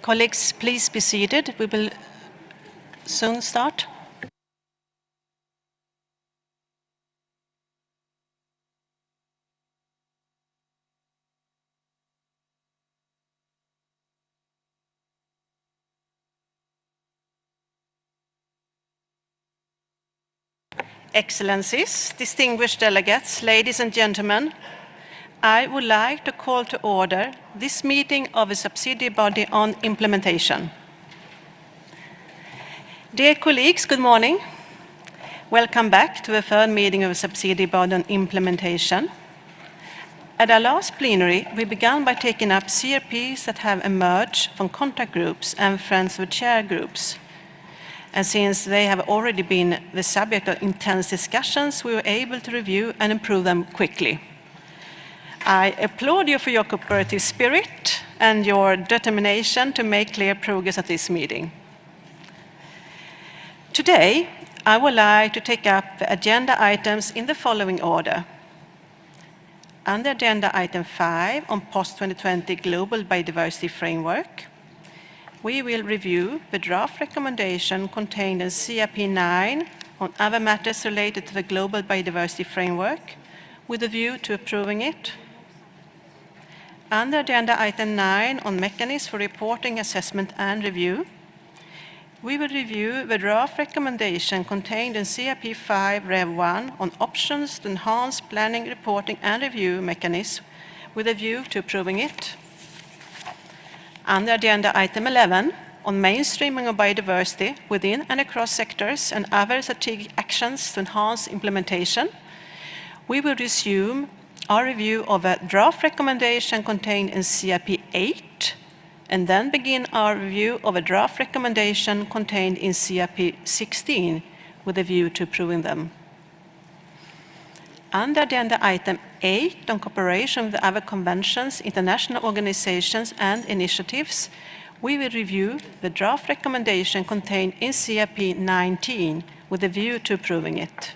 Colleagues, please be seated. We will soon start. Excellencies, distinguished delegates, ladies and gentlemen, I would like to call to order this meeting of a subsidiary body on implementation. Dear colleagues, good morning. Welcome back to the third meeting of a subsidiary body on implementation. At our last plenary, we began by taking up CRPs that have emerged from contact groups and friends of chair groups. And since they have already been the subject of intense discussions, we were able to review and improve them quickly. I applaud you for your cooperative spirit and your determination to make clear progress at this meeting. Today, I would like to take up the agenda items in the following order. Under agenda item 5 on post-2020 Global Biodiversity Framework, we will review the draft recommendation contained in CRP 9 on other matters related to the Global Biodiversity Framework with a view to approving it. Under agenda item 9 on mechanisms for reporting, assessment and review, we will review the draft recommendation contained in CRP 5 Rev 1 on options to enhance planning, reporting and review mechanisms with a view to approving it. Under agenda item 11 on mainstreaming of biodiversity within and across sectors and other strategic actions to enhance implementation, we will resume our review of a draft recommendation contained in CRP 8 and then begin our review of a draft recommendation contained in CRP 16 with a view to approving them. Under agenda item 8 on cooperation with other conventions, international organizations and initiatives, we will review the draft recommendation contained in CRP 19 with a view to approving it.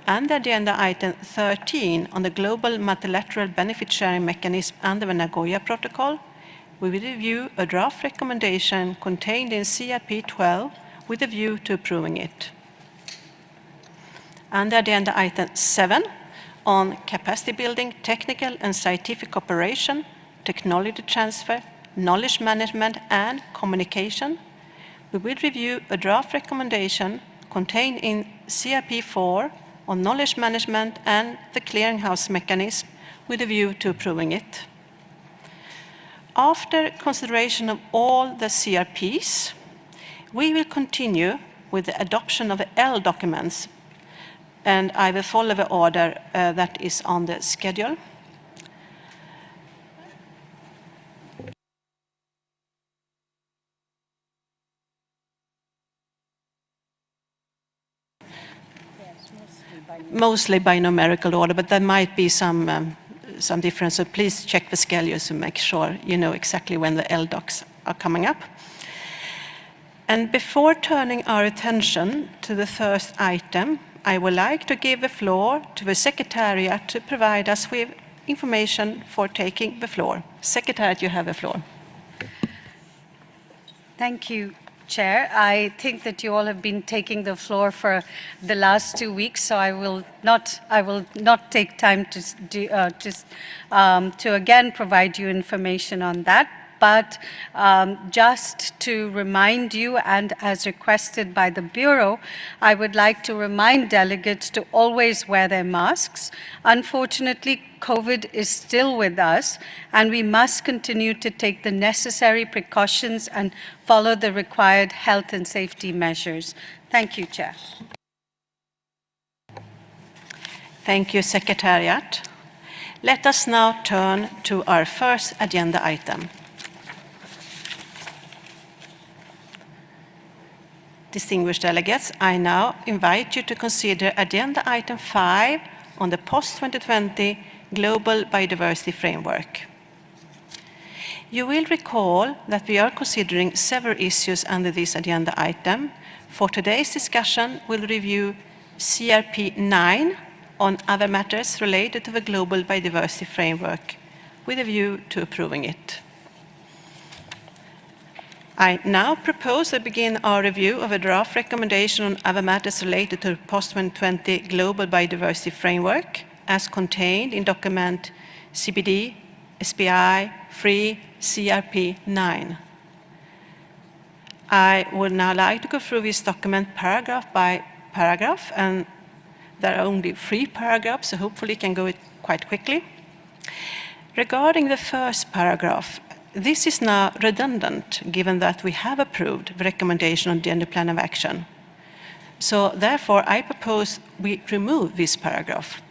Under agenda item 13 on the global multilateral benefit sharing mechanism under the Nagoya Protocol, we will review a draft recommendation contained in CRP 12 with a view to approving it. Under agenda item 7 on capacity building, technical and scientific cooperation, technology transfer, knowledge management and communication, we will review a draft recommendation contained in CRP 4 on knowledge management and the clearinghouse mechanism with a view to approving it. After consideration of all the CRPs, we will continue with the adoption of the L documents, and I will follow the order that is on the schedule. Mostly by numerical order, but there might be some difference, so please check the schedule to make sure you know exactly when the L docs are coming up. And before turning our attention to the first item, I would like to give the floor to the Secretariat to provide us with information for taking the floor. Secretariat, you have the floor. Thank you, Chair. I think that you all have been taking the floor for the last 2 weeks, so I will not take time to again provide you information on that. But just to remind you, and as requested by the Bureau, I would like to remind delegates to always wear their masks. Unfortunately, COVID is still with us, and we must continue to take the necessary precautions and follow the required health and safety measures. Thank you, Chair. Thank you, Secretariat. Let us now turn to our first agenda item. Distinguished delegates, I now invite you to consider agenda item 5 on the post-2020 Global Biodiversity Framework. You will recall that we are considering several issues under this agenda item. For today's discussion, we'll review CRP 9 on other matters related to the Global Biodiversity Framework with a view to approving it. I now propose to begin our review of a draft recommendation on other matters related to the post-2020 Global Biodiversity Framework as contained in document CBD, SBI-3, CRP 9. I would now like to go through this document paragraph by paragraph, and there are only 3 paragraphs, so hopefully I can go it quite quickly. Regarding the first paragraph, this is now redundant, given that we have approved the recommendation on gender plan of action. So therefore, I propose we remove this paragraph.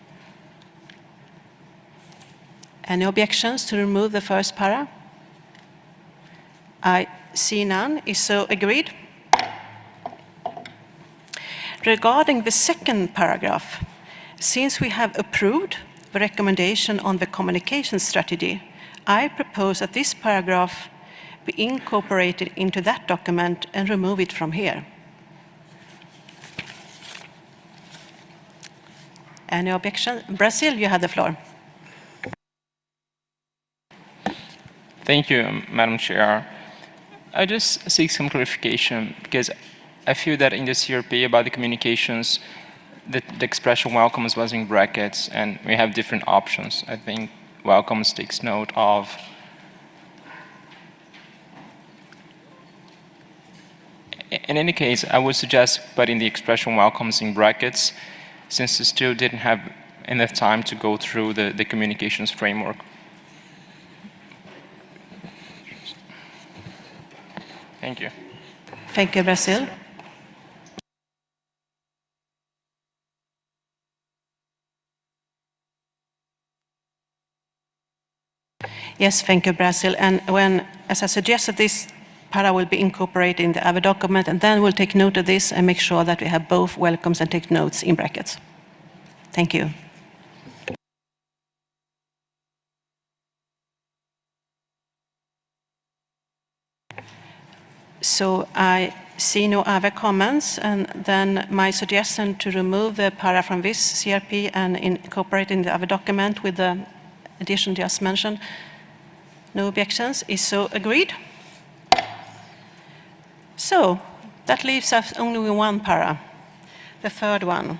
Any objections to remove the first para? I see none. Is so agreed? Regarding the second paragraph, since we have approved the recommendation on the communication strategy, I propose that this paragraph be incorporated into that document and remove it from here. Any objection? Brazil, you have the floor. Thank you, Madam Chair. I just seek some clarification because I feel that in the CRP about the communications, the expression welcomes was in brackets and we have different options. I think welcomes takes note of in any case, I would suggest putting the expression welcomes in brackets since we still didn't have enough time to go through the communications framework. Thank you. Thank you, Brazil. Yes, thank you, Brazil. And when, as I suggested, this para will be incorporated in the other document, and then we'll take note of this and make sure that we have both welcomes and take notes in brackets. Thank you. So I see no other comments, and then my suggestion to remove the para from this CRP and incorporate in the other document with the addition just mentioned. No objections, is so agreed. So that leaves us only with one para, the third one.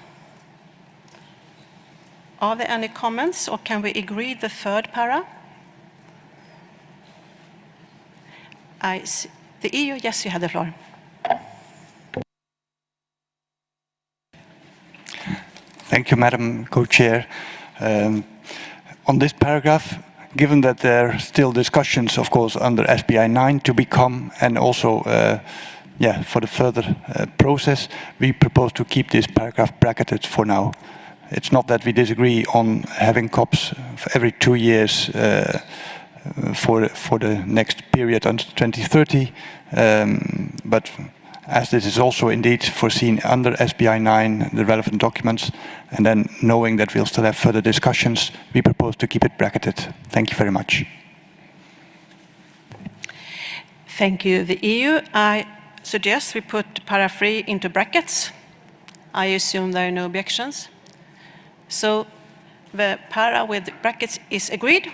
Are there any comments, or can we agree the third para? The EU, yes, you have the floor. Thank you, Madam Co-Chair. On this paragraph, given that there are still discussions, of course, under SBI-9 to become, and also for the further process, we propose to keep this paragraph bracketed for now. It's not that we disagree on having COPs every 2 years for the next period until 2030, but as this is also indeed foreseen under SBI-9, the relevant documents, and then knowing that we'll still have further discussions, we propose to keep it bracketed. Thank you very much. Thank you. The EU, I suggest we put para 3 into brackets. I assume there are no objections. So the para with brackets is agreed.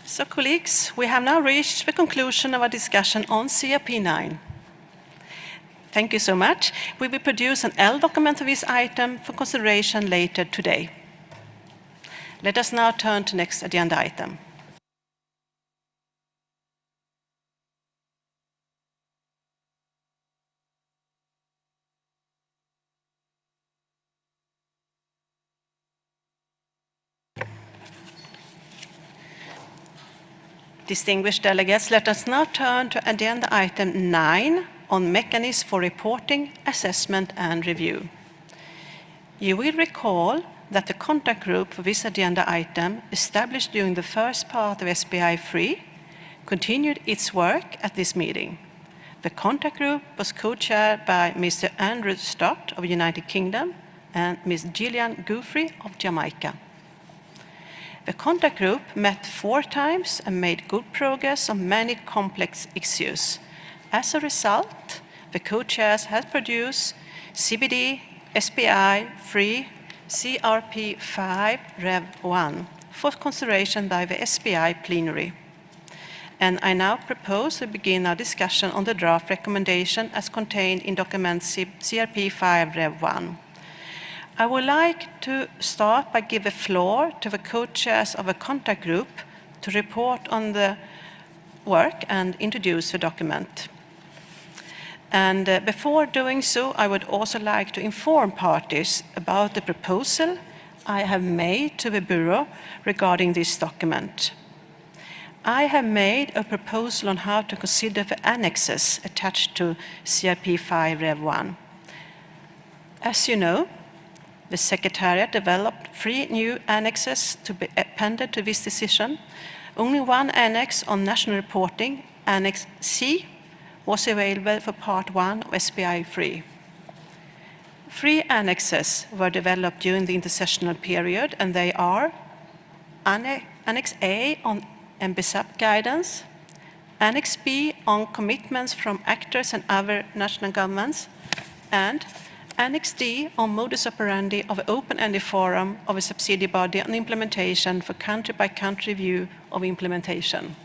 So colleagues, we have now reached the conclusion of our discussion on CRP 9. Thank you so much. We will produce an L document of this item for consideration later today. Let us now turn to the next agenda item. Distinguished delegates, let us now turn to agenda item 9 on mechanisms for reporting, assessment and review. You will recall that the contact group for this agenda item, established during the first part of SBI-3, continued its work at this meeting. The contact group was co-chaired by Mr. Andrew Stott of the United Kingdom and Ms. Gillian Guthrie of Jamaica. The contact group met 4 times and made good progress on many complex issues. As a result, the co-chairs have produced CBD, SBI-3, CRP 5, Rev 1 for consideration by the SBI Plenary. and I now propose we begin our discussion on the draft recommendation as contained in document CRP 5 Rev 1. I would like to start by giving the floor to the co-chairs of a contact group to report on the work and introduce the document. And before doing so, I would also like to inform parties about the proposal I have made to the Bureau regarding this document. I have made a proposal on how to consider the annexes attached to CRP 5 Rev 1. As you know, the Secretariat developed 3 new annexes to be appended to this decision. Only one annex on national reporting, Annex C, was available for Part 1 of SBI-3. 3 annexes were developed during the intersessional period, and they are Annex A on MBSAP guidance, Annex B on commitments from actors and other national governments, and Annex D on modus operandi of an open-ended forum of a subsidiary body on implementation for country-by-country review of implementation.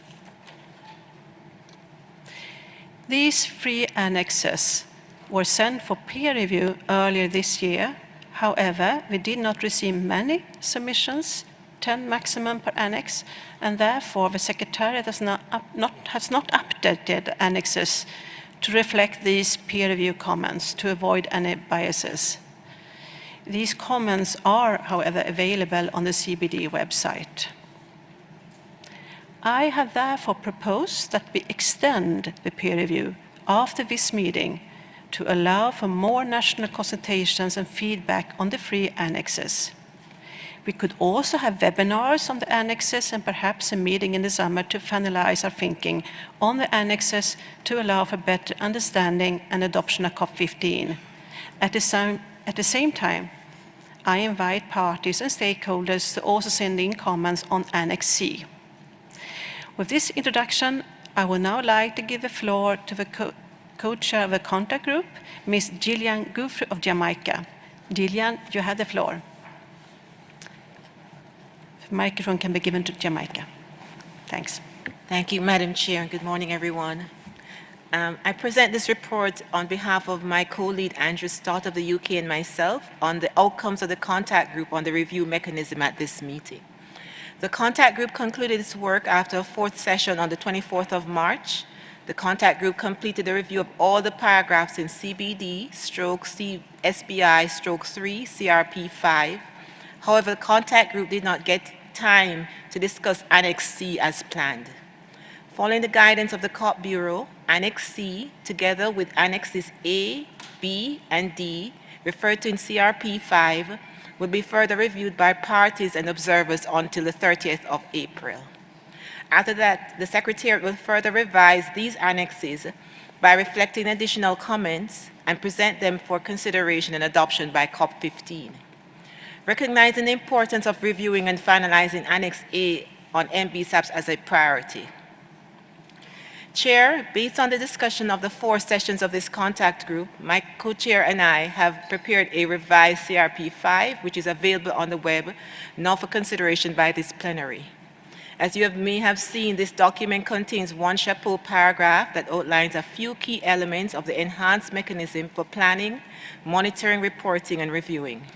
These 3 annexes were sent for peer review earlier this year. However, we did not receive many submissions, 10 maximum per annex, and therefore the Secretariat has not updated the annexes to reflect these peer review comments to avoid any biases. These comments are, however, available on the CBD website. I have therefore proposed that we extend the peer review after this meeting to allow for more national consultations and feedback on the 3 annexes. We could also have webinars on the annexes and perhaps a meeting in the summer to finalize our thinking on the annexes to allow for better understanding and adoption of COP15. At the same time, I invite parties and stakeholders to also send in comments on Annex C. With this introduction, I would now like to give the floor to the co-chair of the contact group, Ms. Gillian Gouffre of Jamaica. Gillian, you have the floor. The microphone can be given to Jamaica. Thanks. Thank you, Madam Chair, and good morning, everyone. I present this report on behalf of my co-lead Andrew Stott of the UK and myself on the outcomes of the contact group on the review mechanism at this meeting. The contact group concluded its work after a 4th session on the 24th of March. The contact group completed a review of all the paragraphs in CBD/SBI-3 CRP 5. However, the contact group did not get time to discuss Annex C as planned. Following the guidance of the COP Bureau, Annex C, together with Annexes A, B, and D, referred to in CRP 5, will be further reviewed by parties and observers until the 30th of April. After that, the Secretariat will further revise these annexes by reflecting additional comments and present them for consideration and adoption by COP15. Recognizing the importance of reviewing and finalizing Annex A on MBSAPs as a priority. Chair, based on the discussion of the 4 sessions of this contact group, my co-chair and I have prepared a revised CRP 5, which is available on the web, now for consideration by this plenary. As you may have seen, this document contains 1 chapeau paragraph that outlines a few key elements of the enhanced mechanism for planning, monitoring, reporting, and reviewing.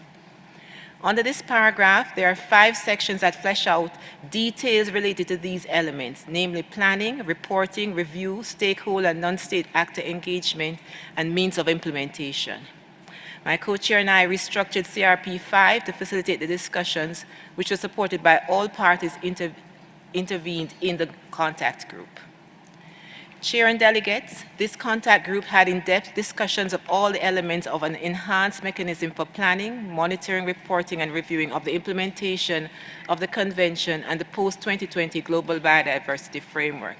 Under this paragraph, there are 5 sections that flesh out details related to these elements, namely planning, reporting, review, stakeholder and non-state actor engagement, and means of implementation. My co-chair and I restructured CRP 5 to facilitate the discussions, which were supported by all parties intervened in the contact group. Chair and delegates, this contact group had in-depth discussions of all the elements of an enhanced mechanism for planning, monitoring, reporting, and reviewing of the implementation of the Convention and the post-2020 Global Biodiversity Framework.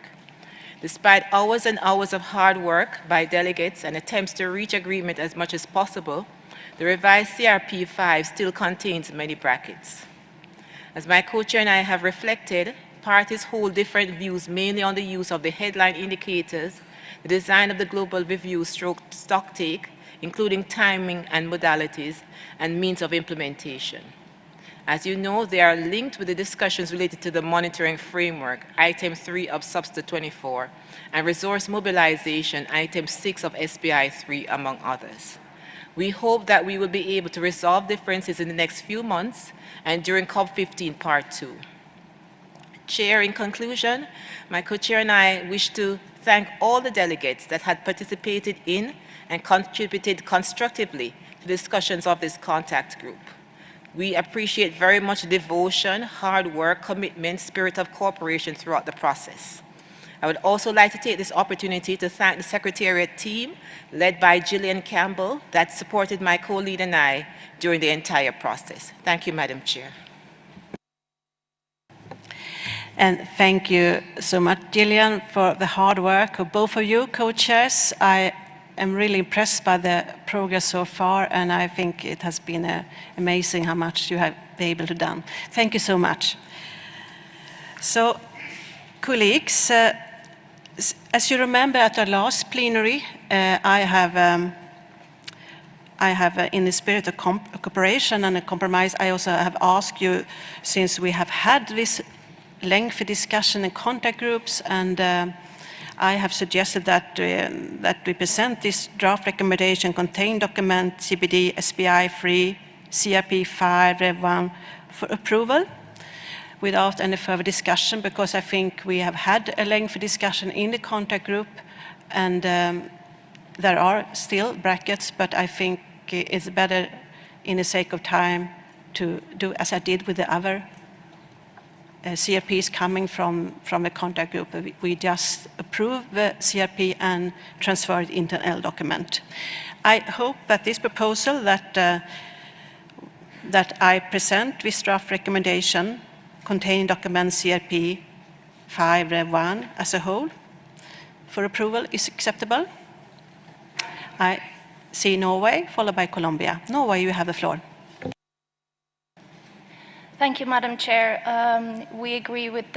Despite hours and hours of hard work by delegates and attempts to reach agreement as much as possible, the revised CRP 5 still contains many brackets. As my co-chair and I have reflected, parties hold different views mainly on the use of the headline indicators, the design of the global review stock take, including timing and modalities, and means of implementation. As you know, they are linked with the discussions related to the monitoring framework, item 3 of Substa 24, and resource mobilization, item 6 of SBI-3, among others. We hope that we will be able to resolve differences in the next few months and during COP15 Part 2. Chair, in conclusion, my co-chair and I wish to thank all the delegates that had participated in and contributed constructively to discussions of this contact group. We appreciate very much devotion, hard work, commitment, spirit of cooperation throughout the process. I would also like to take this opportunity to thank the Secretariat team, led by Gillian Campbell, that supported my co-lead and I during the entire process. Thank you, Madam Chair. And thank you so much, Gillian, for the hard work of both of you, co-chairs. I am really impressed by the progress so far, and I think it has been amazing how much you have been able to do. Thank you so much. So, colleagues, as you remember at our last plenary, I have, in the spirit of cooperation and a compromise, I also have asked you, since we have had this lengthy discussion in contact groups, and I have suggested that we present this draft recommendation contained document CBD SBI-3 CRP5 Rev 1 for approval without any further discussion, because I think we have had a lengthy discussion in the contact group, and there are still brackets, but I think it's better, in the sake of time, to do as I did with the other CRPs coming from the contact group. We just approve the CRP and transfer it into an L document. I hope that this proposal that I present, this draft recommendation containing document CRP 5 Rev 1 as a whole for approval is acceptable. I see Norway, followed by Colombia. Norway, you have the floor. Thank you, Madam Chair. We agree with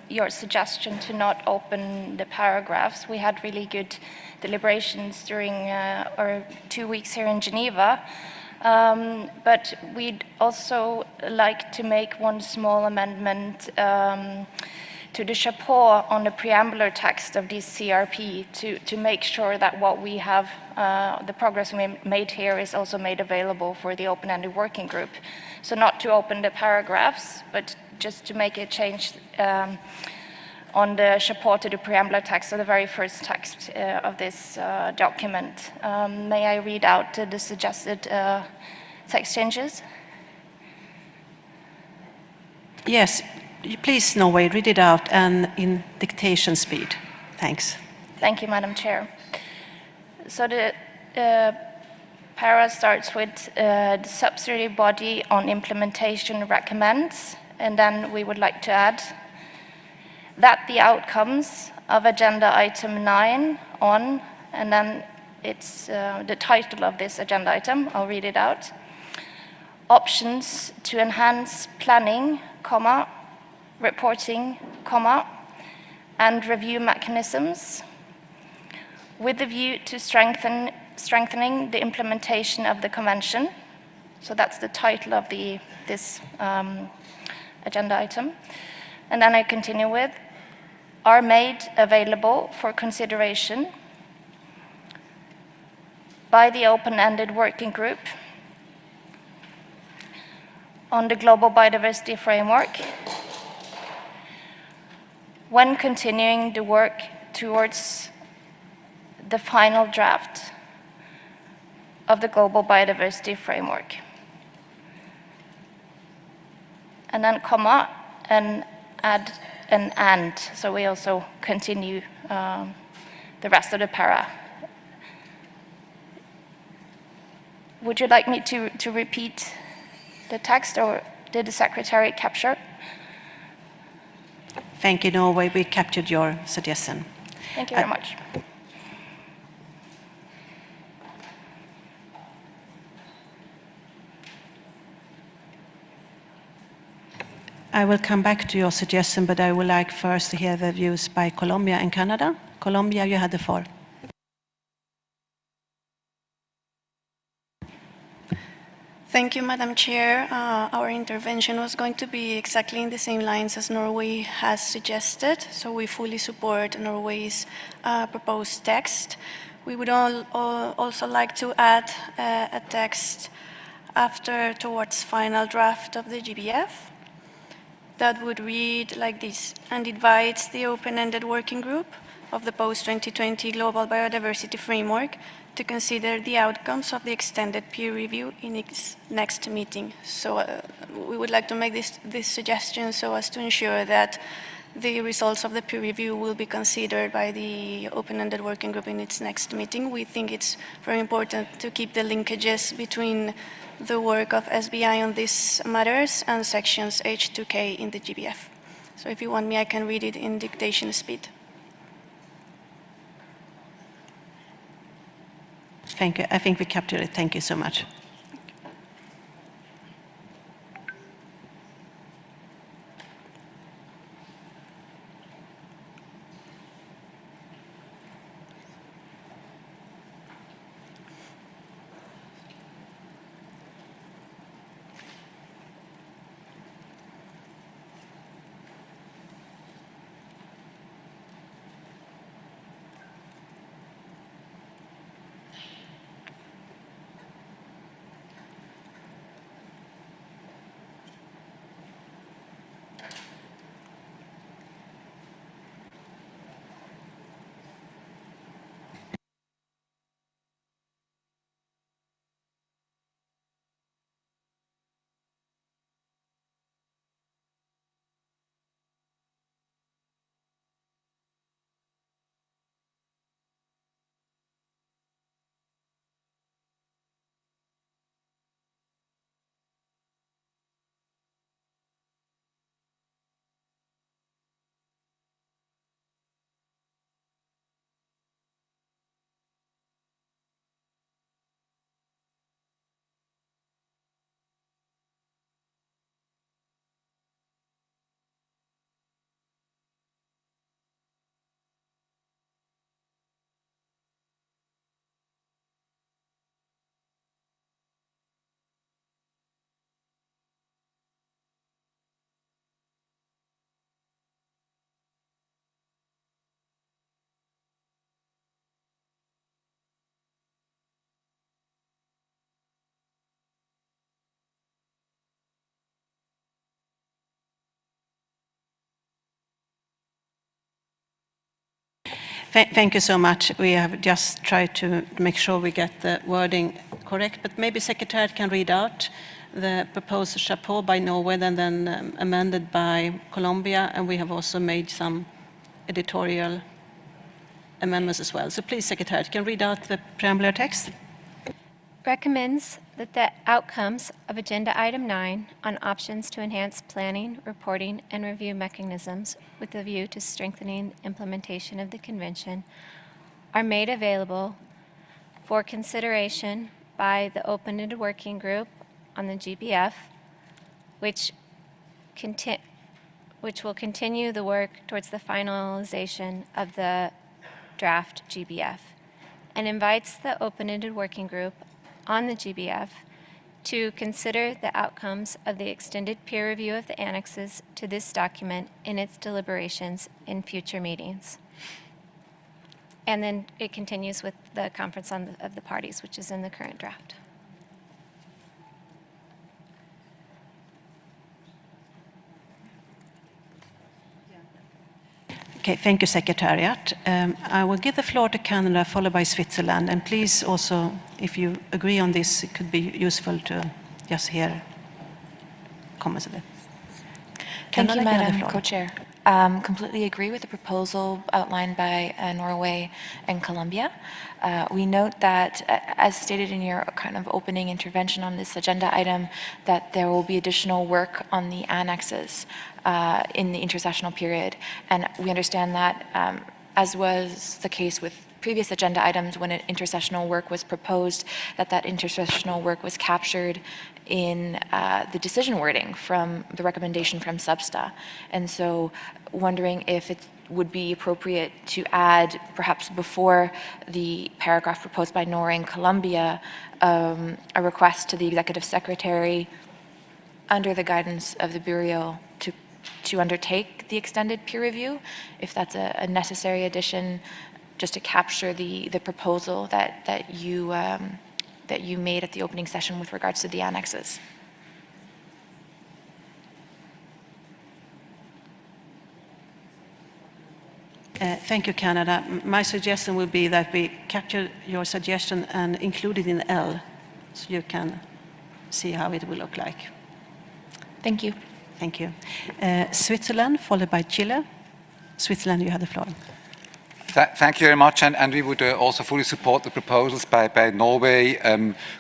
your suggestion to not open the paragraphs. We had really good deliberations during our 2 weeks here in Geneva. But we'd also like to make one small amendment to the chapeau on the preambular text of this CRP to make sure that what we have, the progress we made here is also made available for the open-ended working group. So not to open the paragraphs, but just to make a change on the chapeau to the preambular text, so the very first text of this document. May I read out the suggested text changes? Yes, please, Norway, read it out and in dictation speed. Thanks. Thank you, Madam Chair. So the para starts with the subsidiary body on implementation recommends, and then we would like to add that the outcomes of agenda item 9 on, and then it's the title of this agenda item, I'll read it out. Options to enhance planning, comma, reporting, comma, and review mechanisms with the view to strengthening the implementation of the convention. So that's the title of this agenda item. And then I continue with, are made available for consideration by the open-ended working group on the global biodiversity framework when continuing the work towards the final draft of the global biodiversity framework. And then comma, and add an and, so we also continue the rest of the para. Would you like me to repeat the text, or did the Secretary capture? Thank you, Norway. We captured your suggestion. Thank you very much. I will come back to your suggestion, but I would like first to hear the views by Colombia and Canada. Colombia, you had the floor. Thank you, Madam Chair. Our intervention was going to be exactly in the same lines as Norway has suggested, so we fully support Norway's proposed text. We would also like to add a text towards final draft of the GBF that would read like this, and invites the open-ended working group of the post-2020 Global Biodiversity Framework to consider the outcomes of the extended peer review in its next meeting. So we would like to make this suggestion so as to ensure that the results of the peer review will be considered by the open-ended working group in its next meeting. We think it's very important to keep the linkages between the work of SBI on these matters and sections H2K in the GBF. So if you want me, I can read it in dictation speed. Thank you. I think we captured it. Thank you so much. Thank you so much. We have just tried to make sure we get the wording correct, but maybe Secretariat can read out the proposed chapeau by Norway and then amended by Colombia, and we have also made some editorial amendments as well. So please, Secretariat, can read out the preambular text? Recommends that the outcomes of Agenda Item 9 on options to enhance planning, reporting, and review mechanisms with a view to strengthening implementation of the Convention are made available for consideration by the open-ended working group on the GBF, which will continue the work towards the finalization of the draft GBF, and invites the open-ended working group on the GBF to consider the outcomes of the extended peer review of the annexes to this document in its deliberations in future meetings. And then it continues with the conference of the parties, which is in the current draft. Okay, thank you, Secretariat. I will give the floor to Canada, followed by Switzerland. And please also, if you agree on this, it could be useful to just hear comments of it. Thank you, Canada, you have the Madam floor. Co-Chair. Completely agree with the proposal outlined by Norway and Colombia. We note that, as stated in your kind of opening intervention on this agenda item, that there will be additional work on the annexes in the intersessional period. And we understand that, as was the case with previous agenda items when intersessional work was proposed, that intersessional work was captured in the decision wording from the recommendation from SBSTA. And so wondering if would be appropriate to add, perhaps before the paragraph proposed by Norway and Colombia, a request to the Executive Secretary under the guidance of the Bureau to undertake the extended peer review, if that's a necessary addition, just to capture the proposal that you made at the opening session with regards to the annexes. Thank you, Canada. My suggestion would be that we capture your suggestion and include it in L, so you can see how it will look like. Thank you. Thank you. Switzerland, followed by Chile. Switzerland, you have the floor. Thank you very much, and we would also fully support the proposals by Norway,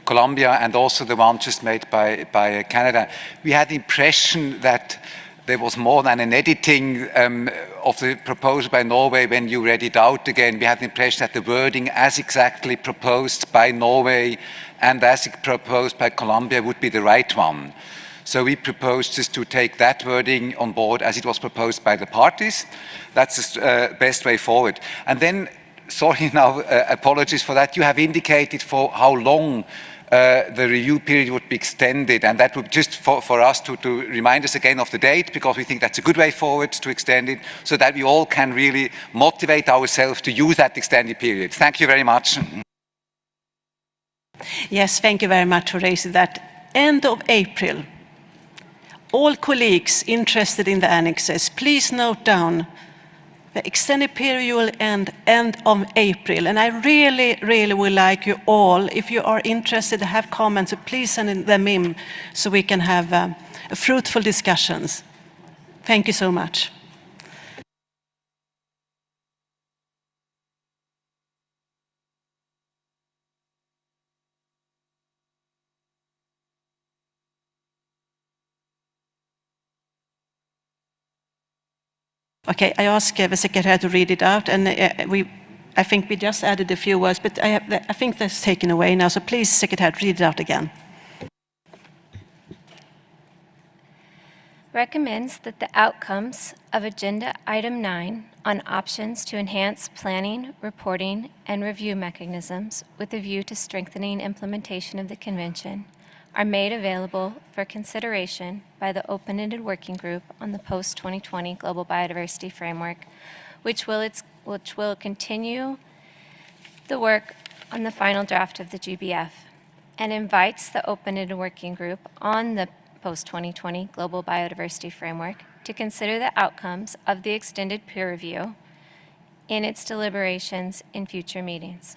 Colombia, and also the one just made by Canada. We had the impression that there was more than an editing of the proposal by Norway when you read it out again. We had the impression that the wording as exactly proposed by Norway and as proposed by Colombia would be the right one. So we proposed just to take that wording on board as it was proposed by the parties. That's the best way forward. And then, sorry now, apologies for that, you have indicated for how long the review period would be extended, and that would just for us to remind us again of the date, because we think that's a good way forward to extend it, so that we all can really motivate ourselves to use that extended period. Thank you very much. Yes, thank you very much for raising that. End of April. All colleagues interested in the annexes, please note down the extended period will end of April. And I really, really would like you all, if you are interested to have comments, please send them in so we can have fruitful discussions. Thank you so much. Okay, I ask the secretary to read it out, and I think we just added a few words, but I think that's taken away now, so please, secretary, read it out again. Recommends that the outcomes of Agenda Item 9 on options to enhance planning, reporting, and review mechanisms with a view to strengthening implementation of the Convention are made available for consideration by the open-ended working group on the post-2020 Global Biodiversity Framework, which will continue the work on the final draft of the GBF, and invites the open-ended working group on the post-2020 Global Biodiversity Framework to consider the outcomes of the extended peer review in its deliberations in future meetings.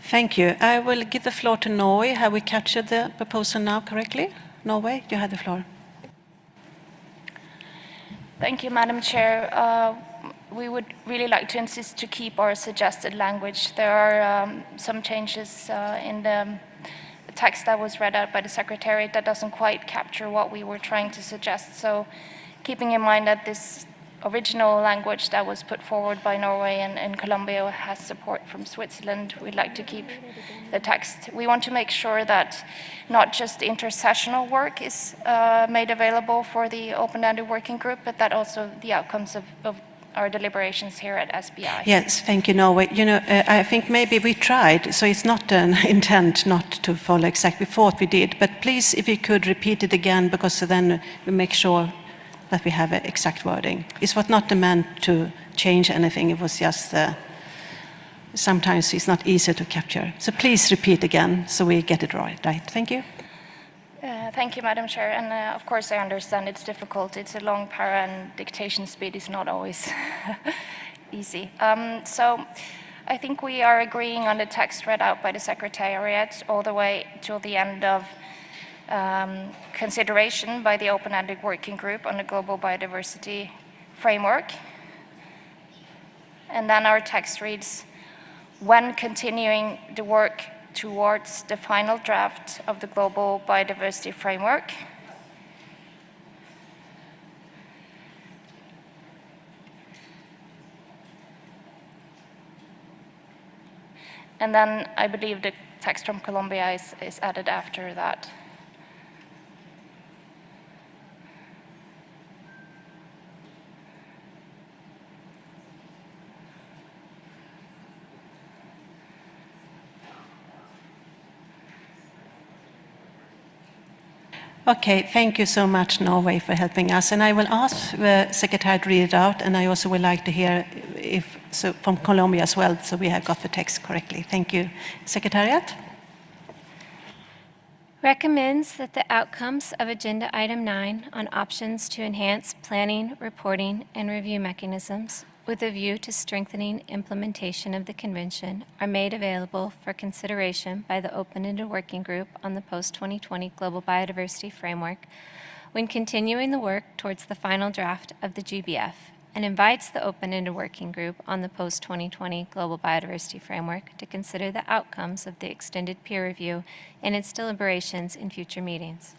Thank you. I will give the floor to Norway. Have we captured the proposal now correctly? Norway, you have the floor. Thank you, Madam Chair. We would really like to insist to keep our suggested language. There are some changes in the text that was read out by the Secretariat that doesn't quite capture what we were trying to suggest. So keeping in mind that this original language that was put forward by Norway and Colombia has support from Switzerland, we'd like to keep the text. We want to make sure that not just intersessional work is made available for the open-ended working group, but that also the outcomes of our deliberations here at SBI. Yes, thank you, Norway. You know, I think maybe we tried, so it's not an intent not to follow exactly what we did, but please, if you could repeat it again, because then we make sure that we have an exact wording. It was not meant to change anything, it was just, sometimes it's not easy to capture. So please repeat again so we get it right. Thank you. Thank you, Madam Chair. And of course, I understand it's difficult. It's a long para and dictation speed is not always easy. So I think we are agreeing on the text read out by the Secretariat all the way till the end of consideration by the open-ended working group on the Global Biodiversity Framework. And then our text reads, when continuing the work towards the final draft of the Global Biodiversity Framework, and then I believe the text from Colombia is added after that. Okay, thank you so much, Norway, for helping us. And I will ask the Secretary to read it out, and I also would like to hear from Colombia as well, so we have got the text correctly. Thank you. Secretariat? Recommends that the outcomes of Agenda Item 9 on options to enhance planning, reporting, and review mechanisms with a view to strengthening implementation of the Convention are made available for consideration by the Open-Ended Working Group on the Post-2020 Global Biodiversity Framework when continuing the work towards the final draft of the GBF, and invites the Open-Ended Working Group on the Post-2020 Global Biodiversity Framework to consider the outcomes of the extended peer review in its deliberations in future meetings.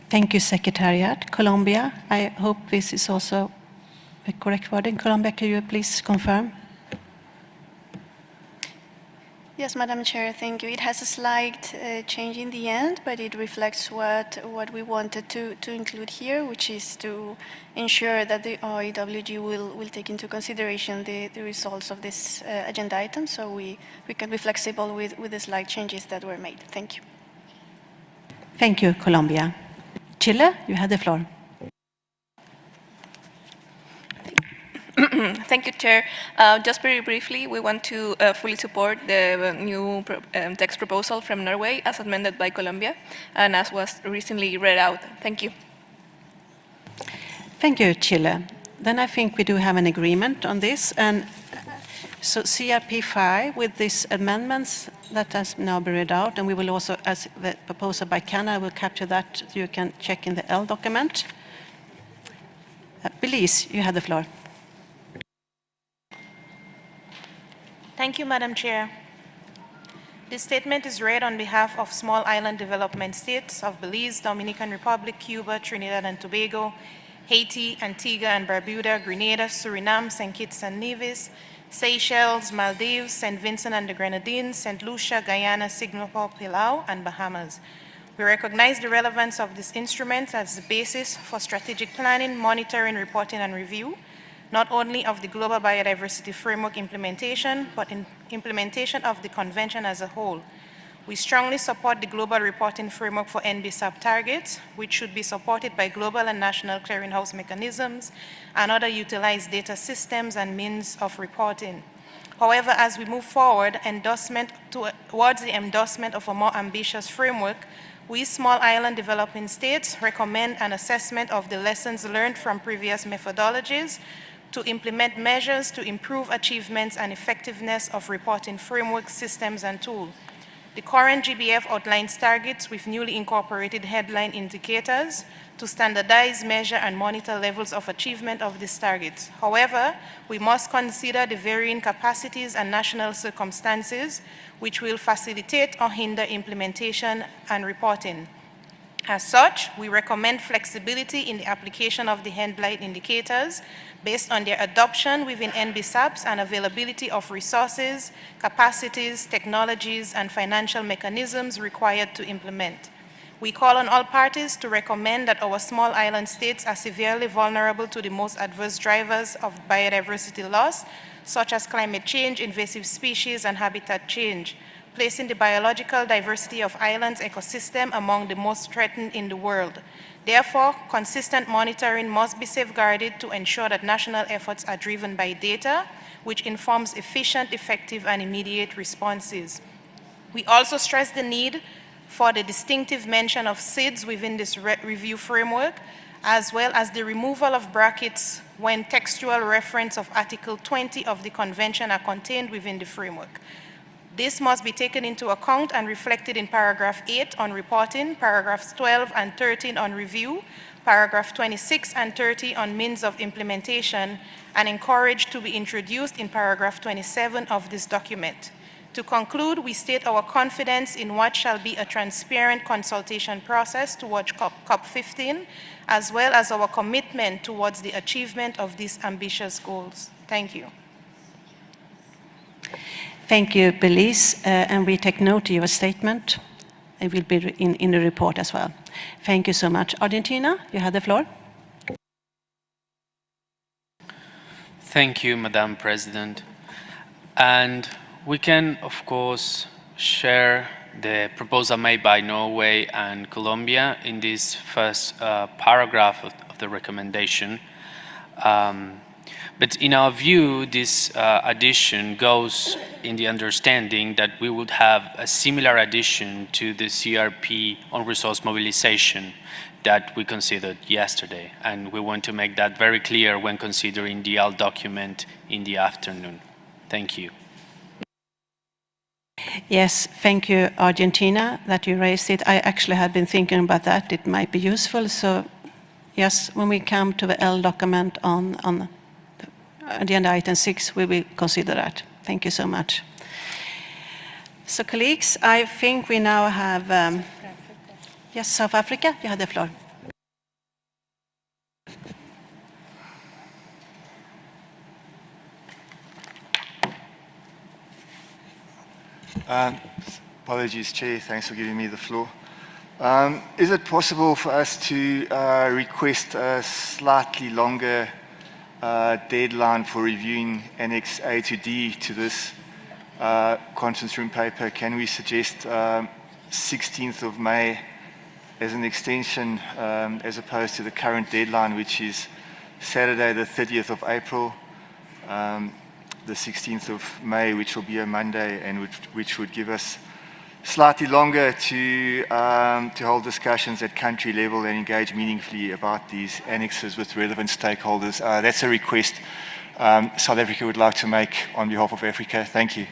Thank you, Secretariat. Colombia, I hope this is also the correct wording. Colombia, can you please confirm? Yes, Madam Chair, thank you. It has a slight change in the end, but it reflects what we wanted to include here, which is to ensure that the OIWG will take into consideration the results of this agenda item, so we can be flexible with the slight changes that were made. Thank you. Thank you, Colombia. Chile, you have the floor. Thank you, Chair. Just very briefly, we want to fully support the new text proposal from Norway as amended by Colombia and as was recently read out. Thank you. Thank you, Chile. Then I think we do have an agreement on this. And so CRP5 with these amendments that has now been read out, and we will also, as the proposal by Canada, will capture that so you can check in the L document. Belize, you have the floor. Thank you, Madam Chair. This statement is read on behalf of small island development states of Belize, Dominican Republic, Cuba, Trinidad and Tobago, Haiti, Antigua and Barbuda, Grenada, Suriname, St. Kitts and Nevis, Seychelles, Maldives, St. Vincent and the Grenadines, St. Lucia, Guyana, Singapore, Palau, and Bahamas. We recognize the relevance of this instrument as the basis for strategic planning, monitoring, reporting, and review, not only of the Global Biodiversity Framework implementation, but in implementation of the Convention as a whole. We strongly support the Global Reporting Framework for NBSAP targets, which should be supported by global and national clearinghouse mechanisms and other utilized data systems and means of reporting. However, as we move forward towards the endorsement of a more ambitious framework, we small island developing states recommend an assessment of the lessons learned from previous methodologies to implement measures to improve achievements and effectiveness of reporting framework systems and tools. The current GBF outlines targets with newly incorporated headline indicators to standardize, measure, and monitor levels of achievement of these targets. However, we must consider the varying capacities and national circumstances which will facilitate or hinder implementation and reporting. As such, we recommend flexibility in the application of the headline indicators based on their adoption within NBSAPs and availability of resources, capacities, technologies, and financial mechanisms required to implement. We call on all parties to recommend that our small island states are severely vulnerable to the most adverse drivers of biodiversity loss, such as climate change, invasive species, and habitat change, placing the biological diversity of islands ecosystem among the most threatened in the world. Therefore, consistent monitoring must be safeguarded to ensure that national efforts are driven by data, which informs efficient, effective, and immediate responses. We also stress the need for the distinctive mention of SIDS within this review framework, as well as the removal of brackets when textual reference of Article 20 of the Convention are contained within the framework. This must be taken into account and reflected in paragraph 8 on reporting, paragraphs 12 and 13 on review, paragraph 26 and 30 on means of implementation, and encouraged to be introduced in paragraph 27 of this document. To conclude, we state our confidence in what shall be a transparent consultation process towards COP15, as well as our commitment towards the achievement of these ambitious goals. Thank you. Thank you, Belize, and we take note of your statement. It will be in the report as well. Thank you so much. Argentina, you have the floor. Thank you, Madam President. And We can, of course, share the proposal made by Norway and Colombia in this first paragraph of the recommendation. But in our view, this addition goes in the understanding that we would have a similar addition to the CRP on resource mobilization that we considered yesterday. And we want to make that very clear when considering the AL document in the afternoon. Thank you. Yes, thank you, Argentina, that you raised it. I actually had been thinking about that. It might be useful. So, yes, when we come to the L document on agenda item 6, we will consider that. Thank you so much. So, colleagues, I think we now have, yes, South Africa, you have the floor. Apologies, Chair. Thanks for giving me the floor. Is it possible for us to request a slightly longer deadline for reviewing Annex A to D to this conference room paper? Can we suggest 16th of May as an extension as opposed to the current deadline, which is Saturday, the 30th of April? The 16th of May, which will be a Monday, and which would give us slightly longer to hold discussions at country level and engage meaningfully about these annexes with relevant stakeholders. That's a request South Africa would like to make on behalf of Africa. Thank you.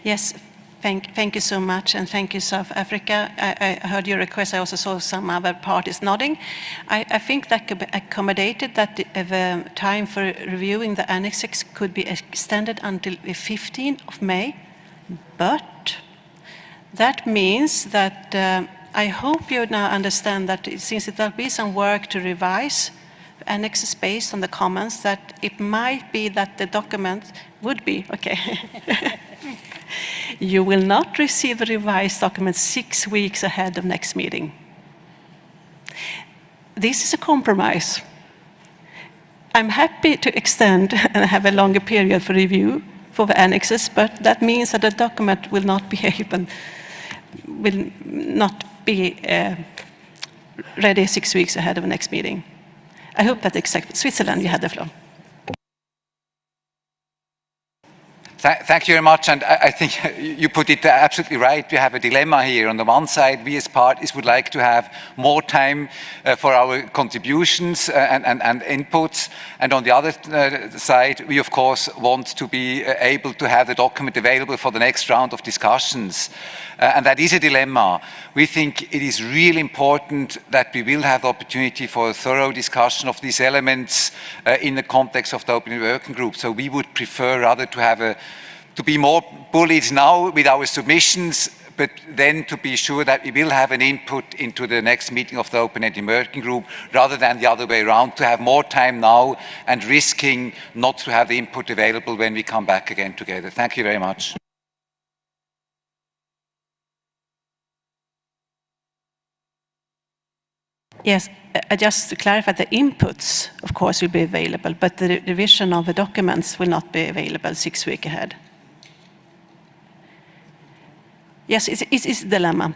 Yes, thank you so much, and thank you, South Africa. I heard your request. I also saw some other parties nodding. I think that could be accommodated, that the time for reviewing the annexes could be extended until the 15th of May, but that means that I hope you now understand that since there will be some work to revise annexes based on the comments, that it might be that the document would be, okay. You will not receive a revised document 6 weeks ahead of next meeting. This is a compromise. I'm happy to extend and have a longer period for review for the annexes, but that means that the document will not be ready 6 weeks ahead of the next meeting. I hope that accepts. Switzerland, you had the floor. Thank you very much, and I think you put it absolutely right. We have a dilemma here. On the one side, we as parties would like to have more time for our contributions and inputs, and on the other side, we of course want to be able to have the document available for the next round of discussions. And that is a dilemma. We think it is really important that we will have the opportunity for a thorough discussion of these elements in the context of the open working group. So we would prefer rather to be more bullied now with our submissions, but then to be sure that we will have an input into the next meeting of the open-ended working group, rather than the other way around, to have more time now and risking not to have the input available when we come back again together. Thank you very much. Yes, just to clarify, the inputs, of course, will be available, but the revision of the documents will not be available 6 weeks ahead. Yes, it's a dilemma.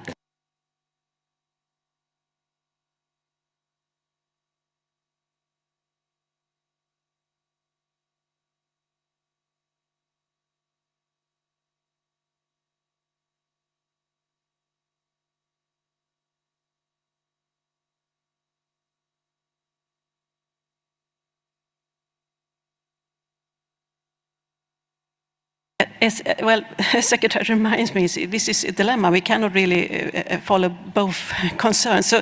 Well, Secretary reminds me, this is a dilemma. We cannot really follow both concerns. So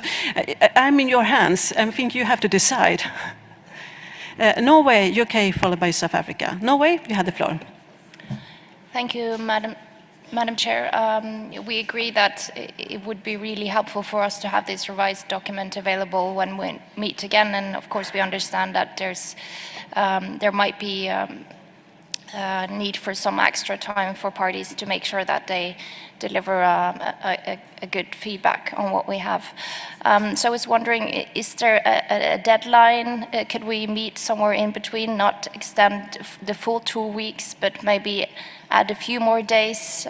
I'm in your hands. I think you have to decide. Norway, UK, followed by South Africa. Norway, you have the floor. Thank you, Madam Chair. We agree that it would be really helpful for us to have this revised document available when we meet again. And of course, we understand that there might be need for some extra time for parties to make sure that they deliver a good feedback on what we have. So I was wondering, is there a deadline? Could we meet somewhere in between, not extend the full 2 weeks, but maybe add a few more days?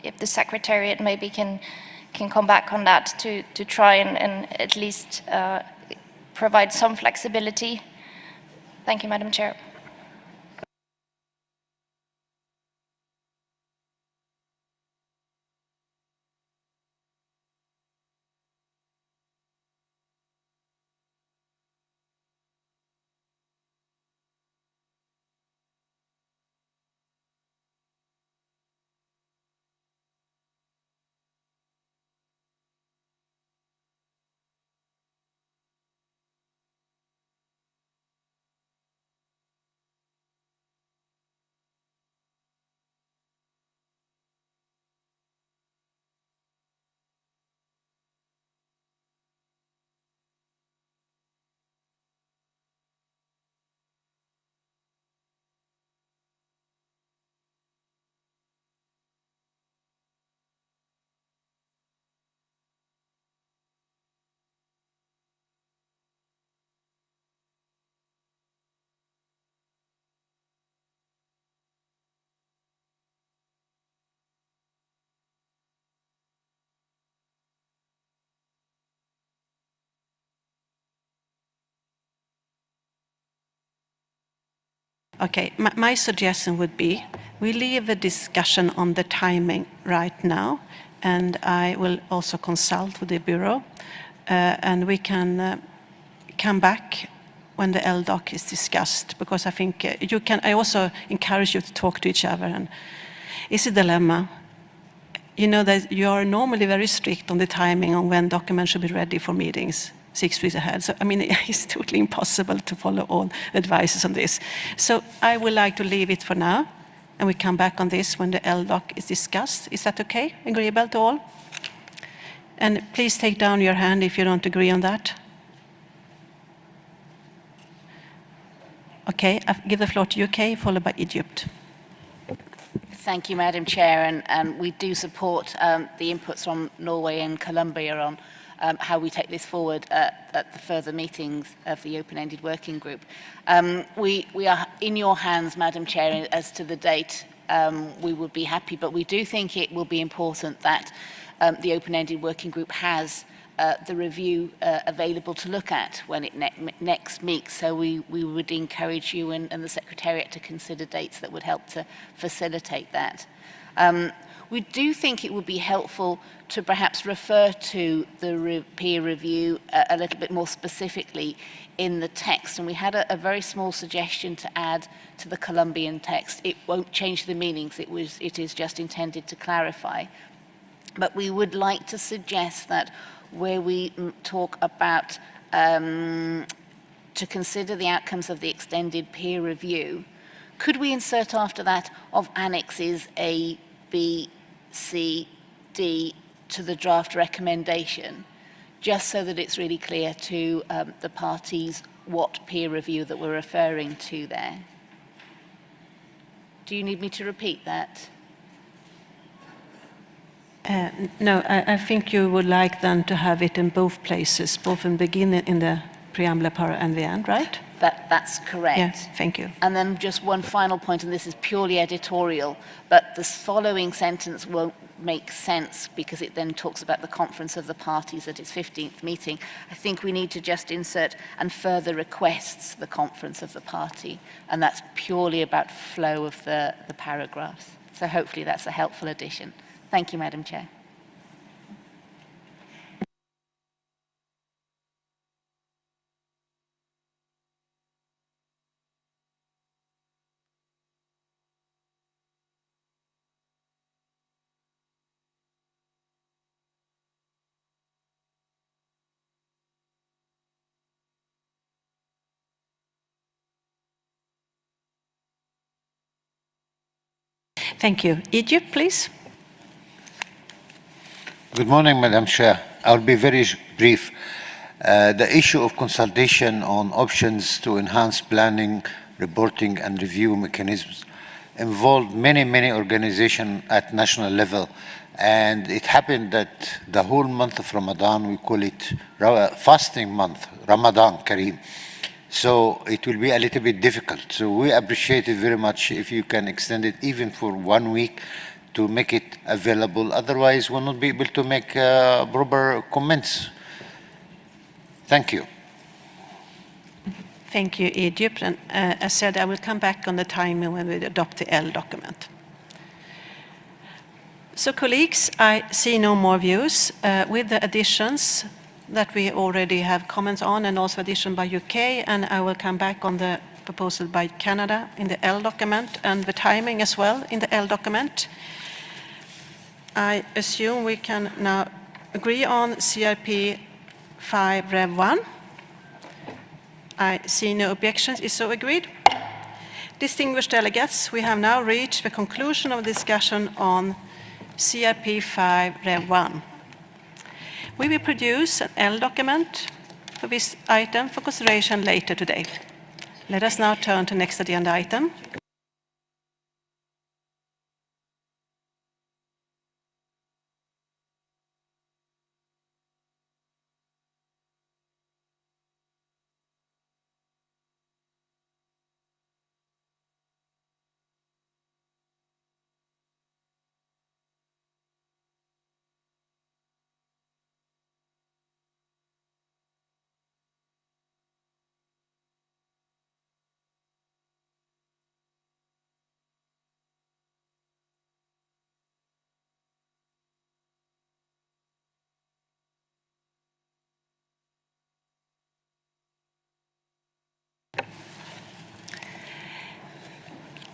If the Secretariat maybe can come back on that to try and at least provide some flexibility. Thank you, Madam Chair. Okay, my suggestion would be we leave the discussion on the timing right now, and I will also consult with the Bureau, and we can come back when the LDOC is discussed, because I think I also encourage you to talk to each other, and it's a dilemma. You know that you are normally very strict on the timing on when documents should be ready for meetings. 6 weeks ahead. So, I mean, it's totally impossible to follow all advices on this. So I would like to leave it for now, and we come back on this when the LDOC is discussed. Is that okay? Agreeable to all? And please take down your hand if you don't agree on that. Okay, I'll give the floor to UK, followed by Egypt. Thank you, Madam Chair, and we do support the inputs from Norway and Colombia on how we take this forward at the further meetings of the open-ended working group. We are in your hands, Madam Chair, as to the date. We would be happy, but we do think it will be important that the open-ended working group has the review available to look at when it next meets. So we would encourage you and the Secretariat to consider dates that would help to facilitate that. We do think it would be helpful to perhaps refer to the peer review a little bit more specifically in the text. And we had a very small suggestion to add to the Colombian text. It won't change the meanings. It is just intended to clarify. But we would like to suggest that where we talk about to consider the outcomes of the extended peer review, could we insert after that of annexes A, B, C, D to the draft recommendation, just so that it's really clear to the parties what peer review that we're referring to there. Do you need me to repeat that? No, I think you would like then to have it in both places, both in the beginning, in the preamble part and the end, right? That's correct. Yes, thank you. And then just one final point, and this is purely editorial, but the following sentence won't make sense because it then talks about the conference of the parties at its 15th meeting. I think we need to just insert and further requests the conference of the party, and that's purely about flow of the paragraphs. So hopefully that's a helpful addition. Thank you, Madam Chair. Thank you. Egypt, please. Good morning, Madam Chair. I'll be very brief. The issue of consultation on options to enhance planning, reporting, and review mechanisms involved many organizations at national level. And it happened that the whole month of Ramadan, we call it fasting month, Ramadan Kareem. So it will be a little bit difficult. So we appreciate it very much if you can extend it even for 1 week to make it available. Otherwise, we'll not be able to make proper comments. Thank you. Thank you, Egypt. And as said, I will come back on the timing when we adopt the L document. So colleagues, I see no more views with the additions that we already have comments on, and also addition by UK, and I will come back on the proposal by Canada in the L document, and the timing as well in the L document. I assume we can now agree on CRP 5 Rev 1. I see no objections. Is so agreed? Distinguished delegates, we have now reached the conclusion of the discussion on CRP 5 Rev 1. We will produce an L document for this item for consideration later today. Let us now turn to next agenda item.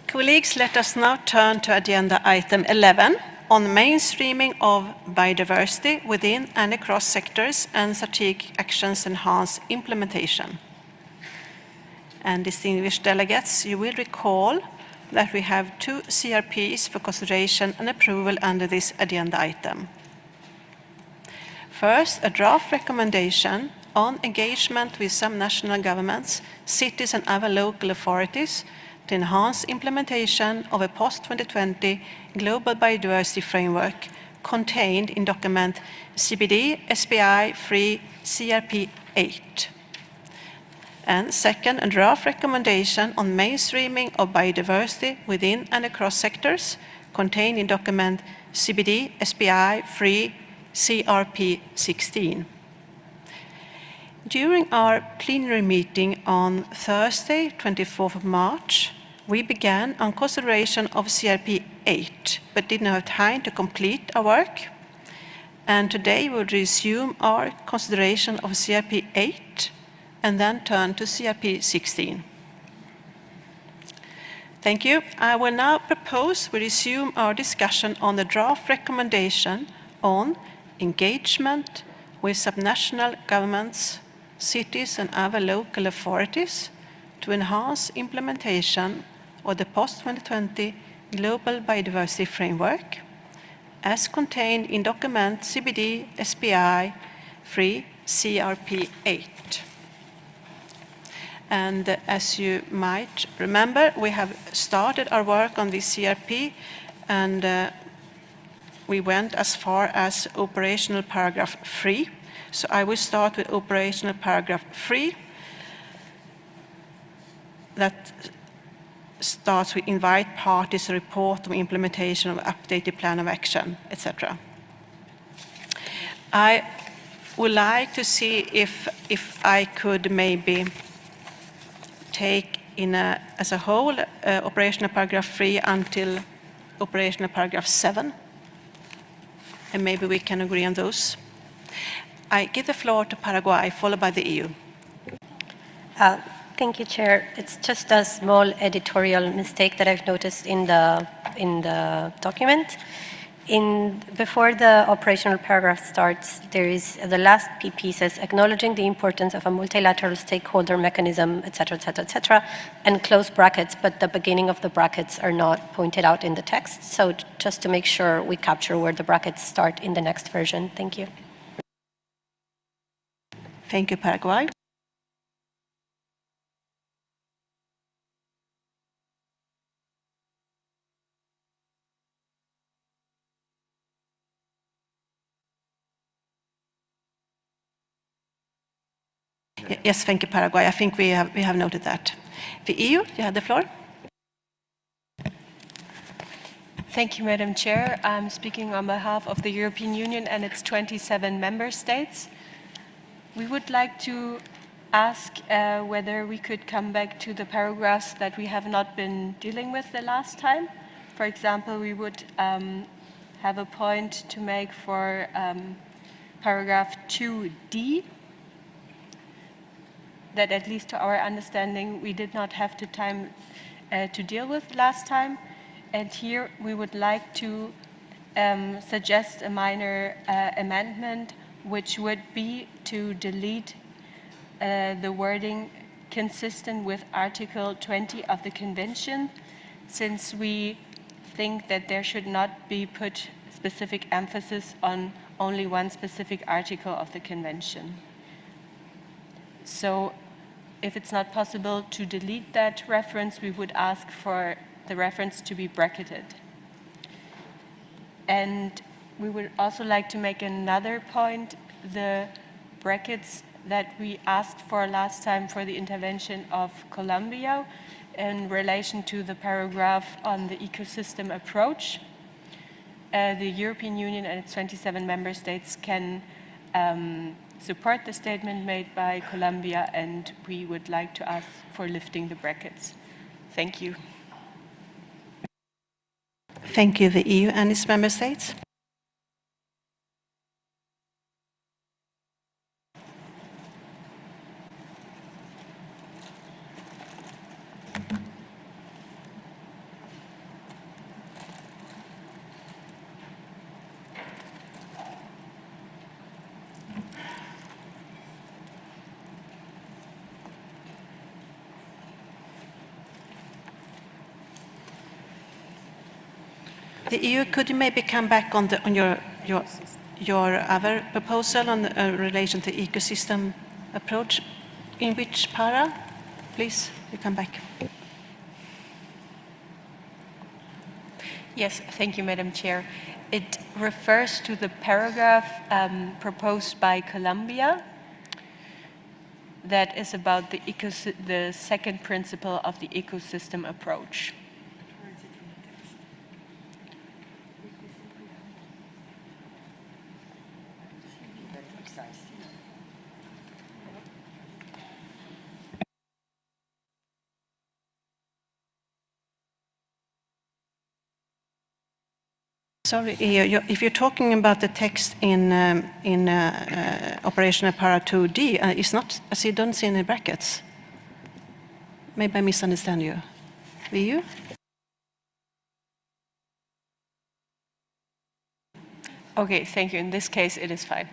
Colleagues, let us now turn to agenda item 11 on mainstreaming of biodiversity within and across sectors and strategic actions enhance implementation. And distinguished delegates, you will recall that we have 2 CRPs for consideration and approval under this agenda item. First, a draft recommendation on engagement with some national governments, cities and other local authorities to enhance implementation of a post-2020 global biodiversity framework contained in document CBD-SBI-3 CRP 8. And second, a draft recommendation on mainstreaming of biodiversity within and across sectors contained in document CBD-SBI-3 CRP 16. During our plenary meeting on Thursday, 24th of March, we began on consideration of CRP 8, but did not have time to complete our work. And today we'll resume our consideration of CRP 8 and then turn to CRP 16. Thank you. I will now propose we resume our discussion on the draft recommendation on engagement with subnational governments, cities and other local authorities to enhance implementation of the post-2020 Global Biodiversity Framework as contained in document CBD-SBI-3 CRP 8. And as you might remember, we have started our work on this CRP, and we went as far as operational paragraph 3. So I will start with operational paragraph 3. That starts with invite parties to report on implementation of updated plan of action, etc. I would like to see if I could maybe take as a whole operational paragraph 3 until operational paragraph 7, and maybe we can agree on those. I give the floor to Paraguay, followed by the EU. Thank you, Chair. It's just a small editorial mistake that I've noticed in the document. Before the operational paragraph starts, there is the last PP says acknowledging the importance of a multilateral stakeholder mechanism, etc., etc., etc., and close brackets, but the beginning of the brackets are not pointed out in the text. So just to make sure we capture where the brackets start in the next version. Thank you. Thank you, Paraguay. Yes, thank you, Paraguay. I think we have noted that. The EU, you have the floor. Thank you, Madam Chair. I'm speaking on behalf of the European Union and its 27 member states. We would like to ask whether we could come back to the paragraphs that we have not been dealing with the last time. For example, we would have a point to make for paragraph 2D, that at least to our understanding, we did not have the time to deal with last time. And here we would like to suggest a minor amendment, which would be to delete the wording consistent with Article 20 of the Convention, since we think that there should not be put specific emphasis on only one specific article of the Convention. So if it's not possible to delete that reference, we would ask for the reference to be bracketed. And we would also like to make another point. The brackets that we asked for last time for the intervention of Colombia in relation to the paragraph on the ecosystem approach, the European Union and its 27 member states can support the statement made by Colombia, and we would like to ask for lifting the brackets. Thank you. Thank you, the EU and its member states. The EU, could you maybe come back on your other proposal on relation to ecosystem approach? In which para? Please, you come back. Yes, thank you, Madam Chair. It refers to the paragraph proposed by Colombia that is about the second principle of the ecosystem approach. Sorry, if you're talking about the text in operational para 2D, it's not, as you don't see any brackets. Maybe I misunderstand you. Will you? Okay, thank you. In this case, it is fine.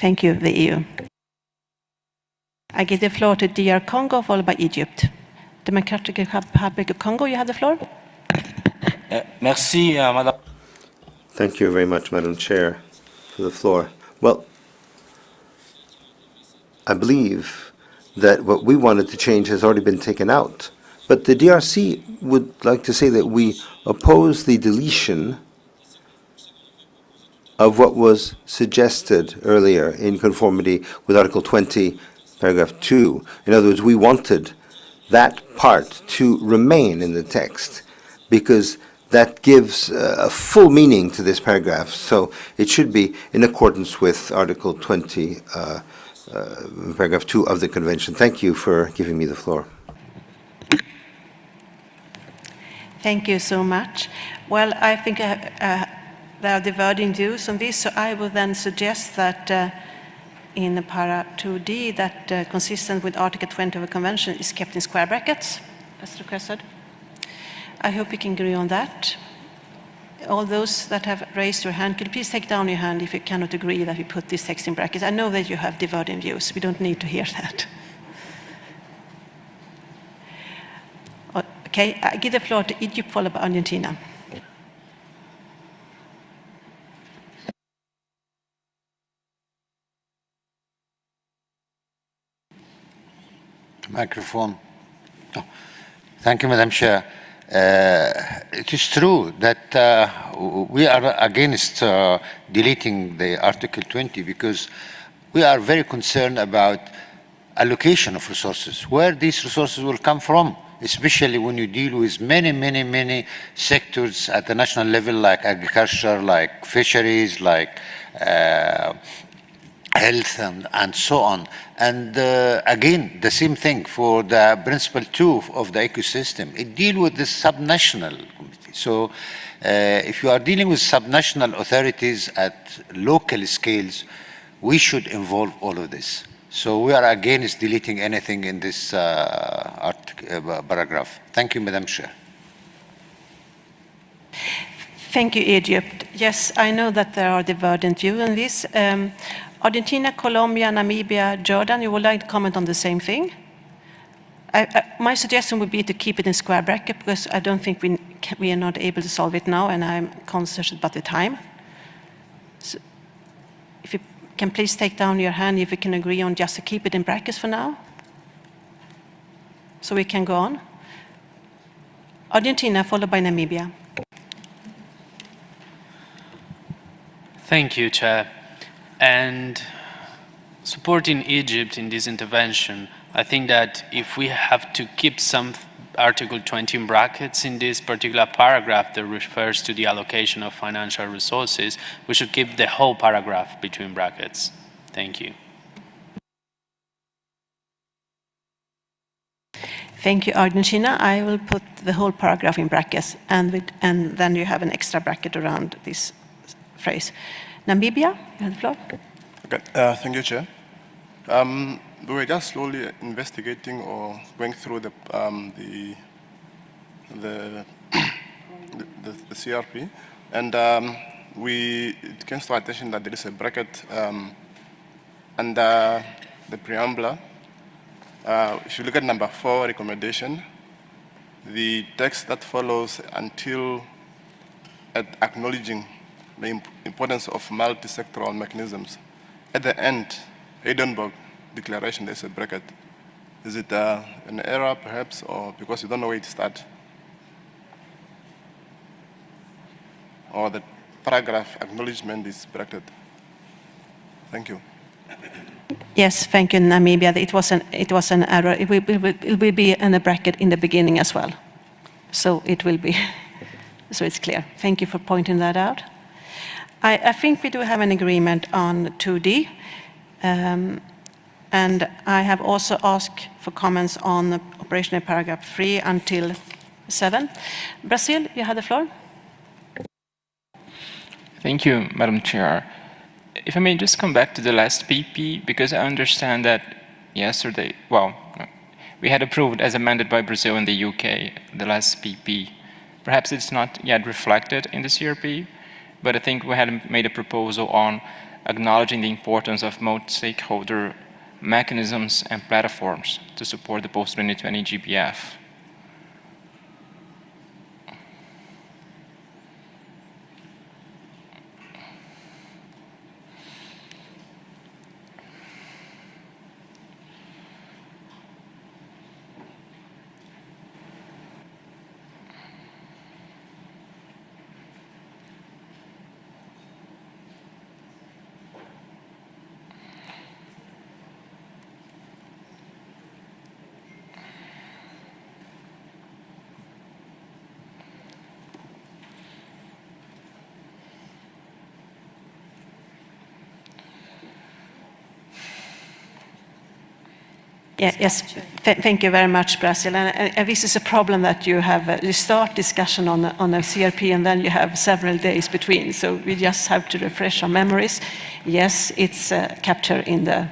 Thank you, the EU. I give the floor to DR Congo, followed by Egypt. Democratic Republic of Congo, you have the floor. Merci, Madame. Thank you very much, Madam Chair, for the floor. Well, I believe that what we wanted to change has already been taken out. But the DRC would like to say that we oppose the deletion of what was suggested earlier in conformity with Article 20, paragraph 2. In other words, we wanted that part to remain in the text because that gives a full meaning to this paragraph. So it should be in accordance with Article 20, paragraph 2 of the Convention. Thank you for giving me the floor. Thank you so much. Well, I think there are diverging views on this, so I will then suggest that in para 2D, that consistent with Article 20 of the Convention is kept in square brackets, as requested. I hope we can agree on that. all those that have raised your hand, could you please take down your hand if you cannot agree that we put this text in brackets? I know that you have diverging views. We don't need to hear that. Okay, I give the floor to Egypt, followed by Argentina. Microphone. Oh. Thank you, Madam Chair. It is true that we are against deleting the Article 20 because we are very concerned about allocation of resources, where these resources will come from, especially when you deal with many sectors at the national level, like agriculture, like fisheries, like health and so on. And again, the same thing for the principle 2 of the ecosystem. It deals with the subnational committee. So if you are dealing with subnational authorities at local scales, we should involve all of this. So we are against deleting anything in this paragraph. Thank you, Madam Chair. Thank you, Egypt. Yes, I know that there are divergent views on this. Argentina, Colombia, Namibia, Jordan, you would like to comment on the same thing? My suggestion would be to keep it in square bracket because I don't think we are not able to solve it now, and I'm conscious about the time. So if you can please take down your hand if we can agree on just to keep it in brackets for now, so we can go on. Argentina, followed by Namibia. Thank you, Chair. And supporting Egypt in this intervention, I think that if we have to keep some Article 20 in brackets in this particular paragraph that refers to the allocation of financial resources, we should keep the whole paragraph between brackets. Thank you. Thank you, Argentina. I will put the whole paragraph in brackets, and then you have an extra bracket around this phrase. Namibia, you have the floor. Okay, thank you, Chair. We were just slowly investigating or going through the CRP, and it came to our attention that there is a bracket under the preamble. If you look at number 4 recommendation, the text that follows until acknowledging the importance of multi-sectoral mechanisms. At the end, Edinburgh Declaration, there's a bracket. Is it an error, perhaps, or because you don't know where to start? Or the paragraph acknowledgement is bracketed? Thank you. Yes, thank you, Namibia. It was an error. It will be in a bracket in the beginning as well. So it will be, so it's clear. Thank you for pointing that out. I think we do have an agreement on 2D. And I have also asked for comments on the operational paragraph 3 until 7. Brazil, you have the floor. Thank you, Madam Chair. If I may just come back to the last PP, because I understand that yesterday, well, we had approved as amended by Brazil and the UK, the last PP. Perhaps it's not yet reflected in the CRP, but I think we had made a proposal on acknowledging the importance of multi-stakeholder mechanisms and platforms to support the post-2020 GBF. Yes, thank you very much, Brazil. And this is a problem that you have. You start discussion on a CRP, and then you have several days between. So we just have to refresh our memories. Yes, it's captured in the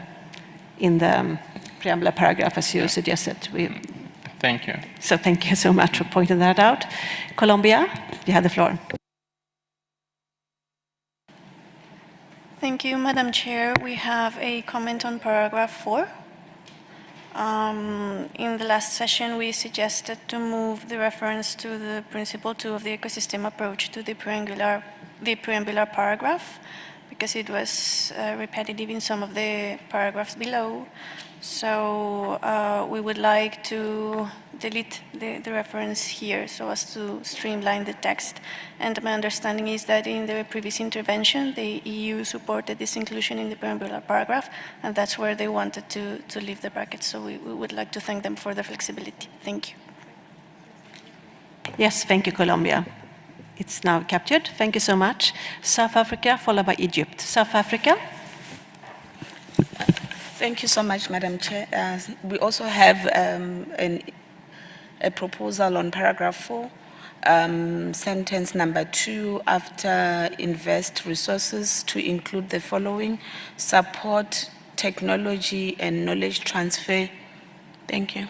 preamble paragraph, as you suggested. Thank you. So thank you so much for pointing that out. Colombia, you have the floor. Thank you, Madam Chair. We have a comment on paragraph 4. In the last session, we suggested to move the reference to the principle 2 of the ecosystem approach to the preambular paragraph, because it was repetitive in some of the paragraphs below. So we would like to delete the reference here so as to streamline the text. And my understanding is that in the previous intervention, the EU supported this inclusion in the preambular paragraph, and that's where they wanted to leave the brackets. So we would like to thank them for the flexibility. Thank you. Yes, thank you, Colombia. It's now captured. Thank you so much. South Africa, followed by Egypt. South Africa. Thank you so much, Madam Chair. We also have a proposal on paragraph 4, sentence number 2, after invest resources, to include the following: support, technology, and knowledge transfer. Thank you.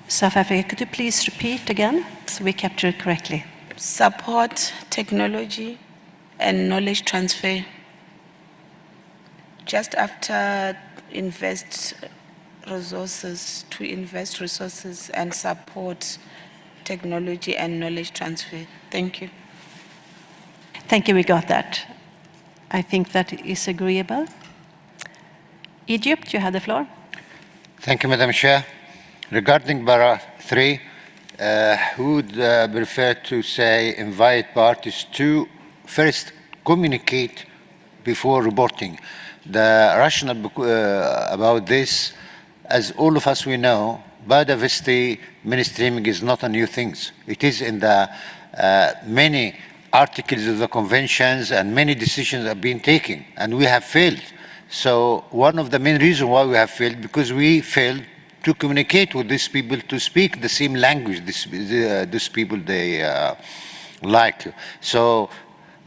South Africa, could you please repeat again so we capture it correctly? Support, technology, and knowledge transfer. Just after invest resources, to invest resources and support technology and knowledge transfer. Thank you. Thank you, we got that. I think that is agreeable. Egypt, you have the floor. Thank you, Madam Chair. Regarding para 3, we would prefer to say invite parties to first communicate before reporting. The rationale about this, as all of us we know, biodiversity mainstreaming is not a new thing. It is in the many articles of the conventions, and many decisions have been taken, and we have failed. So one of the main reasons why we have failed, because we failed to communicate with these people, to speak the same language these people they like. So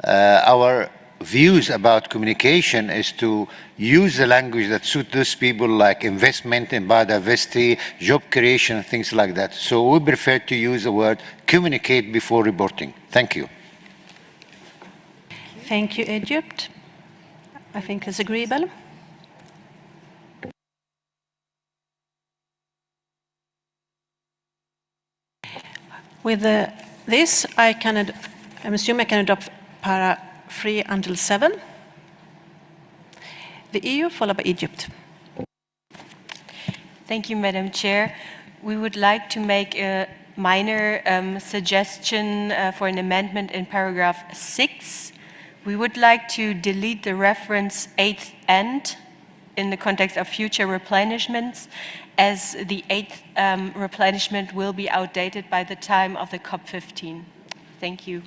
our views about communication is to use the language that suits those people, like investment in biodiversity, job creation, things like that. So we prefer to use the word communicate before reporting. Thank you. Thank you, Egypt. I think it's agreeable. With this, I assume I can adopt para 3 until 7. The EU, followed by Egypt. Thank you, Madam Chair. We would like to make a minor suggestion for an amendment in paragraph 6. We would like to delete the reference 8th end in the context of future replenishments, as the 8th replenishment will be outdated by the time of the COP15. Thank you.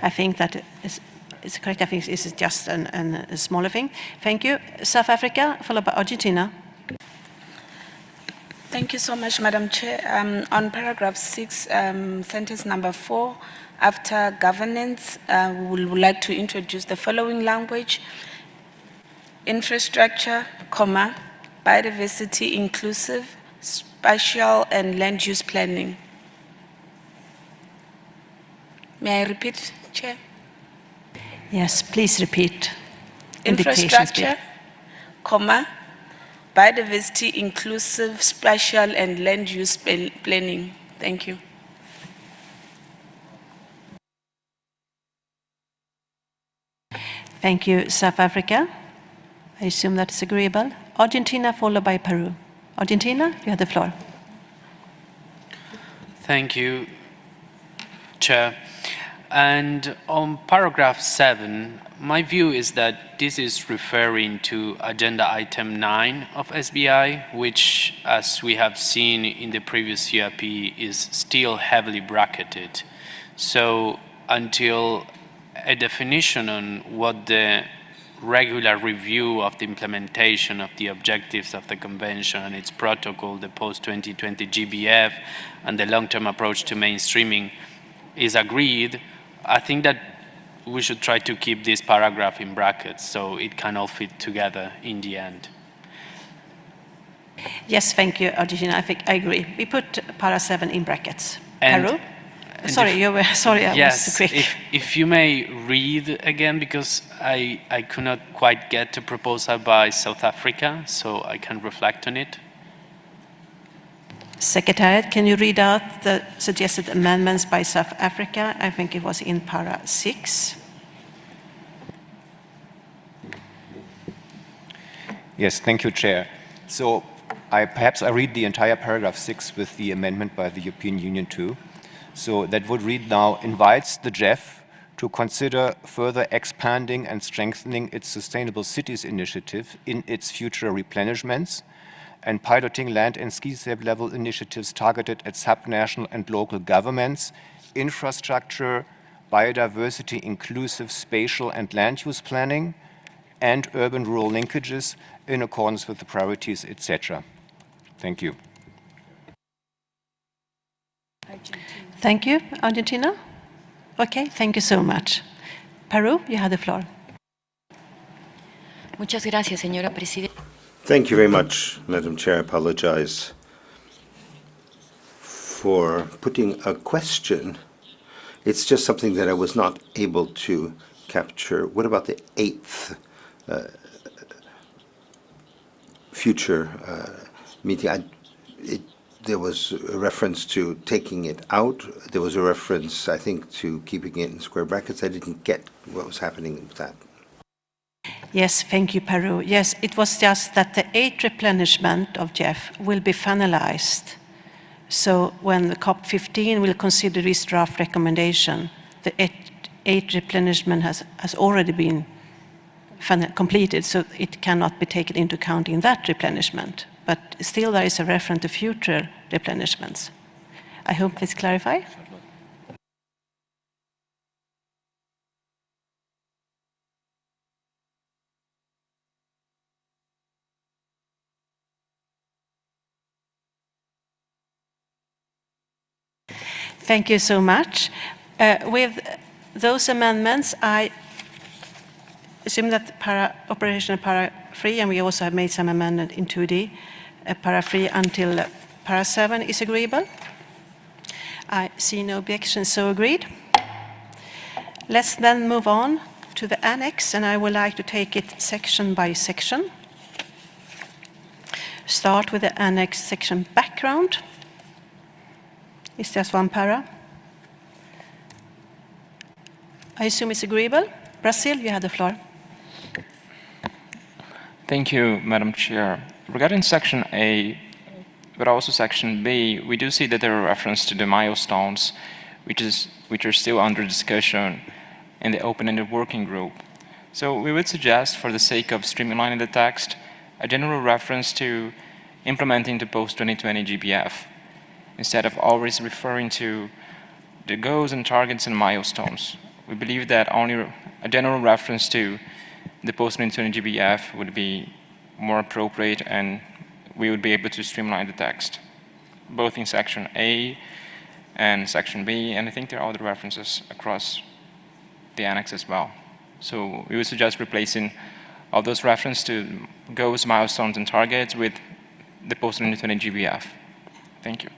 I think that is correct. I think this is just a smaller thing. Thank you. South Africa, followed by Argentina. Thank you so much, Madam Chair. On paragraph 6, sentence number 4, after governance, we would like to introduce the following language: infrastructure, biodiversity inclusive, spatial and land use planning. May I repeat, Chair? Yes, please repeat. In dictation Infrastructure, speed. Biodiversity inclusive, spatial and land use planning. Thank you. Thank you, South Africa. I assume that is agreeable. Argentina, followed by Peru. Argentina, you have the floor. Thank you, Chair. And on paragraph 7, my view is that this is referring to agenda item 9 of SBI, which, as we have seen in the previous CRP, is still heavily bracketed. So until a definition on what the regular review of the implementation of the objectives of the convention and its protocol, the post-2020 GBF, and the long-term approach to mainstreaming is agreed, I think that we should try to keep this paragraph in brackets so it can all fit together in the end. Yes, thank you, Argentina. I think I agree. We put para 7 in brackets. And- Peru? and Sorry, if- you were, sorry, I was too quick. If you may read again, because I could not quite get the proposal by South Africa, so I can reflect on it. Secretariat, can you read out the suggested amendments by South Africa? I think it was in para 6. Yes, thank you, Chair. So perhaps I read the entire paragraph 6 with the amendment by the European Union too. So that would read now, invites the GEF to consider further expanding and strengthening its Sustainable Cities initiative in its future replenishments and piloting land and ski-slip level initiatives targeted at subnational and local governments, infrastructure, biodiversity, inclusive spatial and land use planning, and urban-rural linkages in accordance with the priorities, etc. Thank you. Thank you, Argentina. Okay, thank you so much. Peru, you have the floor. Muchas gracias, señora presidenta. Thank you very much, Madam Chair. I apologize for putting a question. It's just something that I was not able to capture. What about the 8th future meeting? There was a reference to taking it out. There was a reference, I think, to keeping it in square brackets. I didn't get what was happening with that. Yes, thank you, Peru. Yes, it was just that the 8th replenishment of GEF will be finalized. So when the COP15 will consider this draft recommendation, the 8th replenishment has already been completed, so it cannot be taken into account in that replenishment. But still there is a reference to future replenishments. I hope this clarifies. Thank you so much. With those amendments, I assume that operational para 3, and we also have made some amendment in 2D, para 3 until para 7 is agreeable. I see no objection, so agreed. Let's then move on to the annex, and I would like to take it section by section. Start with the annex section background. It's just one para. I assume it's agreeable. Brazil, you have the floor. Thank you, Madam Chair. Regarding Section A, but also Section B, we do see that there are references to the milestones, which are still under discussion in the open-ended working group. So we would suggest, for the sake of streamlining the text, a general reference to implementing the post-2020 GBF, instead of always referring to the goals and targets and milestones. We believe that only a general reference to the post-2020 GBF would be more appropriate, and we would be able to streamline the text, both in Section A and Section B, and I think there are other references across the annex as well. So we would suggest replacing all those references to goals, milestones, and targets with the post-2020 GBF. Thank you.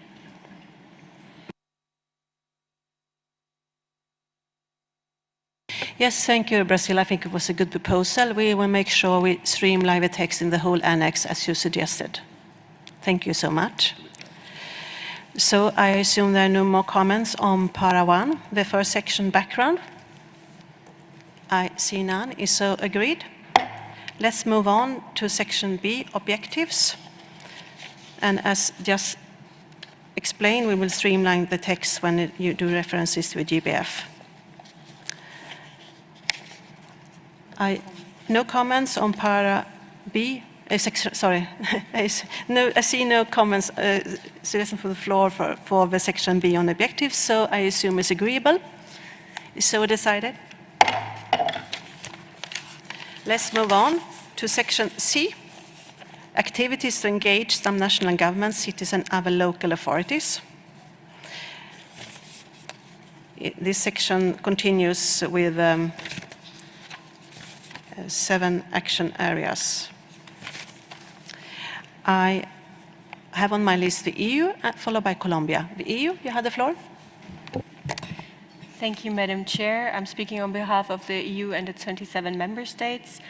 Yes, thank you, Brazil. I think it was a good proposal. We will make sure we streamline the text in the whole annex as you suggested. Thank you so much. So I assume there are no more comments on para 1, the first section background. I see none. Is so agreed? Let's move on to Section B, objectives. And as just explained, we will streamline the text when you do references to a GBF. No comments on para B. Sorry, I see no comments. Suggestion for the floor for the Section B on objectives, so I assume it's agreeable. Is so decided? Let's move on to Section C, activities to engage some national governments, cities, and other local authorities. This section continues with 7 action areas. I have on my list the EU, followed by Colombia. The EU, you have the floor. Thank you, Madam Chair. I'm speaking on behalf of the EU and its 27 member states.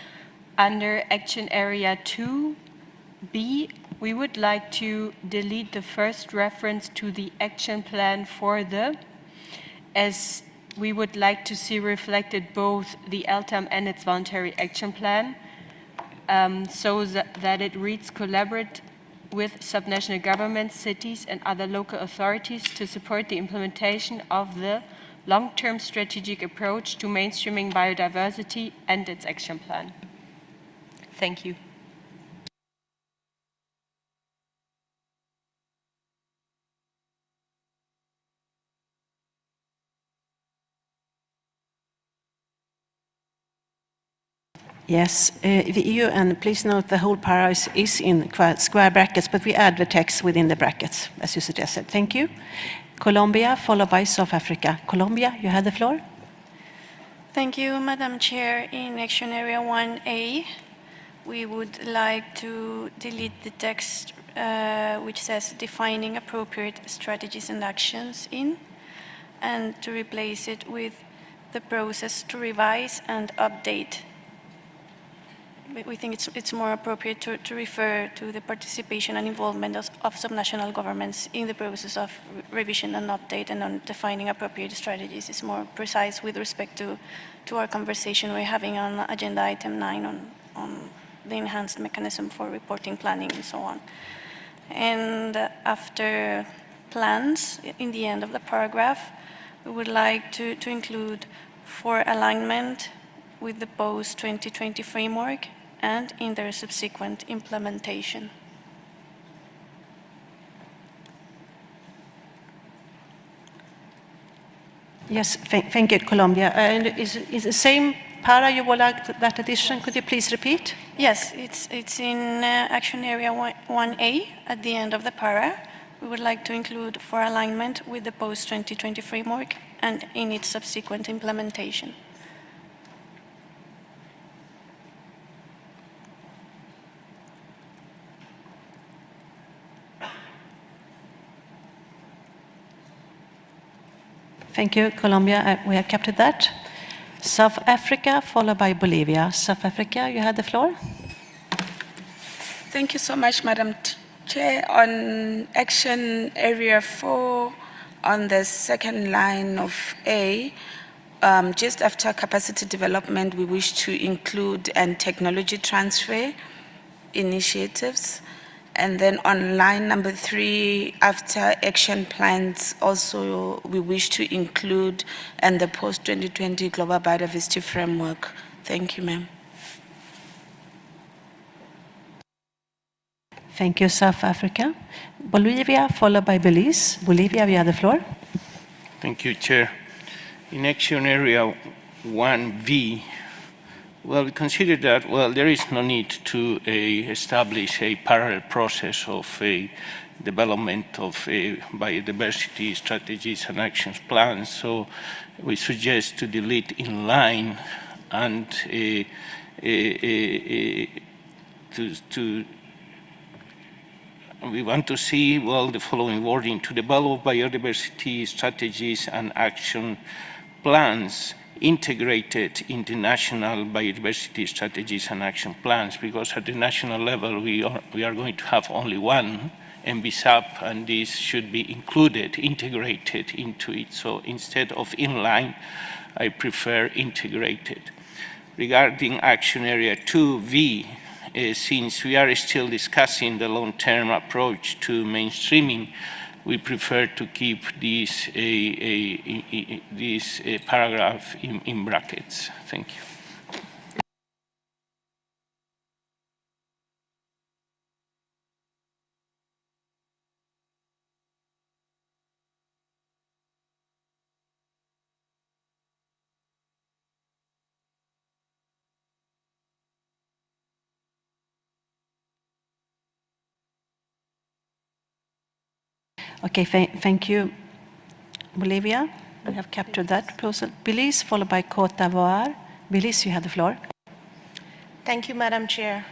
Under Action Area 2B, we would like to delete the first reference to the action plan for the, as we would like to see reflected both the LTAM and its voluntary action plan, so that it reads collaborate with subnational governments, cities, and other local authorities to support the implementation of the long-term strategic approach to mainstreaming biodiversity and its action plan. Thank you. Yes, the EU, and please note the whole para is in square brackets, but we add the text within the brackets, as you suggested. Thank you. Colombia, followed by South Africa. Colombia, you have the floor. Thank you, Madam Chair. In Action Area 1A, we would like to delete the text which says defining appropriate strategies and actions in, and to replace it with the process to revise and update. We think it's more appropriate to refer to the participation and involvement of subnational governments in the process of revision and update, and on defining appropriate strategies is more precise with respect to our conversation we're having on agenda item 9 on the enhanced mechanism for reporting, planning, and so on. And after plans, in the end of the paragraph, we would like to include for alignment with the post-2020 framework and in their subsequent implementation. Yes, thank you, Colombia. And is the same para you would like that addition? Could you please repeat? Yes, it's in Action Area 1A at the end of the para. We would like to include for alignment with the post-2020 framework and in its subsequent implementation. Thank you, Colombia. We have captured that. South Africa, followed by Bolivia. South Africa, you have the floor. Thank you so much, Madam Chair. On Action Area 4, on the second line of A, just after capacity development, we wish to include and technology transfer initiatives. And then on line number 3, after action plans, also we wish to include and the post-2020 Global Biodiversity Framework. Thank you, ma'am. Thank you, South Africa. Bolivia, followed by Belize. Bolivia, you have the floor. Thank you, Chair. In Action Area 1V, well, we consider that, well, there is no need to establish a parallel process of development of biodiversity strategies and action plans. So we suggest to delete in line and we want to see, well, the following wording: to develop biodiversity strategies and action plans integrated into national biodiversity strategies and action plans, because at the national level we are going to have only one MBSAP, and this should be included, integrated into it. So instead of inline, I prefer integrated. Regarding Action Area 2V, since we are still discussing the long-term approach to mainstreaming, we prefer to keep this paragraph in brackets. Thank you. Okay, thank you, Bolivia. We have captured that proposal. Belize, followed by Côte d'Ivoire. Belize, you have the floor. Thank you, Madam Chair.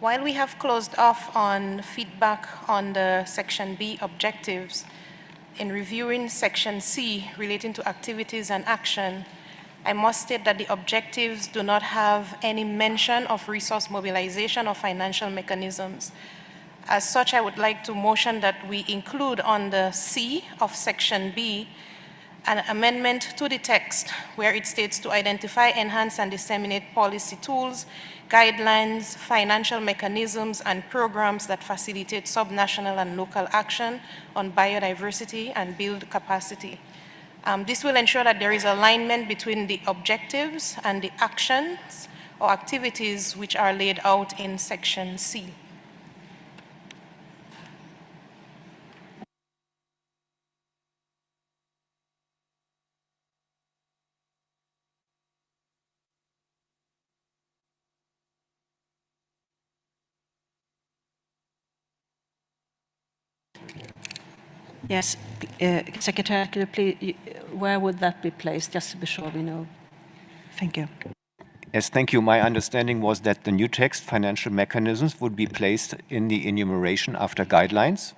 While we have closed off on feedback on the Section B objectives, in reviewing Section C relating to activities and action, I must state that the objectives do not have any mention of resource mobilization or financial mechanisms. As such, I would like to motion that we include on the C of Section B an amendment to the text where it states to identify, enhance, and disseminate policy tools, guidelines, financial mechanisms, and programs that facilitate subnational and local action on biodiversity and build capacity. This will ensure that there is alignment between the objectives and the actions or activities which are laid out in Section C. Yes, Secretary, could you please, where would that be placed, just to be sure we know? Thank you. Yes, thank you. My understanding was that the new text, financial mechanisms, would be placed in the enumeration after guidelines,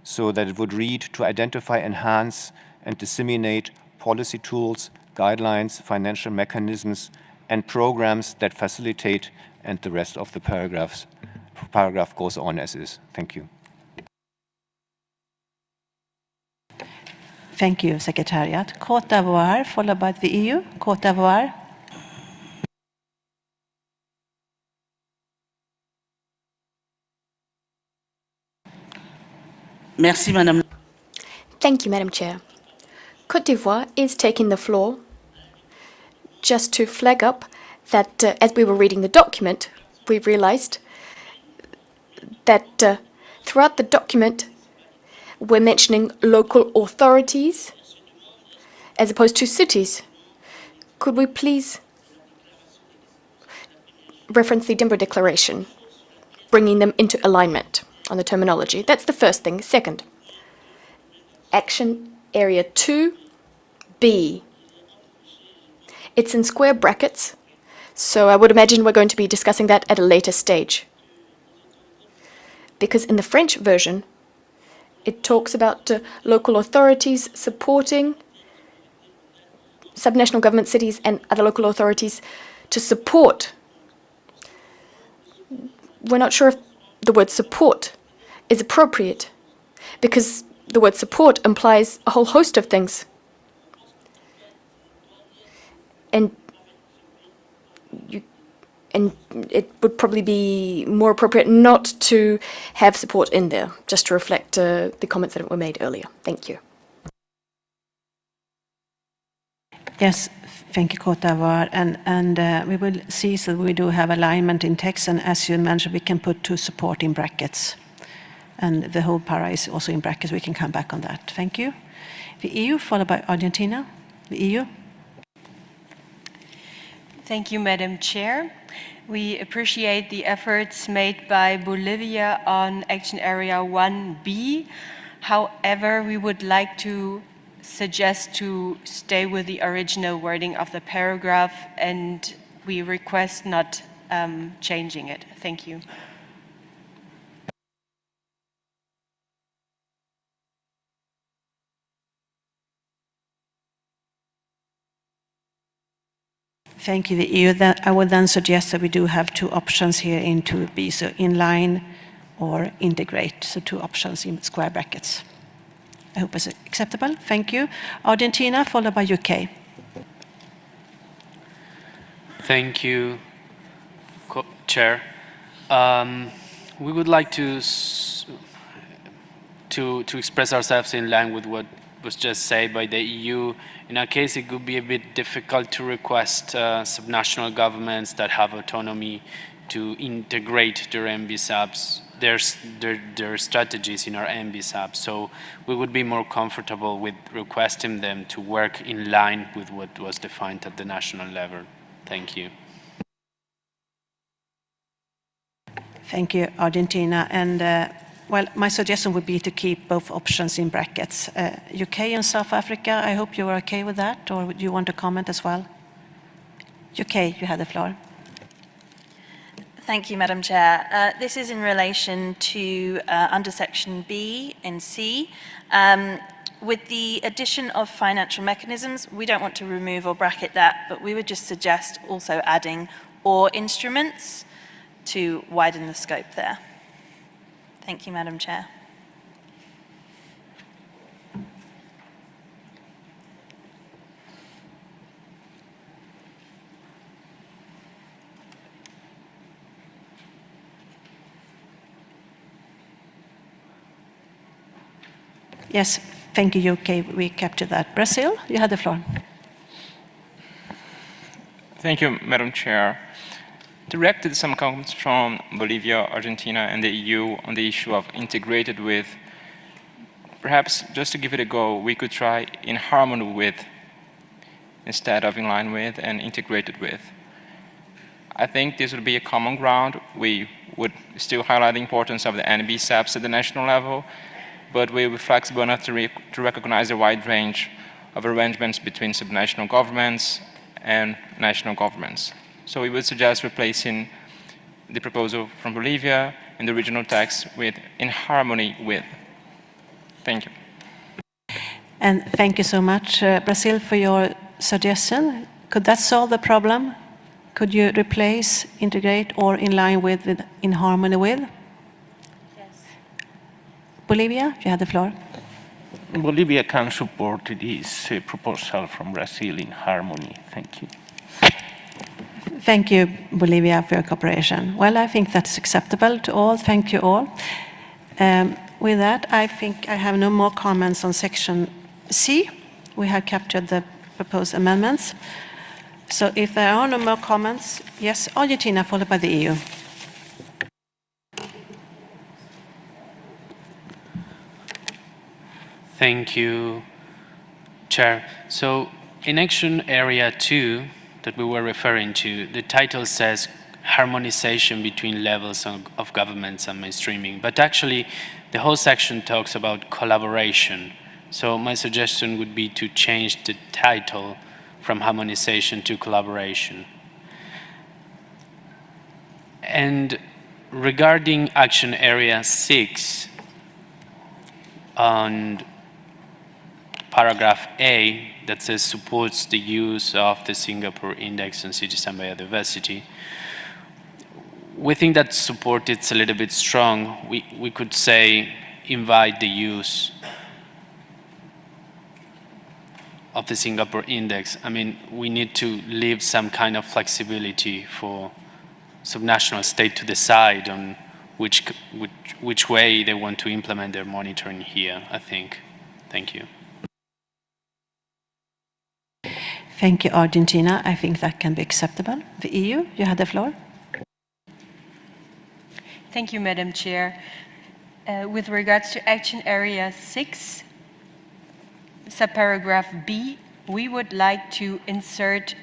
so that it would read to identify, enhance, and disseminate policy tools, guidelines, financial mechanisms, and programs that facilitate, and the rest of the paragraph goes on as is. Thank you. Thank you, Secretariat. Côte d'Ivoire, followed by the EU. Côte d'Ivoire. Merci, Madame. Thank you, Madam Chair. Côte d'Ivoire is taking the floor just to flag up that as we were reading the document, we realized that throughout the document, we're mentioning local authorities as opposed to cities. Could we please reference the Denver Declaration, bringing them into alignment on the terminology? That's the first thing. Second, Action Area 2B. It's in square brackets, so I would imagine we're going to be discussing that at a later stage. Because in the French version, it talks about local authorities supporting subnational government, cities, and other local authorities to support. We're not sure if the word support is appropriate, because the word support implies a whole host of things. And it would probably be more appropriate not to have support in there, just to reflect the comments that were made earlier. Thank you. Yes, thank you, Côte d'Ivoire. And we will see so we do have alignment in text, and as you mentioned, we can put to support in brackets. And the whole para is also in brackets. We can come back on that. Thank you. The EU, followed by Argentina. The EU. Thank you, Madam Chair. We appreciate the efforts made by Bolivia on Action Area 1B. However, we would like to suggest to stay with the original wording of the paragraph, and we request not changing it. Thank you. Thank you, the EU. I would then suggest that we do have two options here in 2B, so inline or integrate, so two options in square brackets. I hope it's acceptable. Thank you. Argentina, followed by UK. Thank you, Chair. We would like to express ourselves in line with what was just said by the EU. In our case, it could be a bit difficult to request subnational governments that have autonomy to integrate their MBSAPs, their strategies in our MBSAP. So we would be more comfortable with requesting them to work in line with what was defined at the national level. Thank you. Thank you, Argentina. And well, my suggestion would be to keep both options in brackets. UK and South Africa, I hope you are okay with that, or do you want to comment as well? UK, you have the floor. Thank you, Madam Chair. This is in relation to under section B and C. With the addition of financial mechanisms, we don't want to remove or bracket that, but we would just suggest also adding or instruments to widen the scope there. Thank you, Madam Chair. Yes, thank you, UK. We captured that. Brazil, you had the floor. Thank you, Madam Chair. Directed some comments from Bolivia, Argentina, and the EU on the issue of integrated with. Perhaps just to give it a go, we could try in harmony with instead of in line with and integrated with. I think this would be a common ground. We would still highlight the importance of the NBSAPs at the national level, but we will be flexible enough to recognize a wide range of arrangements between subnational governments and national governments. So we would suggest replacing the proposal from Bolivia in the original text with in harmony with. Thank you. And thank you so much, Brazil, for your suggestion. Could that solve the problem? Could you replace integrate or in line with in harmony with? Bolivia, you have the floor. Bolivia can support this proposal from Brazil in harmony. Thank you. Thank you, Bolivia, for your cooperation. Well, I think that's acceptable to all. Thank you all. With that, I think I have no more comments on section C. We have captured the proposed amendments. So if there are no more comments, yes, Argentina, followed by the EU. Thank you, Chair. So in Action Area 2 that we were referring to, the title says harmonization between levels of governments and mainstreaming, but actually the whole section talks about collaboration. So my suggestion would be to change the title from harmonization to collaboration. And regarding Action Area 6, on paragraph A that says supports the use of the Singapore Index on Citizen Biodiversity, we think that support is a little bit strong. We could say invite the use of the Singapore Index. I mean, we need to leave some kind of flexibility for subnational state to decide on which way they want to implement their monitoring here, I think. Thank you. Thank you, Argentina. I think that can be acceptable. The EU, you have the floor. Thank you, Madam Chair. With regards to Action Area 6, subparagraph B, we would like to insert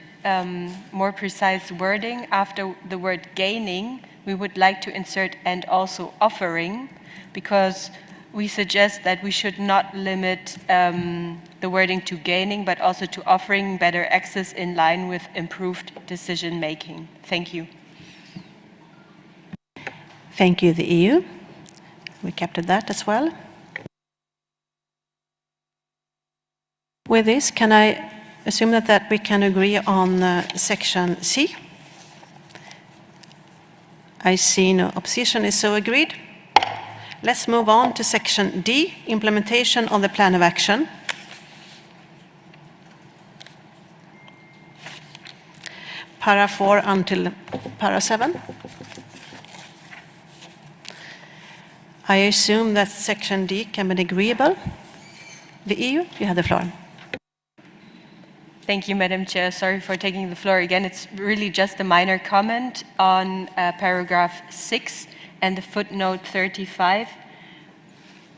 more precise wording. After the word gaining, we would like to insert and also offering, because we suggest that we should not limit the wording to gaining, but also to offering better access in line with improved decision making. Thank you. Thank you, the EU. We captured that as well. With this, can I assume that we can agree on section C? I see no opposition, is so agreed. Let's move on to section D, implementation of the plan of action. Para 4 until para 7. I assume that section D can be agreeable. The EU, you have the floor. Thank you, Madam Chair. Sorry for taking the floor again. It's really just a minor comment on paragraph 6 and the footnote 35.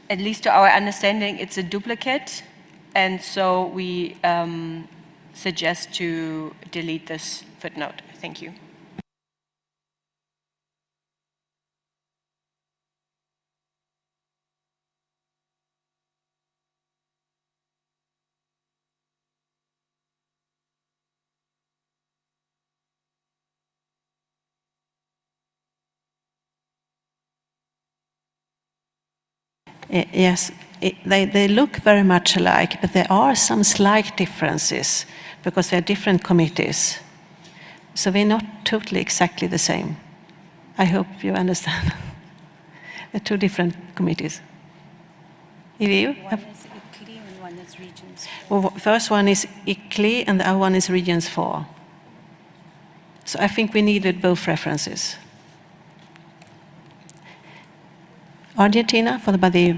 At least to our understanding, it's a duplicate, and so we suggest to delete this footnote. Thank you. Yes, they look very much alike, but there are some slight differences because they're different committees. So they're not totally exactly the same. I hope you understand. They're two different committees. One is ICLEI and one is Regions 4. Well, first one is ICLEI and the other one is Regions 4. So I think we needed both references. Argentina, followed by the EU.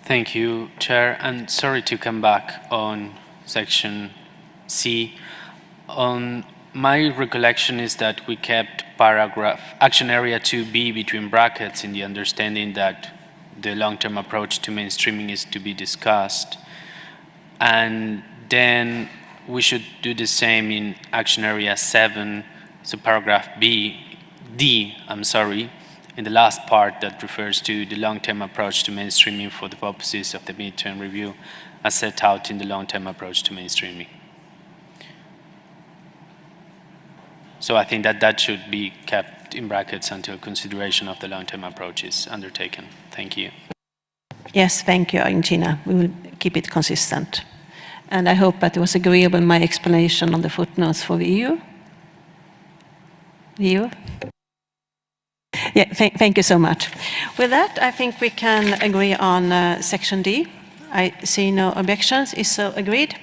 Thank you, Chair, and sorry to come back on section C. My recollection is that we kept action area 2B between brackets in the understanding that the long-term approach to mainstreaming is to be discussed. And then we should do the same in action area 7, so paragraph D, in the last part that refers to the long-term approach to mainstreaming for the purposes of the midterm review as set out in the long-term approach to mainstreaming. So I think that should be kept in brackets until consideration of the long-term approach is undertaken. Thank you. Yes, thank you, Argentina. We will keep it consistent. And I hope that it was agreeable in my explanation on the footnotes for the EU. The EU? Yeah, thank you so much. With that, I think we can agree on section D. I see no objections. Is so agreed?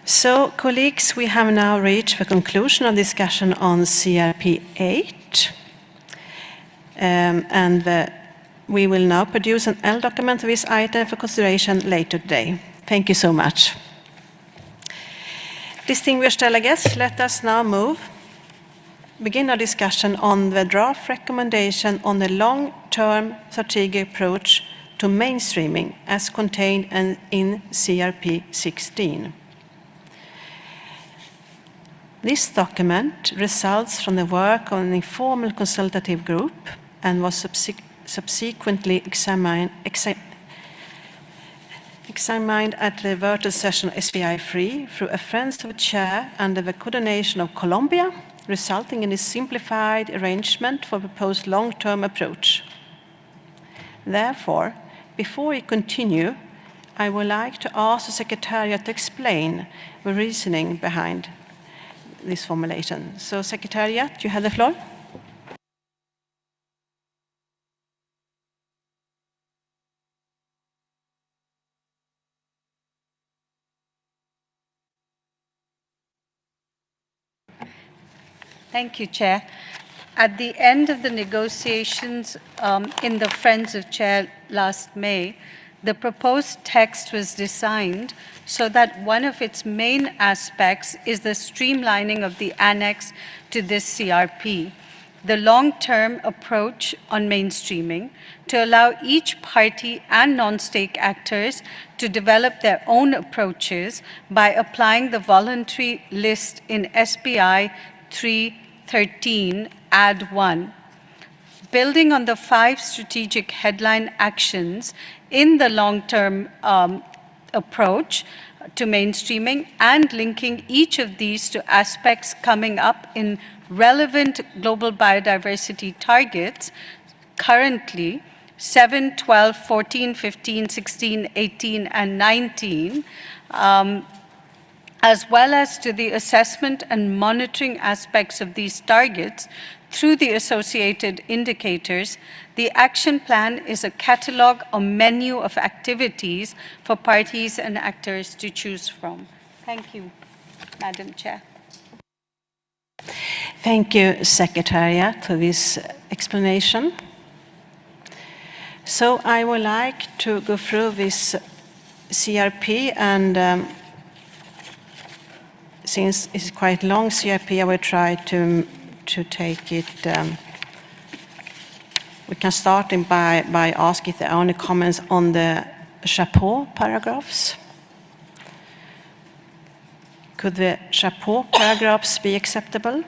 So, colleagues, we have now reached the conclusion of discussion on CRP 8. We will now produce an L document of this item for consideration later today. Thank you so much. Distinguished delegates, let us now begin our discussion on the draft recommendation on the long-term strategic approach to mainstreaming as contained in CRP 16. This document results from the work of an informal consultative group and was subsequently examined at the virtual session of SBI-3 through a Friends of Chair under the coordination of Colombia, resulting in a simplified arrangement for proposed long-term approach. Therefore, before we continue, I would like to ask the Secretariat to explain the reasoning behind this formulation. So, Secretariat, you have the floor. Thank you, Chair. At the end of the negotiations in the Friends of Chair last May, the proposed text was designed so that one of its main aspects is the streamlining of the annex to this CRP, the long-term approach on mainstreaming, to allow each party and non-state actors to develop their own approaches by applying the voluntary list in SBI 313 Add 1. Building on the 5 strategic headline actions in the long-term approach to mainstreaming and linking each of these to aspects coming up in relevant global biodiversity targets, currently 7, 12, 14, 15, 16, 18, and 19, as well as to the assessment and monitoring aspects of these targets through the associated indicators. The action plan is a catalog or menu of activities for parties and actors to choose from. Thank you, Madam Chair. Thank you, Secretariat, for this explanation. So I would like to go through this CRP, and since it's quite long CRP, I will try to take it. We can start by asking if there are any comments on the chapeau paragraphs. Could the chapeau paragraphs be acceptable?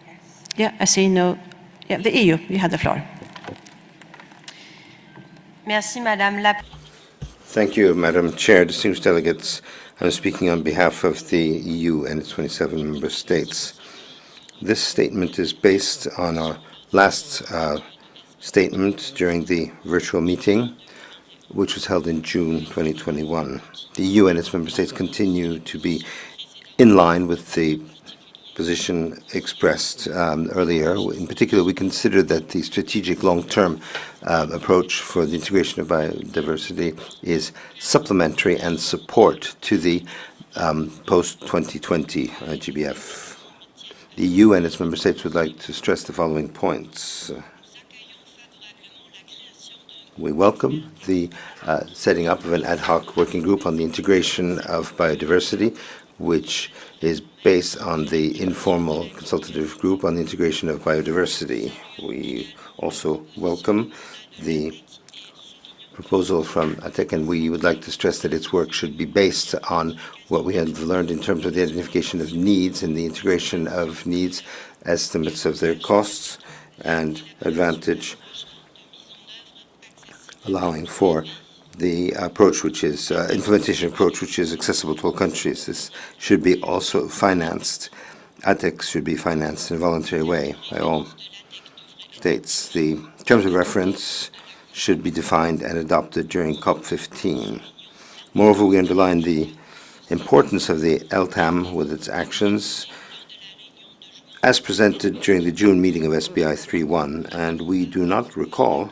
Yes. Yeah, I see no. Yeah, the EU, you have the floor. Merci, Madame la. Thank you, Madam Chair. Distinguished delegates, I'm speaking on behalf of the EU and its 27 member states. This statement is based on our last statement during the virtual meeting, which was held in June 2021. The EU and its member states continue to be in line with the position expressed earlier. In particular, we consider that the strategic long-term approach for the integration of biodiversity is supplementary and support to the post-2020 GBF. The EU and its member states would like to stress the following points. We welcome the setting up of an ad hoc working group on the integration of biodiversity, which is based on the informal consultative group on the integration of biodiversity. We also welcome the proposal from ATEC, and we would like to stress that its work should be based on what we have learned in terms of the identification of needs and the integration of needs, estimates of their costs and advantage, allowing for the approach which is implementation approach which is accessible to all countries. This should be also financed. ATEC should be financed in a voluntary way by all states. The terms of reference should be defined and adopted during COP15. Moreover, we underline the importance of the LTAM with its actions as presented during the June meeting of SBI-3, and we do not recall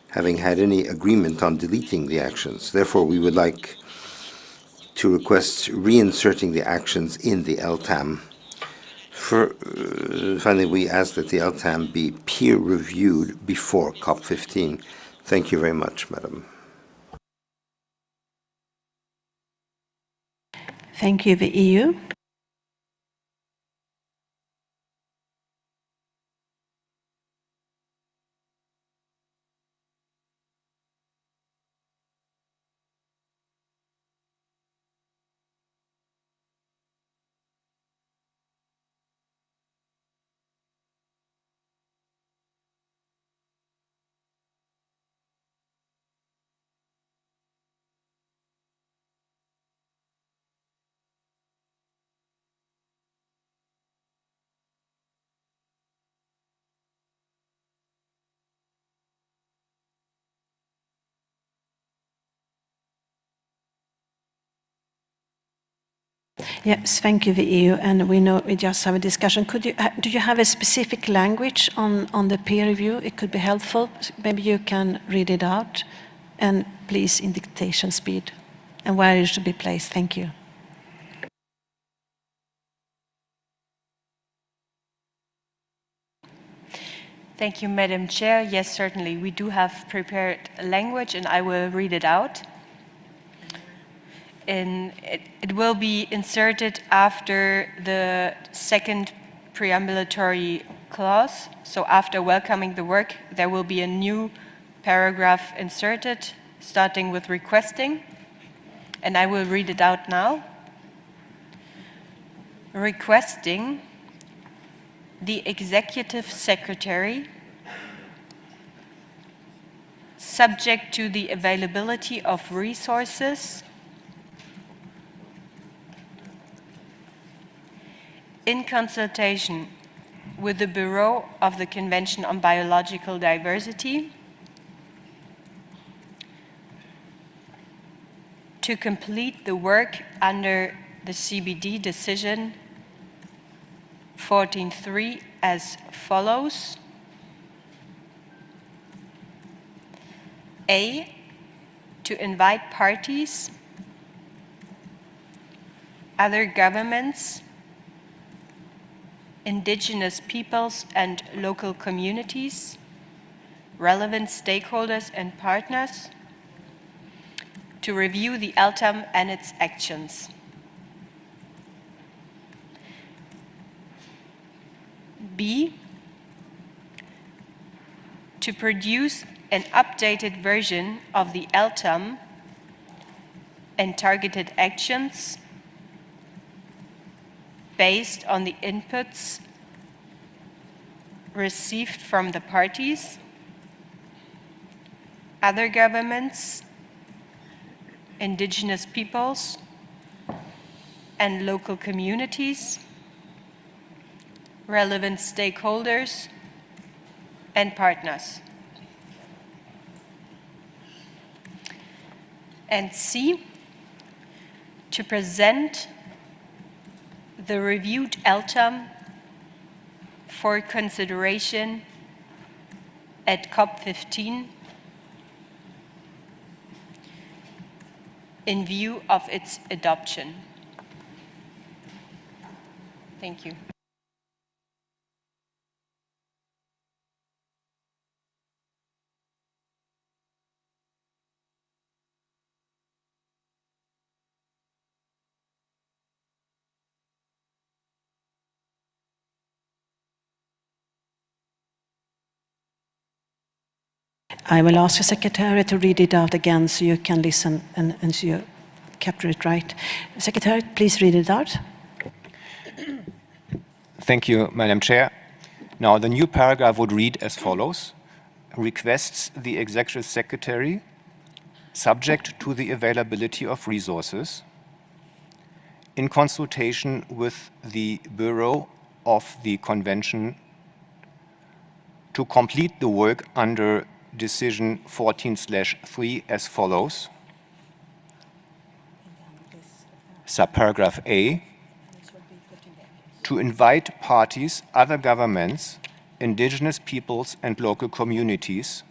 having had any agreement on deleting the actions. Therefore, we would like to request reinserting the actions in the LTAM. Finally, we ask that the LTAM be peer-reviewed before COP15. Thank you very much, Madam. Thank you, the EU. Yes, thank you, the EU. And we know we just have a discussion. Do you have a specific language on the peer review? It could be helpful. Maybe you can read it out. And please, in dictation speed. And where it should be placed. Thank you. Thank you, Madam Chair. Yes, certainly. We do have prepared a language, and I will read it out. And it will be inserted after the second preambulatory clause. So after welcoming the work, there will be a new paragraph inserted, starting with requesting. And I will read it out now. Requesting the Executive Secretary, subject to the availability of resources, in consultation with the Bureau of the Convention on Biological Diversity, to complete the work under the CBD decision 14.3 as follows. A, to invite parties, other governments, indigenous peoples and local communities, relevant stakeholders and partners, to review the LTAM and its actions. B, to produce an updated version of the LTAM and targeted actions based on the inputs received from the parties, other governments, indigenous peoples, and local communities, relevant stakeholders and partners. And C, to present the reviewed LTAM for consideration at COP15 in view of its adoption. Thank you. I will ask the Secretary to read it out again so you can listen and so you capture it right. Secretary, please read it out. Thank you, Madam Chair. Now, the new paragraph would read as follows. Requests the Executive Secretary, subject to the availability of resources, in consultation with the Bureau of the Convention, to complete the work under Decision 14/3 as follows. Subparagraph A, to invite parties, other governments, indigenous peoples and local communities,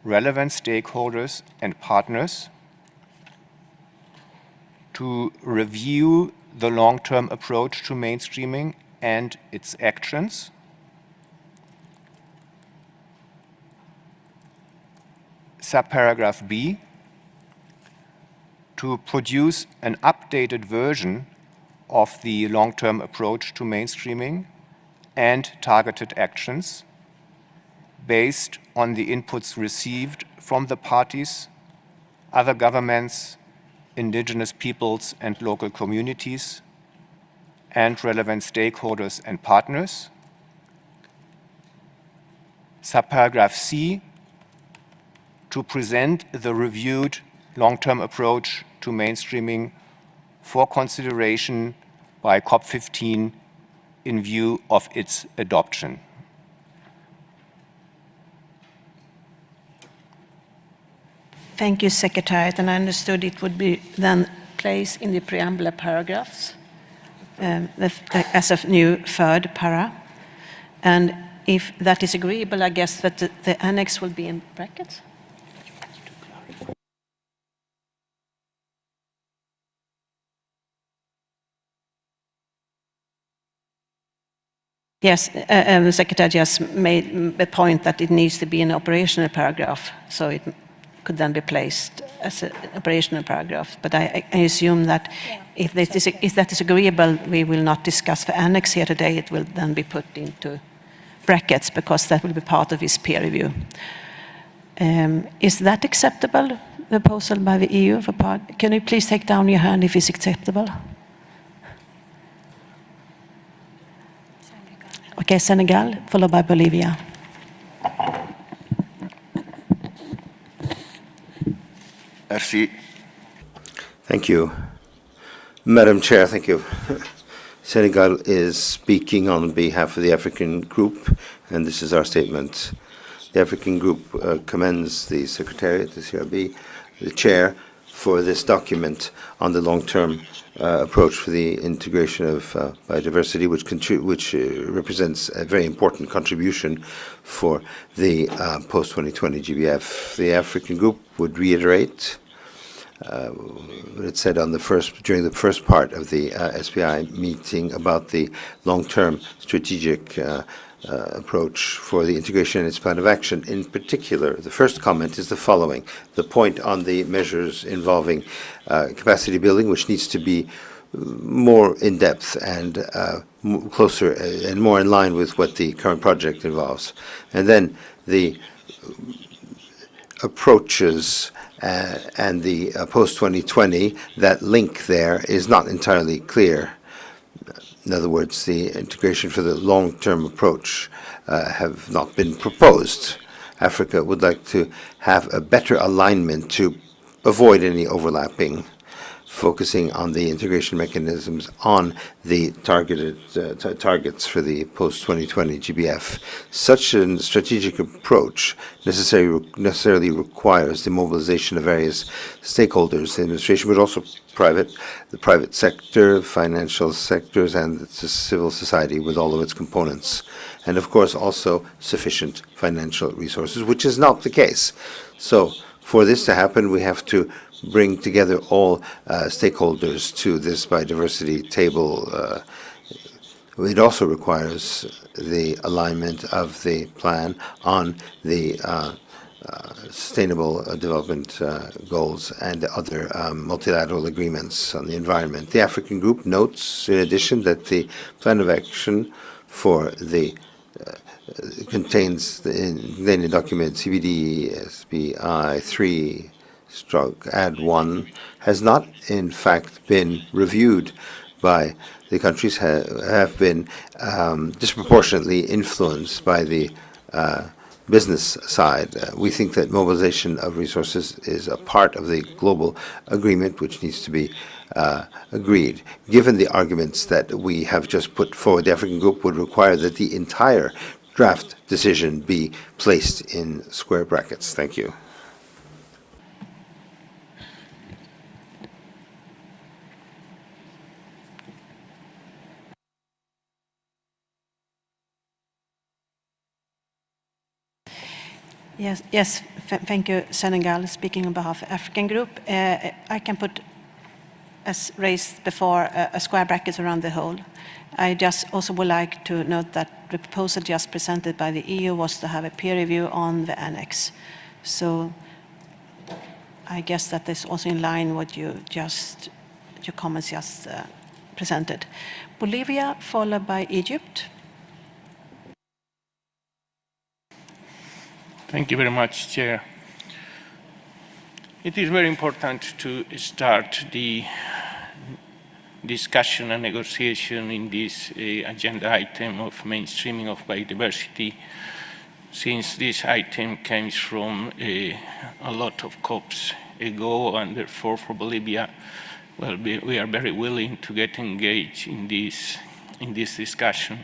relevant stakeholders and partners, to review the long-term approach to mainstreaming and its actions, subparagraph B, to produce an updated version of the long-term approach to mainstreaming and targeted actions based on the inputs received from the parties, other governments, indigenous peoples and local communities, and relevant stakeholders and partners. Subparagraph C, to present the reviewed long-term approach to mainstreaming for consideration by COP15 in view of its adoption. Thank you, Secretariat. And I understood it would be then placed in the preamble paragraphs as a new third para. And if that is agreeable, I guess that the annex will be in brackets. Yes, the Secretary just made the point that it needs to be an operational paragraph, so it could then be placed as an operational paragraph. But I assume that if that is agreeable, we will not discuss the annex here today. It will then be put into brackets because that will be part of his peer review. Is that acceptable, the proposal by the EU? Can you please take down your hand if it's acceptable? Okay, Senegal, followed by Bolivia. Merci. Thank you. Madam Chair, thank you. Senegal is speaking on behalf of the African Group, and this is our statement. The African Group commends the Secretariat, the CRB, the Chair, for this document on the long-term approach for the integration of biodiversity, which represents a very important contribution for the post-2020 GBF. The African Group would reiterate what it said on during the first part of the SBI meeting about the long-term strategic approach for the integration and its plan of action. In particular, the first comment is the following. The point on the measures involving capacity building, which needs to be more in-depth and closer and more in line with what the current project involves. And then the approaches and the post-2020, that link there is not entirely clear. In other words, the integration for the long-term approach have not been proposed. Africa would like to have a better alignment to avoid any overlapping. focusing on the integration mechanisms on the targeted targets for the post-2020 GBF. Such a strategic approach necessarily requires the mobilization of various stakeholders, the administration, but also the private sector, financial sectors, and the civil society with all of its components. And of course, also sufficient financial resources, which is not the case. So for this to happen, we have to bring together all stakeholders to this biodiversity table. It also requires the alignment of the plan on the sustainable development goals and other multilateral agreements on the environment. The African group notes, in addition, that the plan of action for the contains the document CBD, SBI-3, /Add 1 has not, in fact, been reviewed by the countries, have been disproportionately influenced by the business side. We think that mobilization of resources is a part of the global agreement which needs to be agreed. Given the arguments that we have just put forward, the African group would require that the entire draft decision be placed in square brackets. Thank you. Yes. Thank you, Senegal. Speaking on behalf of African Group, I can put, as raised before, a square bracket around the whole. I just also would like to note that the proposal just presented by the EU was to have a peer review on the annex. So I guess that is also in line with your comments just presented. Bolivia, followed by Egypt. Thank you very much, Chair. It is very important to start the discussion and negotiation in this agenda item of mainstreaming of biodiversity, since this item comes from a lot of COPs ago, and therefore for Bolivia, well, we are very willing to get engaged in this discussion.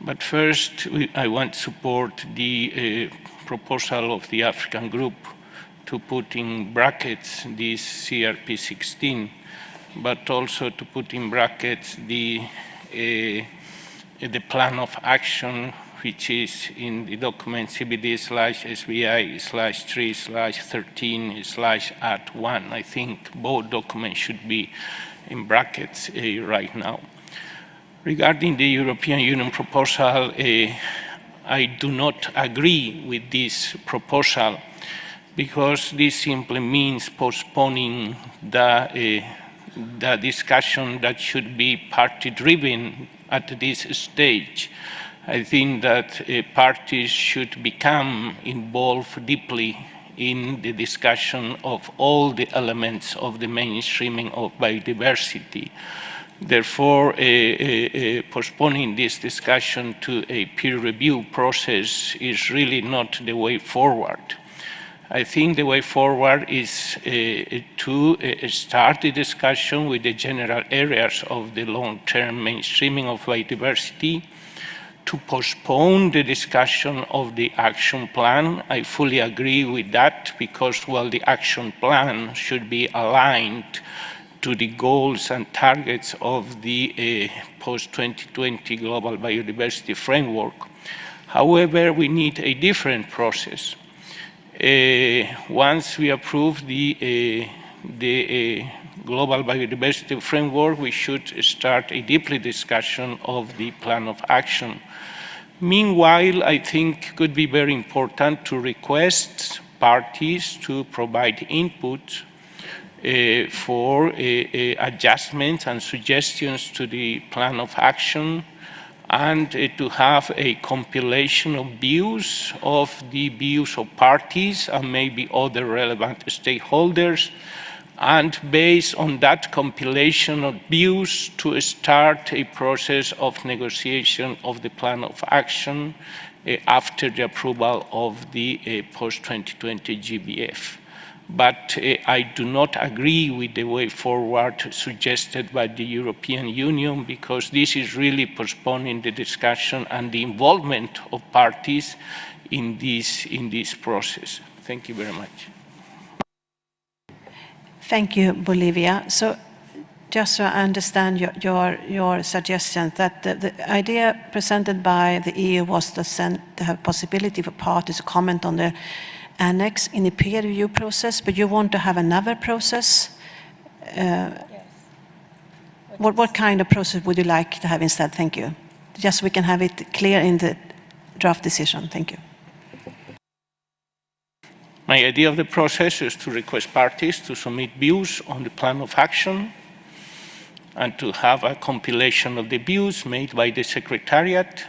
But first, I want to support the proposal of the African Group to put in brackets this CRP16, but also to put in brackets the plan of action, which is in the document CBD/SBI/3/13/@1. I think both documents should be in brackets right now. Regarding the European Union proposal, I do not agree with this proposal because this simply means postponing the discussion that should be party-driven at this stage. I think that parties should become involved deeply in the discussion of all the elements of the mainstreaming of biodiversity. Therefore, postponing this discussion to a peer review process is really not the way forward. I think the way forward is to start the discussion with the general areas of the long-term mainstreaming of biodiversity, to postpone the discussion of the action plan. I fully agree with that because, well, the action plan should be aligned to the goals and targets of the post-2020 global biodiversity framework. However, we need a different process. Once we approve the global biodiversity framework, we should start a deeper discussion of the plan of action. Meanwhile, I think it could be very important to request parties to provide input for adjustments and suggestions to the plan of action, and to have a compilation of views of parties and maybe other relevant stakeholders, and based on that compilation of views to start a process of negotiation of the plan of action after the approval of the post-2020 GBF. but I do not agree with the way forward suggested by the European Union, because this is really postponing the discussion and the involvement of parties in this process. Thank you very much. Thank you, Bolivia. So just so I understand your suggestion, that the idea presented by the EU was to have possibility for parties to comment on the annex in the peer review process, but you want to have another process? Yes. What kind of process would you like to have instead? Thank you. Just so we can have it clear in the draft decision. Thank you. My idea of the process is to request parties to submit views on the plan of action and to have a compilation of the views made by the Secretariat,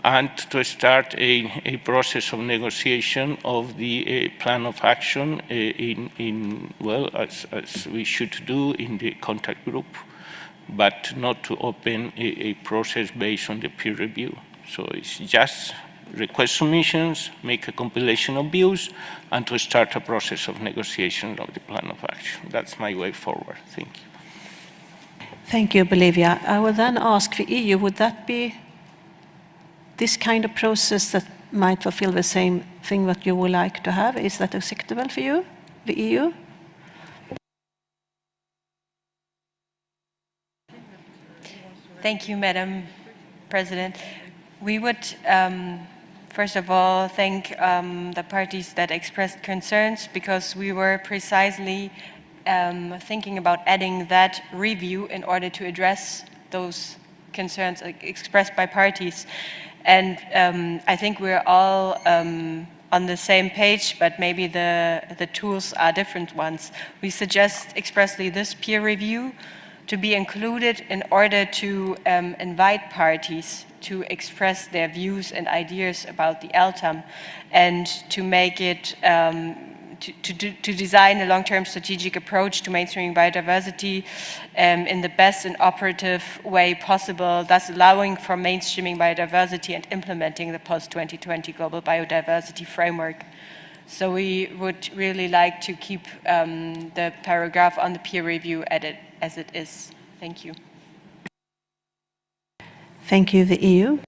and to start a process of negotiation of the plan of action as we should do in the contact group, but not to open a process based on the peer review. So it's just request submissions, make a compilation of views, and to start a process of negotiation of the plan of action. That's my way forward. Thank you. Thank you, Bolivia. I will then ask the EU, would that be this kind of process that might fulfill the same thing that you would like to have? Is that acceptable for you, the EU? Thank you, Madam President. We would, first of all, thank the parties that expressed concerns, because we were precisely thinking about adding that review in order to address those concerns expressed by parties. And I think we're all on the same page, but maybe the tools are different ones. We suggest expressly this peer review to be included in order to invite parties to express their views and ideas about the LTAM, and to make it, to design a long-term strategic approach to mainstreaming biodiversity in the best and operative way possible, thus allowing for mainstreaming biodiversity and implementing the post-2020 global biodiversity framework. So we would really like to keep the paragraph on the peer review as it is. Thank you. Thank you, the EU.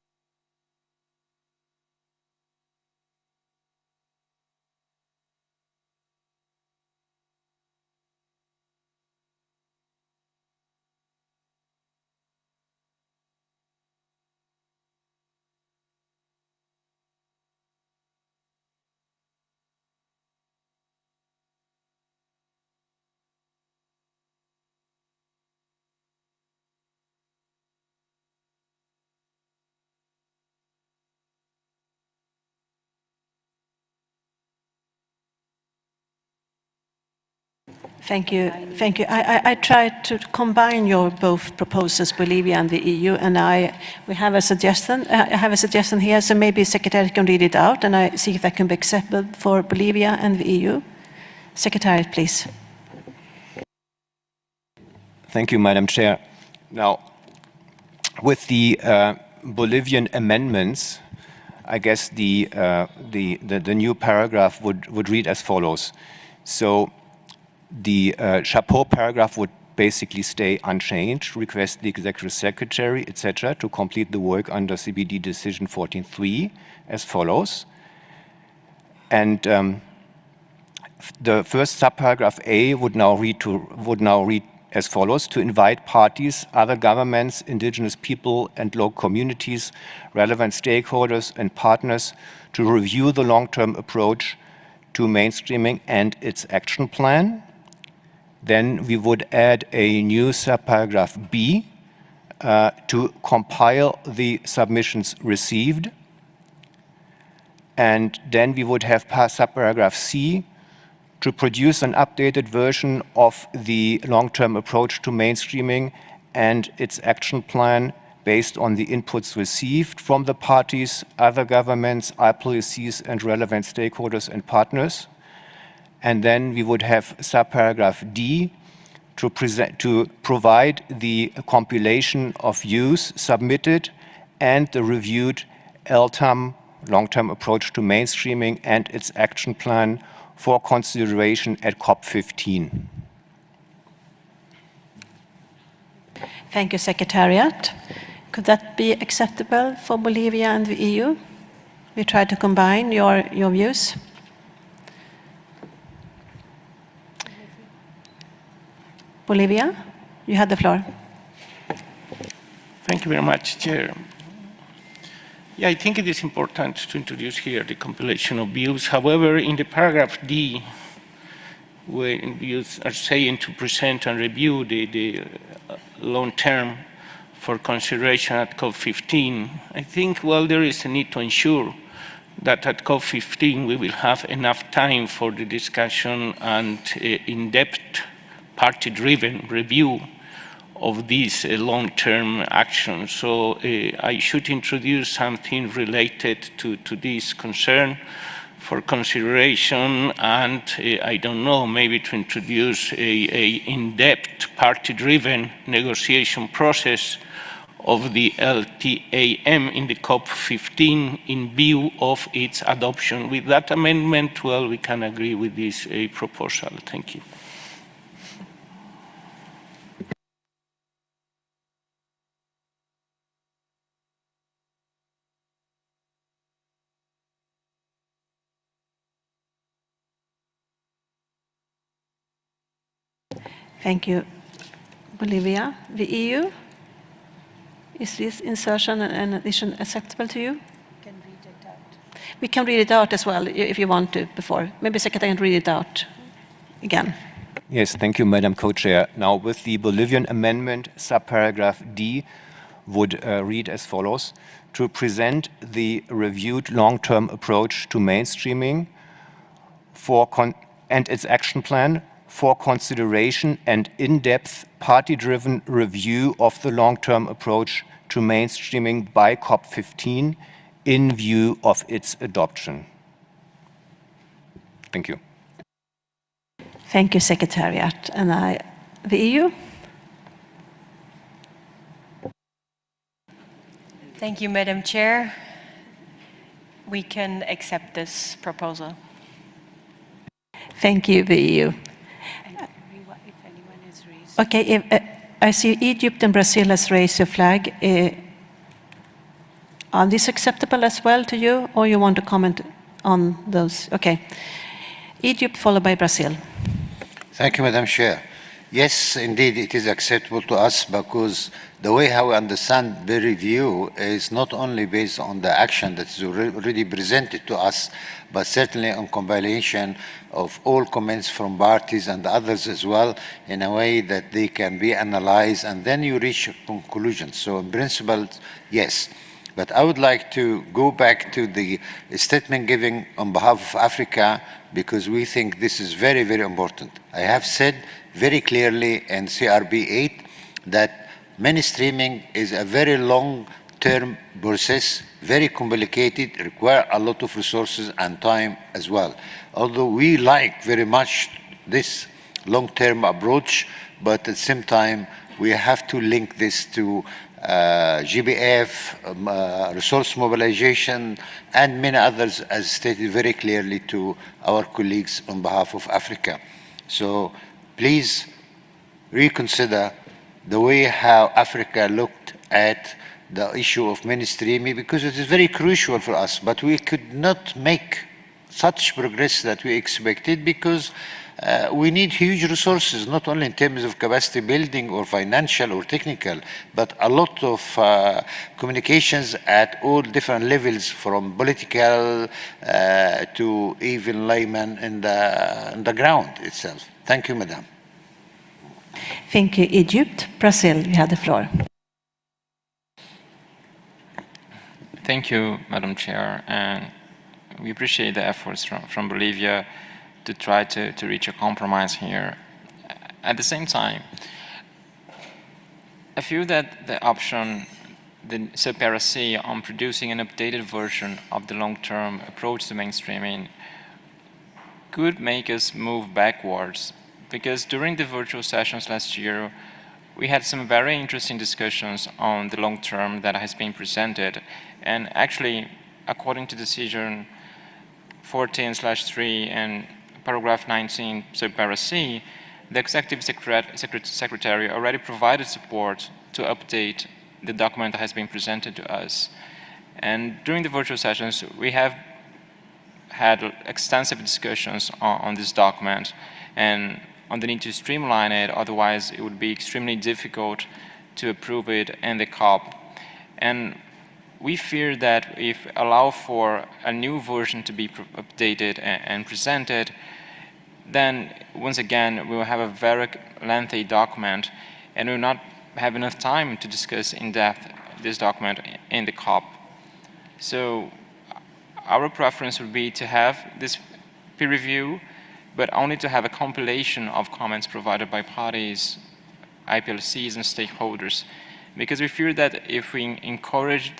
Thank you. Thank you. I tried to combine your both proposals, Bolivia and the EU, and we have a suggestion. I have a suggestion here, so maybe Secretariat can read it out, and I see if that can be acceptable for Bolivia and the EU. Secretariat, please. Thank you, Madam Chair. Now, with the Bolivian amendments, I guess the new paragraph would read as follows. So the chapeau paragraph would basically stay unchanged, request the Executive Secretary, etc., to complete the work under CBD Decision 14.3 as follows. And the first subparagraph A would now read as follows: to invite parties, other governments, indigenous people and local communities, relevant stakeholders and partners to review the long-term approach to mainstreaming and its action plan. Then we would add a new subparagraph B to compile the submissions received. And then we would have subparagraph C to produce an updated version of the long-term approach to mainstreaming and its action plan based on the inputs received from the parties, other governments, IPLCs, and relevant stakeholders and partners. And then we would have subparagraph D to provide the compilation of views submitted and the reviewed LTAM, long-term approach to mainstreaming, and its action plan for consideration at COP15. Thank you, Secretariat. Could that be acceptable for Bolivia and the EU? We try to combine your views. Bolivia, you have the floor. Thank you very much, Chair. Yeah, I think it is important to introduce here the compilation of views. However, in the paragraph D, when you are saying to present and review the long term for consideration at COP15, I think, well, there is a need to ensure that at COP15 we will have enough time for the discussion and in-depth party-driven review of these long-term actions. So I should introduce something related to this concern for consideration, and I don't know, maybe to introduce a in-depth party-driven negotiation process of the LTAM in the COP15 in view of its adoption. With that amendment, well, we can agree with this proposal. Thank you. Thank you, Bolivia. The EU, is this insertion and addition acceptable to you? Can read it out. We can read it out as well if you want to before. Maybe Secretary can read it out again. Yes, thank you, Madam Co-Chair. Now, with the Bolivian amendment, subparagraph D would read as follows: to present the reviewed long-term approach to mainstreaming and its action plan for consideration and in-depth party-driven review of the long-term approach to mainstreaming by COP15 in view of its adoption. Thank you. Thank you, Secretariat. And the EU? Thank you, Madam Chair. We can accept this proposal. Thank you, the EU. Okay, I see Egypt and Brazil has raised your flag. Are these acceptable as well to you, or you want to comment on those? Okay. Egypt followed by Brazil. Thank you, Madam Chair. Yes, indeed, it is acceptable to us because the way how we understand the review is not only based on the action that is already presented to us, but certainly on compilation of all comments from parties and others as well, in a way that they can be analyzed, and then you reach a conclusion. So in principle, yes. But I would like to go back to the statement given on behalf of Africa, because we think this is very, very important. I have said very clearly in CRB 8 that mainstreaming is a very long-term process, very complicated, require a lot of resources and time as well. Although we like very much this long-term approach, but at the same time, we have to link this to GBF, resource mobilization, and many others, as stated very clearly to our colleagues on behalf of Africa. So please reconsider the way how Africa looked at the issue of mainstreaming, because it is very crucial for us, but we could not make such progress that we expected because we need huge resources, not only in terms of capacity building or financial or technical, but a lot of communications at all different levels, from political to even layman in the ground itself. Thank you, Madam. Thank you, Egypt. Brazil, you have the floor. Thank you, Madam Chair, and we appreciate the efforts from Bolivia to try to reach a compromise here. At the same time, I feel that the option, the subpara C, on producing an updated version of the long-term approach to mainstreaming could make us move backwards, because during the virtual sessions last year, we had some very interesting discussions on the long term that has been presented. And actually, according to decision 14/3 and paragraph 19, subpara C, the Executive Secretary already provided support to update the document that has been presented to us. And during the virtual sessions, we have had extensive discussions on this document and on the need to streamline it, otherwise it would be extremely difficult to approve it in the COP. And we fear that if allow for a new version to be updated and presented, then once again we will have a very lengthy document and we will not have enough time to discuss in depth this document in the COP. So our preference would be to have this peer review, but only to have a compilation of comments provided by parties, IPLCs and stakeholders, because we fear that if we encourage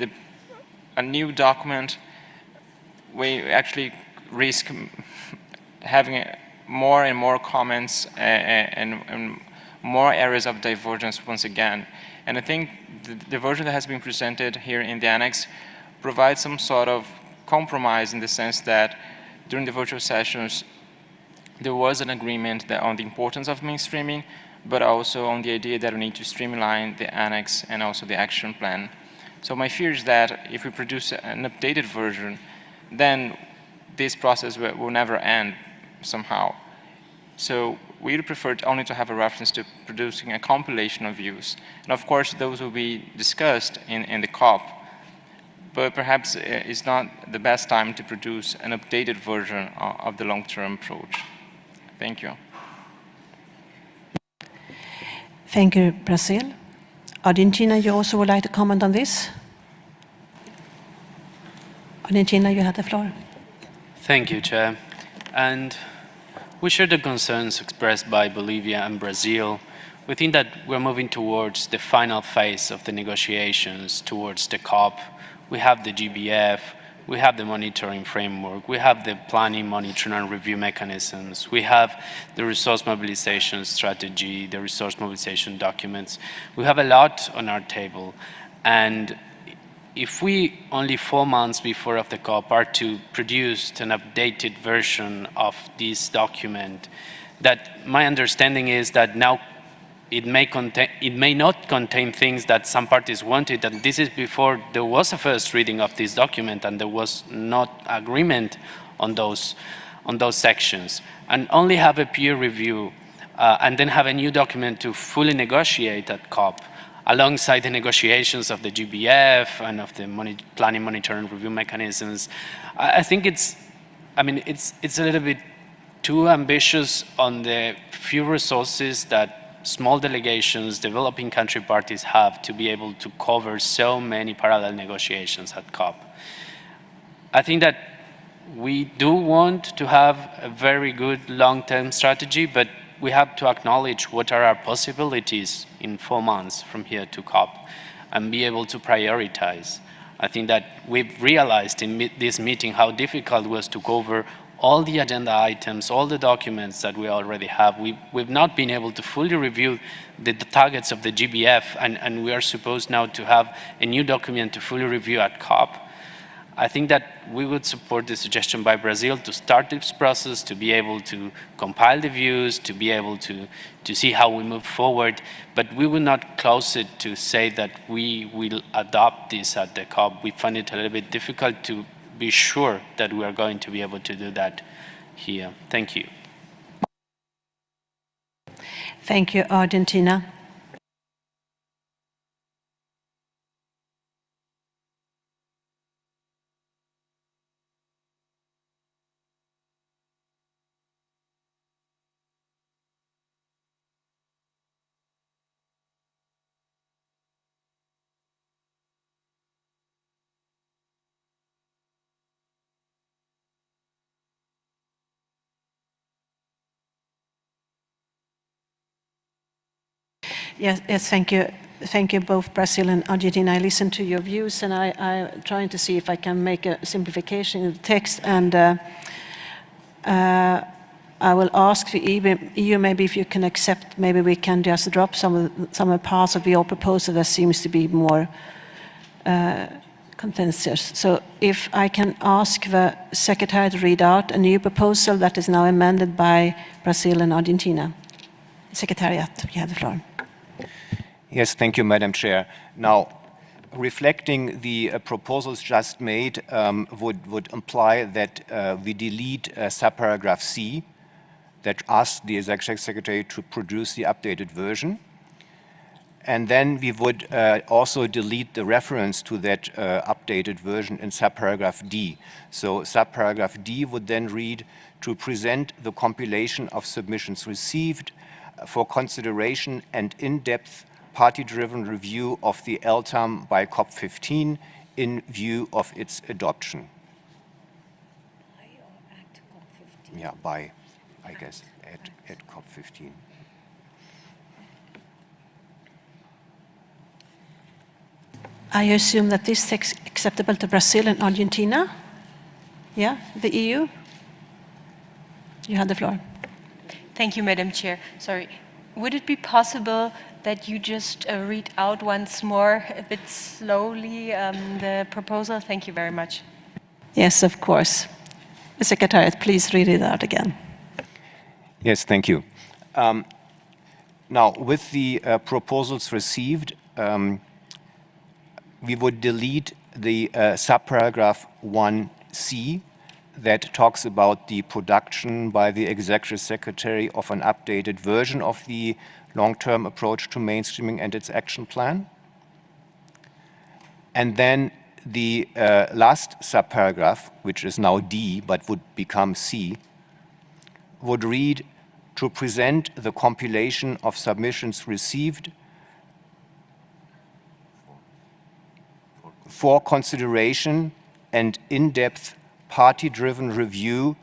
a new document, we actually risk having more and more comments and more areas of divergence once again. And I think the version that has been presented here in the annex provides some sort of compromise in the sense that during the virtual sessions, there was an agreement on the importance of mainstreaming, but also on the idea that we need to streamline the annex and also the action plan. So my fear is that if we produce an updated version, then this process will never end somehow. So we would prefer only to have a reference to producing a compilation of views. And of course, those will be discussed in the COP, but perhaps it's not the best time to produce an updated version of the long-term approach. Thank you. Thank you, Brazil. Argentina, you also would like to comment on this? Argentina, you have the floor. Thank you, Chair. And we share the concerns expressed by Bolivia and Brazil. We think that we're moving towards the final phase of the negotiations towards the COP. We have the GBF, we have the monitoring framework, we have the planning, monitoring, and review mechanisms, we have the resource mobilization strategy, the resource mobilization documents. We have a lot on our table. And if we, only 4 months before of the COP, are to produce an updated version of this document, that my understanding is that now it may not contain things that some parties wanted, and this is before there was a first reading of this document and there was not agreement on those sections, and only have a peer review and then have a new document to fully negotiate at COP alongside the negotiations of the GBF and of the planning, monitoring, review mechanisms. I think it's a little bit too ambitious on the few resources that small delegations, developing country parties have to be able to cover so many parallel negotiations at COP. I think that we do want to have a very good long-term strategy, but we have to acknowledge what are our possibilities in 4 months from here to COP and be able to prioritize. I think that we've realized in this meeting how difficult it was to cover all the agenda items, all the documents that we already have. We've not been able to fully review the targets of the GBF, and we are supposed now to have a new document to fully review at COP. I think that we would support the suggestion by Brazil to start this process, to be able to compile the views, to be able to see how we move forward, but we will not close it to say that we will adopt this at the COP. We find it a little bit difficult to be sure that we are going to be able to do that here. Thank you. Thank you, Argentina. Yes, thank you. Thank you both, Brazil and Argentina. I listened to your views and I'm trying to see if I can make a simplification in the text, and I will ask the EU maybe if you can accept, maybe we can just drop some of the parts of your proposal that seems to be more consensus. So if I can ask the Secretary to read out a new proposal that is now amended by Brazil and Argentina. Secretariat, you have the floor. Yes, thank you, Madam Chair. Now, reflecting the proposals just made would imply that we delete subparagraph C that asks the Executive Secretary to produce the updated version. And then we would also delete the reference to that updated version in subparagraph D. So subparagraph D would then read, to present the compilation of submissions received for consideration and in-depth party-driven review of the LTAM by COP15 in view of its adoption. Yeah, by, I guess, at COP15. I assume that this is acceptable to Brazil and Argentina? Yeah, the EU? You have the floor. Thank you, Madam Chair. Sorry, would it be possible that you just read out once more, a bit slowly, the proposal? Thank you very much. Yes, of course. The Secretariat, please read it out again. Yes, thank you. Now, with the proposals received, we would delete the subparagraph 1C that talks about the production by the Executive Secretary of an updated version of the long-term approach to mainstreaming and its action plan. And then the last subparagraph, which is now D but would become C, would read, to present the compilation of submissions received for consideration and in-depth party-driven review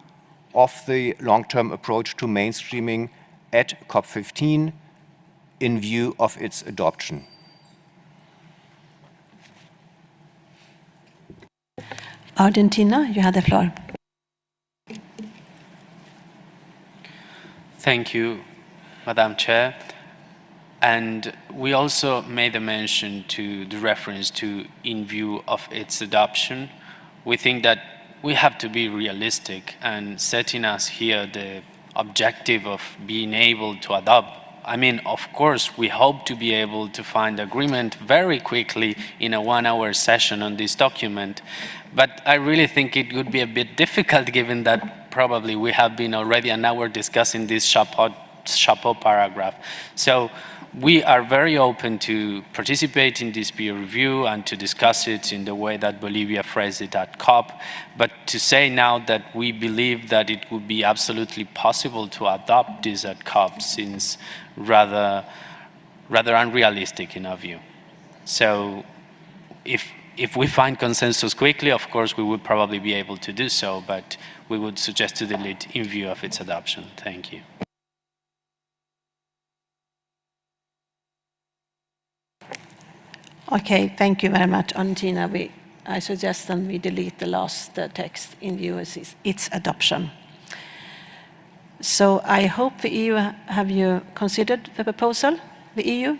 of the long-term approach to mainstreaming at COP15 in view of its adoption. Argentina, you have the floor. Thank you, Madam Chair. And we also made a mention to the reference to in view of its adoption. We think that we have to be realistic and setting us here the objective of being able to adopt. I mean, of course, we hope to be able to find agreement very quickly in a 1-hour session on this document. But I really think it would be a bit difficult given that probably we have been already an hour discussing this chapeau paragraph. So we are very open to participate in this peer review and to discuss it in the way that Bolivia phrased it at COP. But to say now that we believe that it would be absolutely possible to adopt this at COP seems rather unrealistic in our view. So if we find consensus quickly, of course, we would probably be able to do so, but we would suggest to delete in view of its adoption. Thank you. Okay, thank you very much, Argentina. I suggest that we delete the last text in view of its adoption. So I hope the EU, have you considered the proposal, the EU?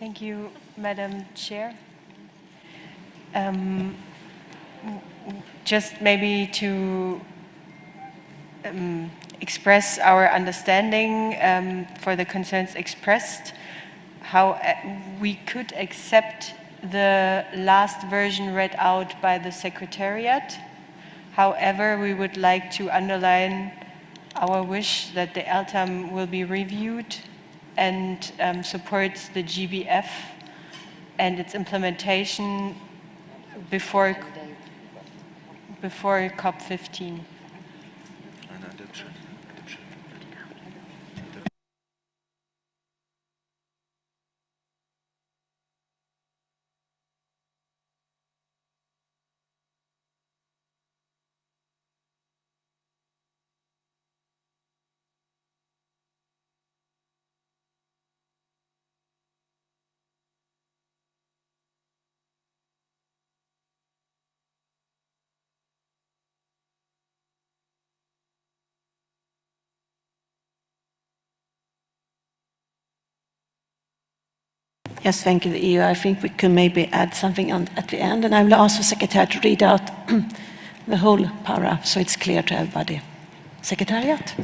Thank you, Madam Chair. Just maybe to express our understanding for the concerns expressed, how we could accept the last version read out by the Secretariat. However, we would like to underline our wish that the LTAM will be reviewed and supports the GBF and its implementation before COP15. Yes, thank you, the EU. I think we can maybe add something at the end, and I will ask the Secretary to read out the whole paragraph so it's clear to everybody. Secretariat?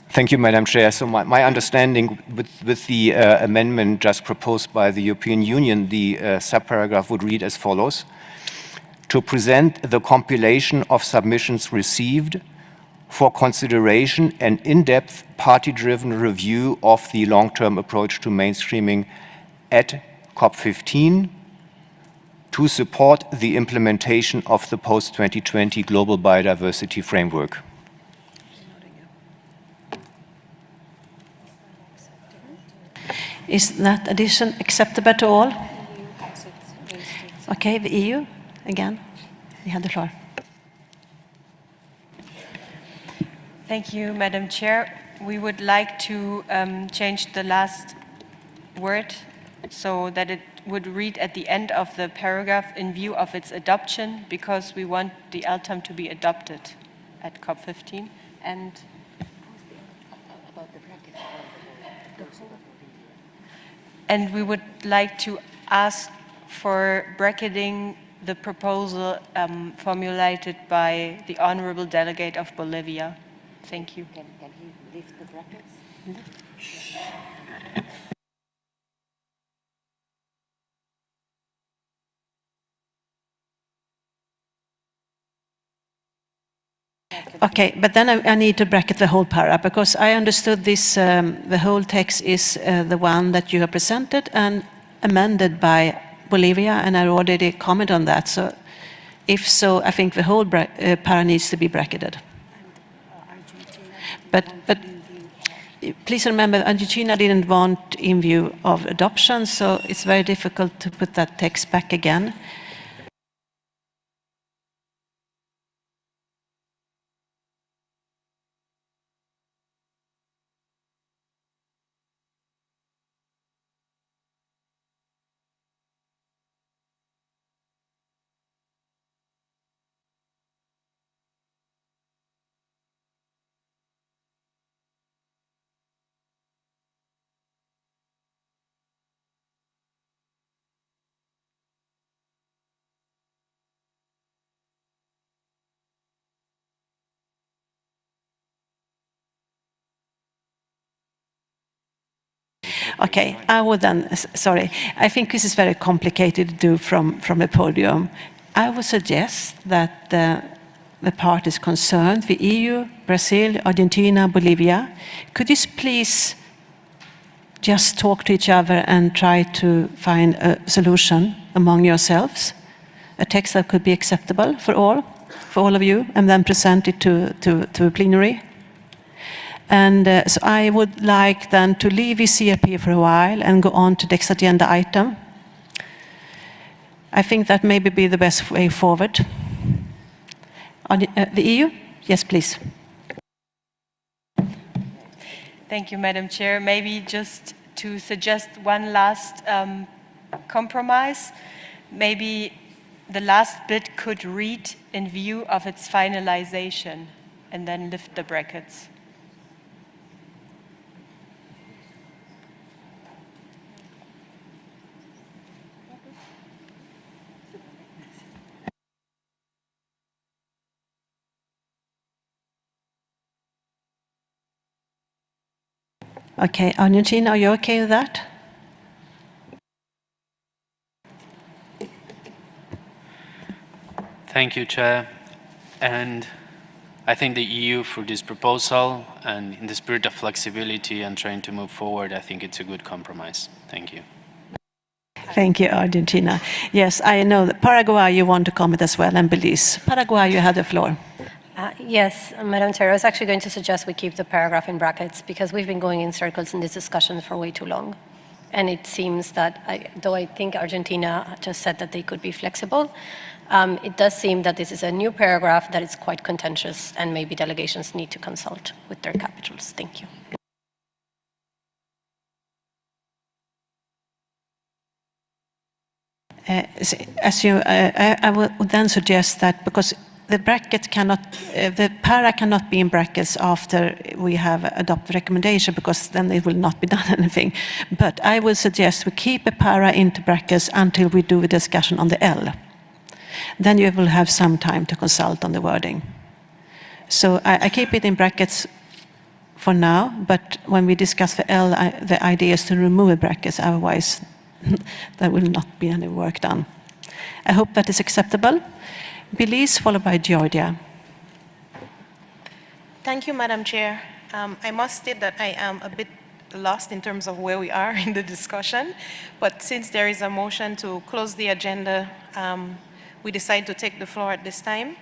Thank you, Madam Chair. So my understanding with the amendment just proposed by the European Union, the subparagraph would read as follows: to present the compilation of submissions received for consideration an in-depth party-driven review of the long-term approach to mainstreaming at COP15 to support the implementation of the post-2020 Global Biodiversity Framework. Is that addition acceptable to all? Okay, the EU, again, you have the floor. Thank you, Madam Chair. We would like to change the last word so that it would read at the end of the paragraph in view of its adoption, because we want the LTAM to be adopted at COP15. And we would like to ask for bracketing the proposal formulated by the Honorable Delegate of Bolivia. Thank you. Can he list the brackets? Okay, but then I need to bracket the whole paragraph, because I understood this, the whole text is the one that you have presented and amended by Bolivia, and I already commented on that. So if so, I think the whole paragraph needs to be bracketed. But please remember, Argentina didn't want in view of adoption, so it's very difficult to put that text back again. Okay, I would then, sorry, I think this is very complicated to do from the podium. I would suggest that the parties concerned, the EU, Brazil, Argentina, Bolivia, could you please just talk to each other and try to find a solution among yourselves, a text that could be acceptable for all of you, and then present it to a plenary? And so I would like then to leave the CRP for a while and go on to the next agenda item. I think that maybe be the best way forward. The EU? Yes, please. Thank you, Madam Chair. Maybe just to suggest one last compromise. Maybe the last bit could read in view of its finalization and then lift the brackets. Okay, Argentina, are you okay with that? Thank you, Chair. And I thank the EU for this proposal, and in the spirit of flexibility and trying to move forward, I think it's a good compromise. Thank you. Thank you, Argentina. Yes, I know that Paraguay, you want to comment as well, and Belize. Paraguay, you have the floor. Yes, Madam Chair, I was actually going to suggest we keep the paragraph in brackets, because we've been going in circles in this discussion for way too long. And it seems that, though I think Argentina just said that they could be flexible, it does seem that this is a new paragraph that is quite contentious, and maybe delegations need to consult with their capitals. Thank you. As you, I would then suggest that, because the bracket cannot, the para cannot be in brackets after we have adopted recommendation, because then it will not be done anything. But I would suggest we keep a para into brackets until we do a discussion on the L. Then you will have some time to consult on the wording. So I keep it in brackets for now, but when we discuss the L, the idea is to remove the brackets, otherwise there will not be any work done. I hope that is acceptable. Belize, followed by Georgia. Thank you, Madam Chair. I must state that I am a bit lost in terms of where we are in the discussion, but since there is a motion to close the agenda, we decide to take the floor at this time.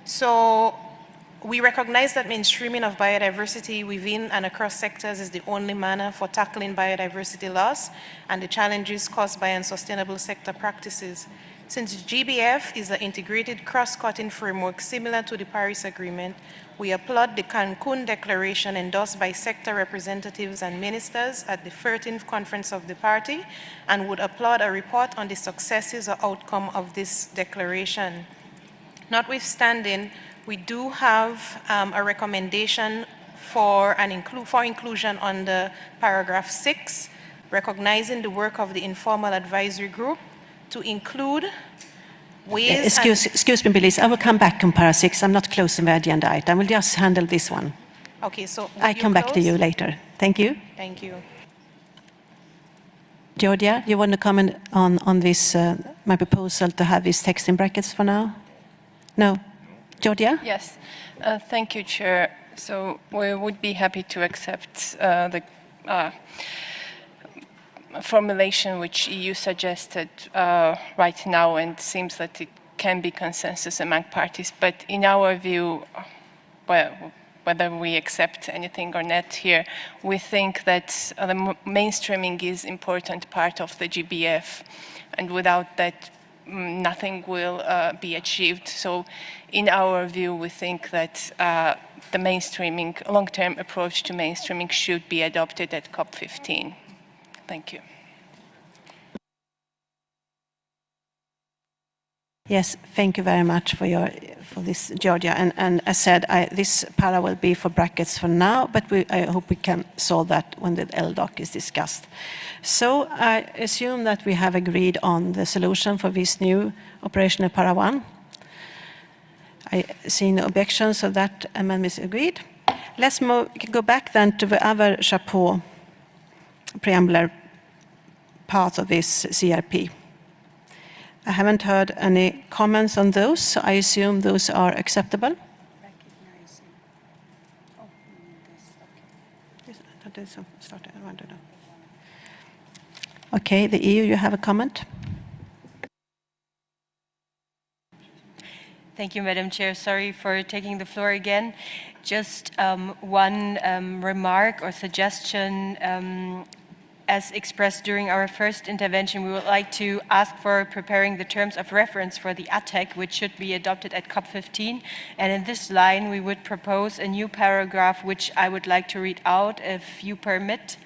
So we recognize that mainstreaming of biodiversity within and across sectors is the only manner for tackling biodiversity loss and the challenges caused by unsustainable sector practices. Since GBF is an integrated cross-cutting framework similar to the Paris Agreement, we applaud the Cancun Declaration endorsed by sector representatives and ministers at the 13th Conference of the Party, and would applaud a report on the successes or outcome of this declaration. Notwithstanding, we do have a recommendation for inclusion under paragraph 6, recognizing the work of the informal advisory group to include ways. Excuse me, please. I will come back on para 6. I'm not closing the agenda item. I will just handle this one. Okay, so I come back to you later. Thank you. Thank you. Georgia, you want to comment on this, my proposal to have this text in brackets for now? No? Georgia? Yes. Thank you, Chair. So we would be happy to accept the formulation which EU suggested right now, and seems that it can be consensus among parties. But in our view, well, whether we accept anything or not here, we think that the mainstreaming is important part of the GBF, and without that, nothing will be achieved. So in our view, we think that the mainstreaming, long-term approach to mainstreaming should be adopted at COP15. Thank you. Yes, thank you very much for this, Georgia. And as said, this para will be for brackets for now, but I hope we can solve that when the LDOC is discussed. So I assume that we have agreed on the solution for this new operational para 1. I see no objections, so that amendment is agreed. Let's go back then to the other chapeau preambular part of this CRP. I haven't heard any comments on those, so I assume those are acceptable. Okay, the EU, you have a comment? Thank you, Madam Chair. Sorry for taking the floor again. Just one remark or suggestion. As expressed during our first intervention, we would like to ask for preparing the terms of reference for the ATTEC, which should be adopted at COP15. And in this line, we would propose a new paragraph, which I would like to read out, if you permit.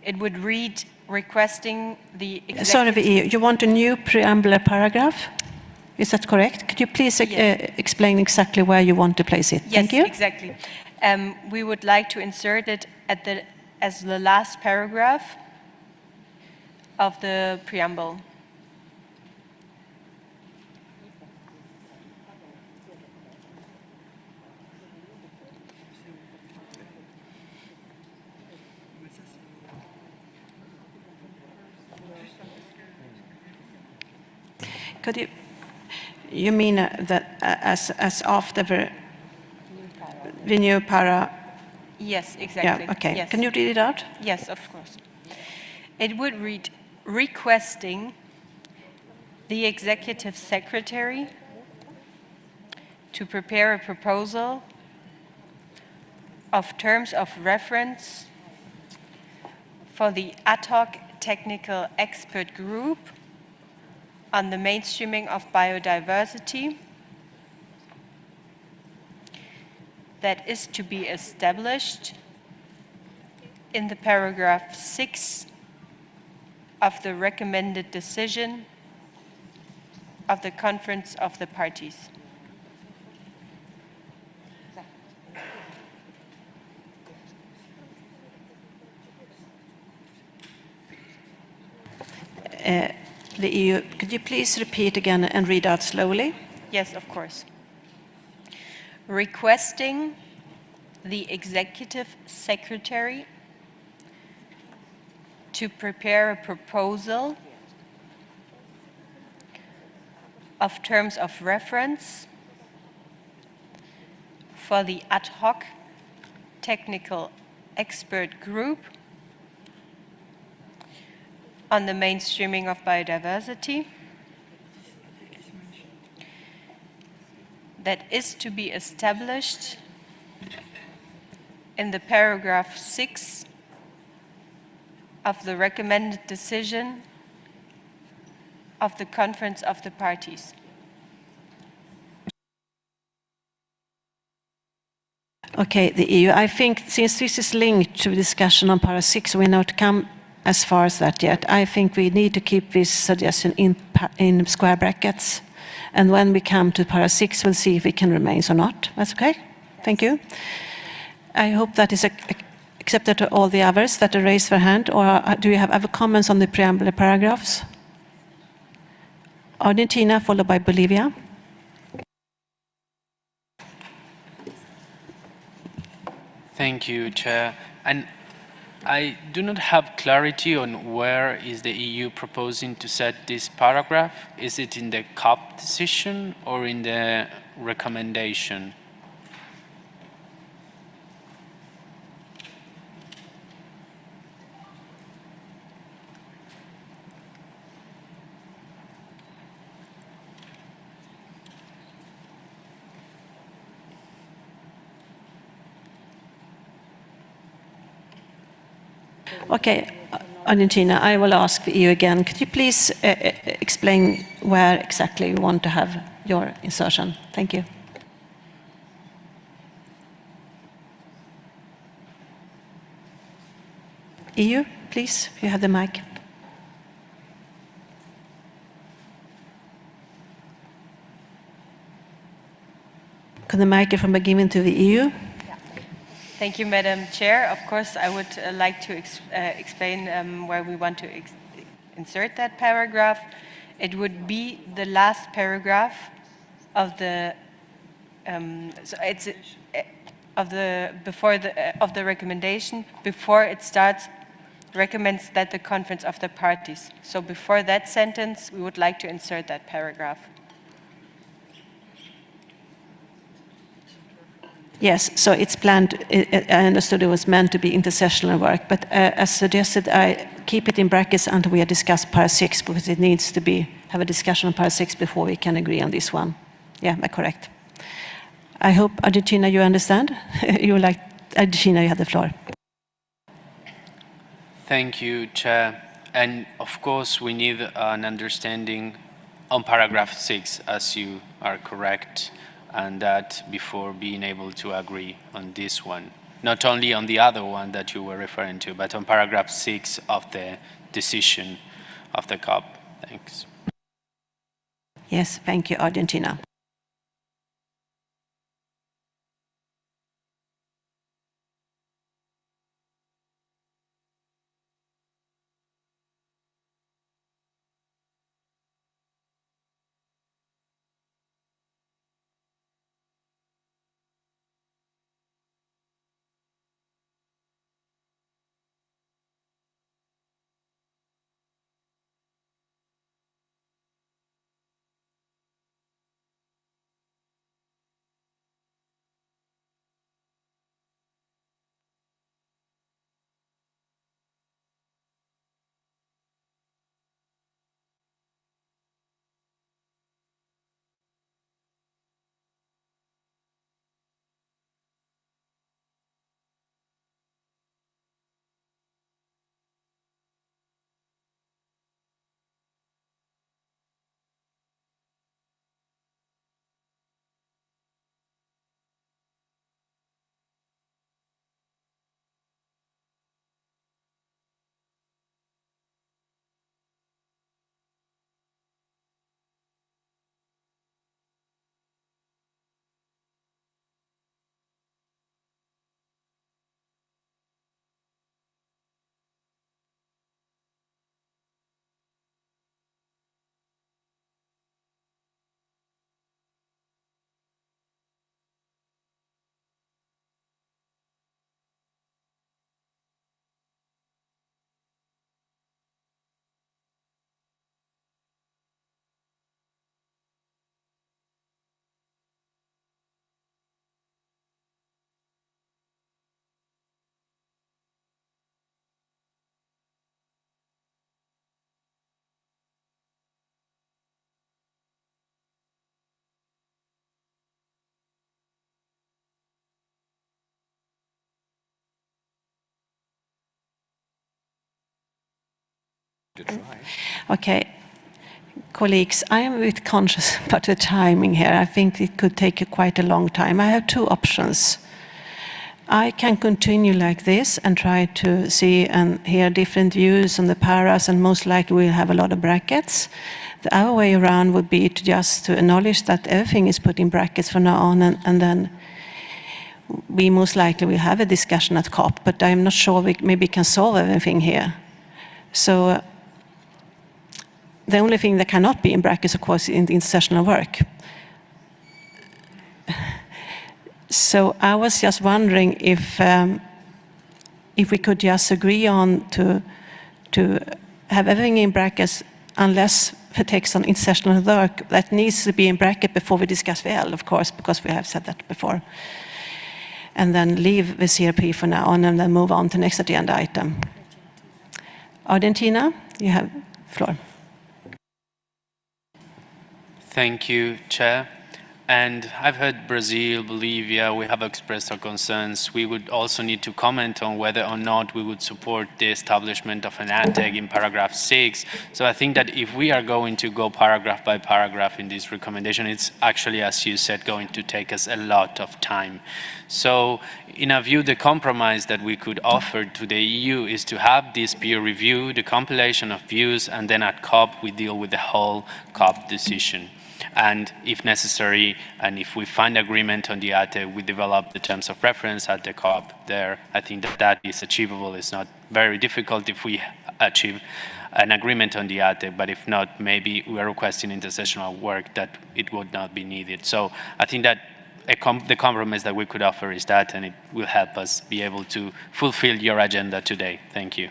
It would read, requesting the Sorry, you want a new preambular paragraph? Is that correct? Could you please explain exactly where you want to place it? Yes, Thank you. Exactly. We would like to insert it as the last paragraph of the preamble. Could you mean that as after the new para? Yes, exactly. Yeah, okay. Yes. Can you read it out? Yes, of course. It would read, requesting the Executive Secretary to prepare a proposal of terms of reference for the ad hoc technical expert group on the mainstreaming of biodiversity that is to be established in the paragraph 6 of the recommended decision of the Conference of the Parties. The EU, could you please repeat again and read out slowly? Yes, of course. Requesting the Executive Secretary to prepare a proposal of terms of reference for the ad hoc technical expert group on the mainstreaming of biodiversity that is to be established in the paragraph 6 of the recommended decision of the Conference of the Parties. Okay, the EU. I think since this is linked to discussion on para 6, we're not come as far as that yet. I think we need to keep this suggestion in square brackets. And when we come to para 6, we'll see if it can remain or not. That's okay? Thank you. I hope that is accepted to all the others that raised their hand. Or do you have other comments on the preamble paragraphs? Argentina, followed by Bolivia. Thank you, Chair. And I do not have clarity on where is the EU proposing to set this paragraph. Is it in the COP decision or in the recommendation? Okay, Argentina, I will ask you again. Could you please explain where exactly you want to have your insertion? Thank you. EU, please, if you have the mic. Could the microphone be given to the EU? Thank you, Madam Chair. Of course, I would like to explain where we want to insert that paragraph. It would be the last paragraph of the of the recommendation before it starts. Recommends that the Conference of the Parties. So before that sentence, we would like to insert that paragraph. Yes, so it's planned, I understood it was meant to be intersessional work, but as suggested, I keep it in brackets until we have discussed para 6, because it needs to have a discussion on para 6 before we can agree on this one. Yeah, am I correct? I hope, Argentina, you understand? Argentina, you have the floor. Thank you, Chair. And of course, we need an understanding on paragraph 6, as you are correct, and that before being able to agree on this one. Not only on the other one that you were referring to, but on paragraph 6 of the decision of the COP. Thanks. Yes, thank you, Argentina. Okay. Colleagues, I am a bit conscious about the timing here. I think it could take quite a long time. I have two options. I can continue like this and try to see and hear different views on the paras, and most likely we'll have a lot of brackets. The other way around would be to just to acknowledge that everything is put in brackets from now on, and then we most likely will have a discussion at COP, but I'm not sure we maybe can solve everything here. So the only thing that cannot be in brackets, of course, in the intersessional work. So I was just wondering if we could just agree on to have everything in brackets, unless the text on intersessional work that needs to be in bracket before we discuss VL, of course, because we have said that before. And then leave the CRP for now on and then move on to next agenda item. Argentina, you have the floor. Thank you, Chair. And I've heard Brazil, Bolivia, we have expressed our concerns. We would also need to comment on whether or not we would support the establishment of an ATEG in paragraph 6. So I think that if we are going to go paragraph by paragraph in this recommendation, it's actually, as you said, going to take us a lot of time. So in our view, the compromise that we could offer to the EU is to have this peer review, the compilation of views, and then at COP we deal with the whole COP decision. And if necessary, and if we find agreement on the ATE, we develop the terms of reference at the COP there. I think that that is achievable. It's not very difficult if we achieve an agreement on the ATE, but if not, maybe we are requesting intersessional work that it would not be needed. So I think that the compromise that we could offer is that, and it will help us be able to fulfill your agenda today. Thank you.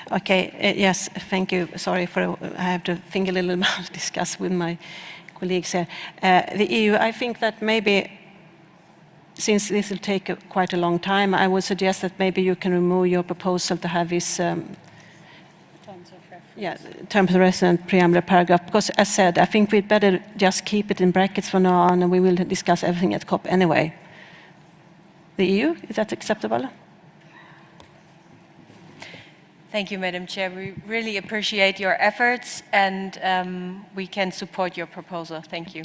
Okay, yes, thank you. Sorry for, I have to think a little about, discuss with my colleagues here. The EU, I think that maybe, since this will take quite a long time, I would suggest that maybe you can remove your proposal to have this terms of reference preamble paragraph, because as said, I think we'd better just keep it in brackets for now on, and we will discuss everything at COP anyway. The EU, is that acceptable? Thank you, Madam Chair. We really appreciate your efforts, and we can support your proposal. Thank you.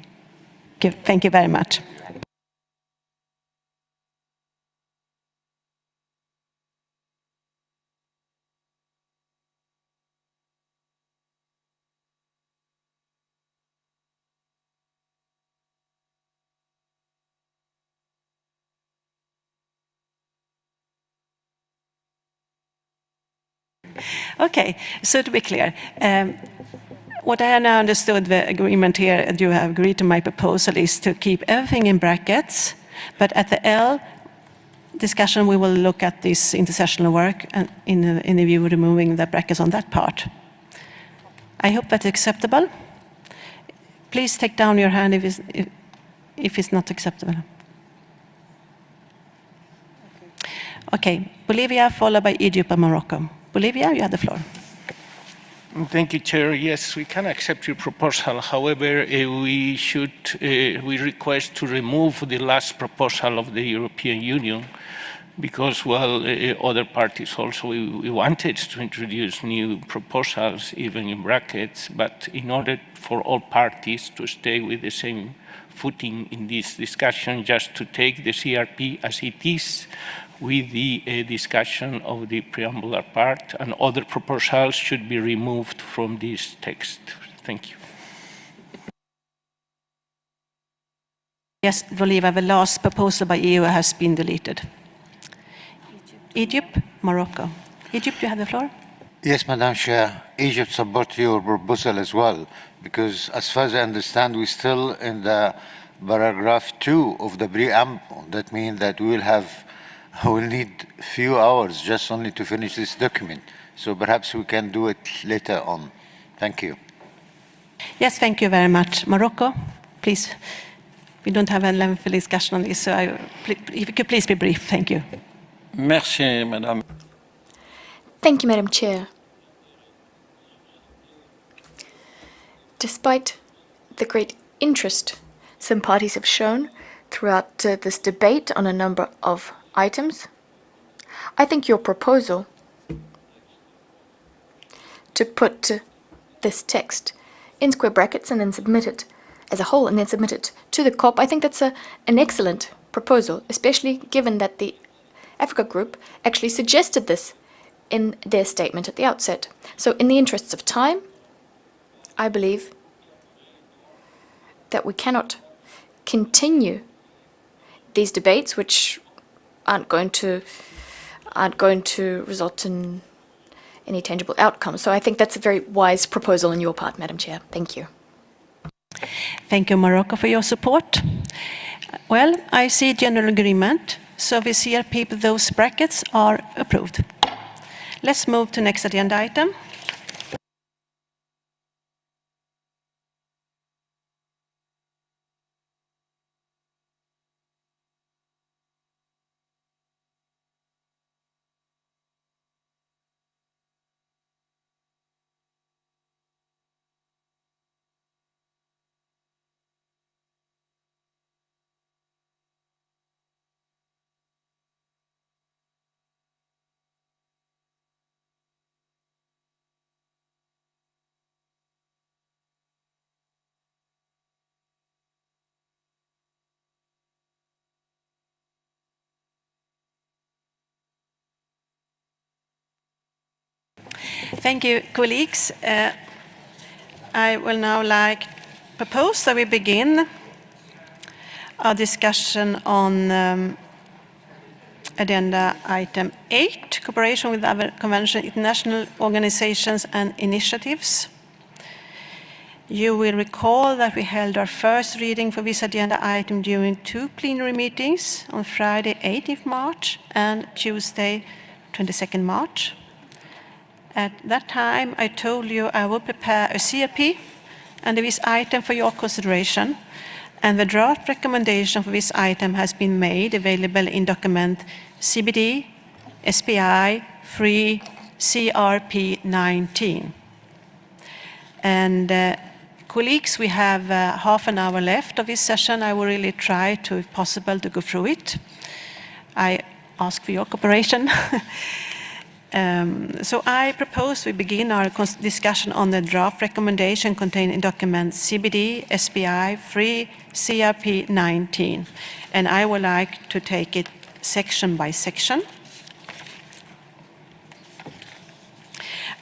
Thank you very much. Okay, so to be clear, what I now understood the agreement here, and you have agreed to my proposal, is to keep everything in brackets, but at the L discussion we will look at this intersessional work and in the view of removing the brackets on that part. I hope that's acceptable. Please take down your hand if it's not acceptable. Okay, Bolivia followed by Egypt and Morocco. Bolivia, you have the floor. Thank you, Chair. Yes, we can accept your proposal. However, we request to remove the last proposal of the European Union because, well, other parties also, we wanted to introduce new proposals, even in brackets, but in order for all parties to stay with the same footing in this discussion, just to take the CRP as it is, with the discussion of the preambular part, and other proposals should be removed from this text. Thank you. Yes, Voliva, the last proposal by EU has been deleted. Egypt, Morocco. Egypt, you have the floor. Yes, Madam Chair. Egypt support your proposal as well, because as far as I understand, we're still in the paragraph 2 of the preamble. That means that we'll need a few hours just only to finish this document. So perhaps we can do it later on. Thank you. Yes, thank you very much. Morocco, please. We don't have a lengthy discussion on this, so if you could please be brief. Thank you. Merci, Madame. Thank you, Madam Chair. Despite the great interest some parties have shown throughout this debate on a number of items, I think your proposal to put this text in square brackets and then submit it as a whole and then submit it to the COP, I think that's an excellent proposal, especially given that the Africa Group actually suggested this in their statement at the outset. So in the interests of time, I believe that we cannot continue these debates, which aren't going to result in any tangible outcome. So I think that's a very wise proposal on your part, Madam Chair. Thank you. Thank you, Morocco, for your support. Well, I see general agreement. So the CRP with those brackets are approved. Let's move to next agenda item. Thank you, colleagues. I will now propose that we begin our discussion on agenda item 8, cooperation with other convention, international organizations and initiatives. You will recall that we held our first reading for this agenda item during 2 plenary meetings on Friday 18th March and Tuesday 22nd March. At that time, I told you I would prepare a CRP under this item for your consideration, and the draft recommendation for this item has been made available in document CBD, SBI-3, CRP 19. And colleagues, we have half an hour left of this session. I will really try to, if possible, to go through it. I ask for your cooperation. So I propose we begin our discussion on the draft recommendation contained in document CBD, SBI-3, CRP 19. And I would like to take it section by section.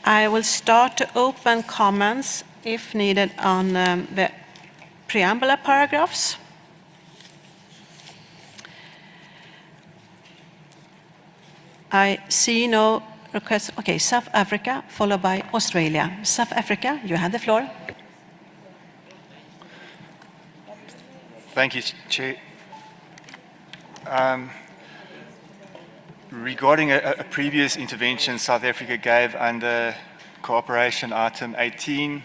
I will start to open comments, if needed, on the preambular paragraphs. I see no requests. Okay, South Africa, followed by Australia. South Africa, you have the floor. Thank you, Chair. Regarding a previous intervention South Africa gave under cooperation item 18,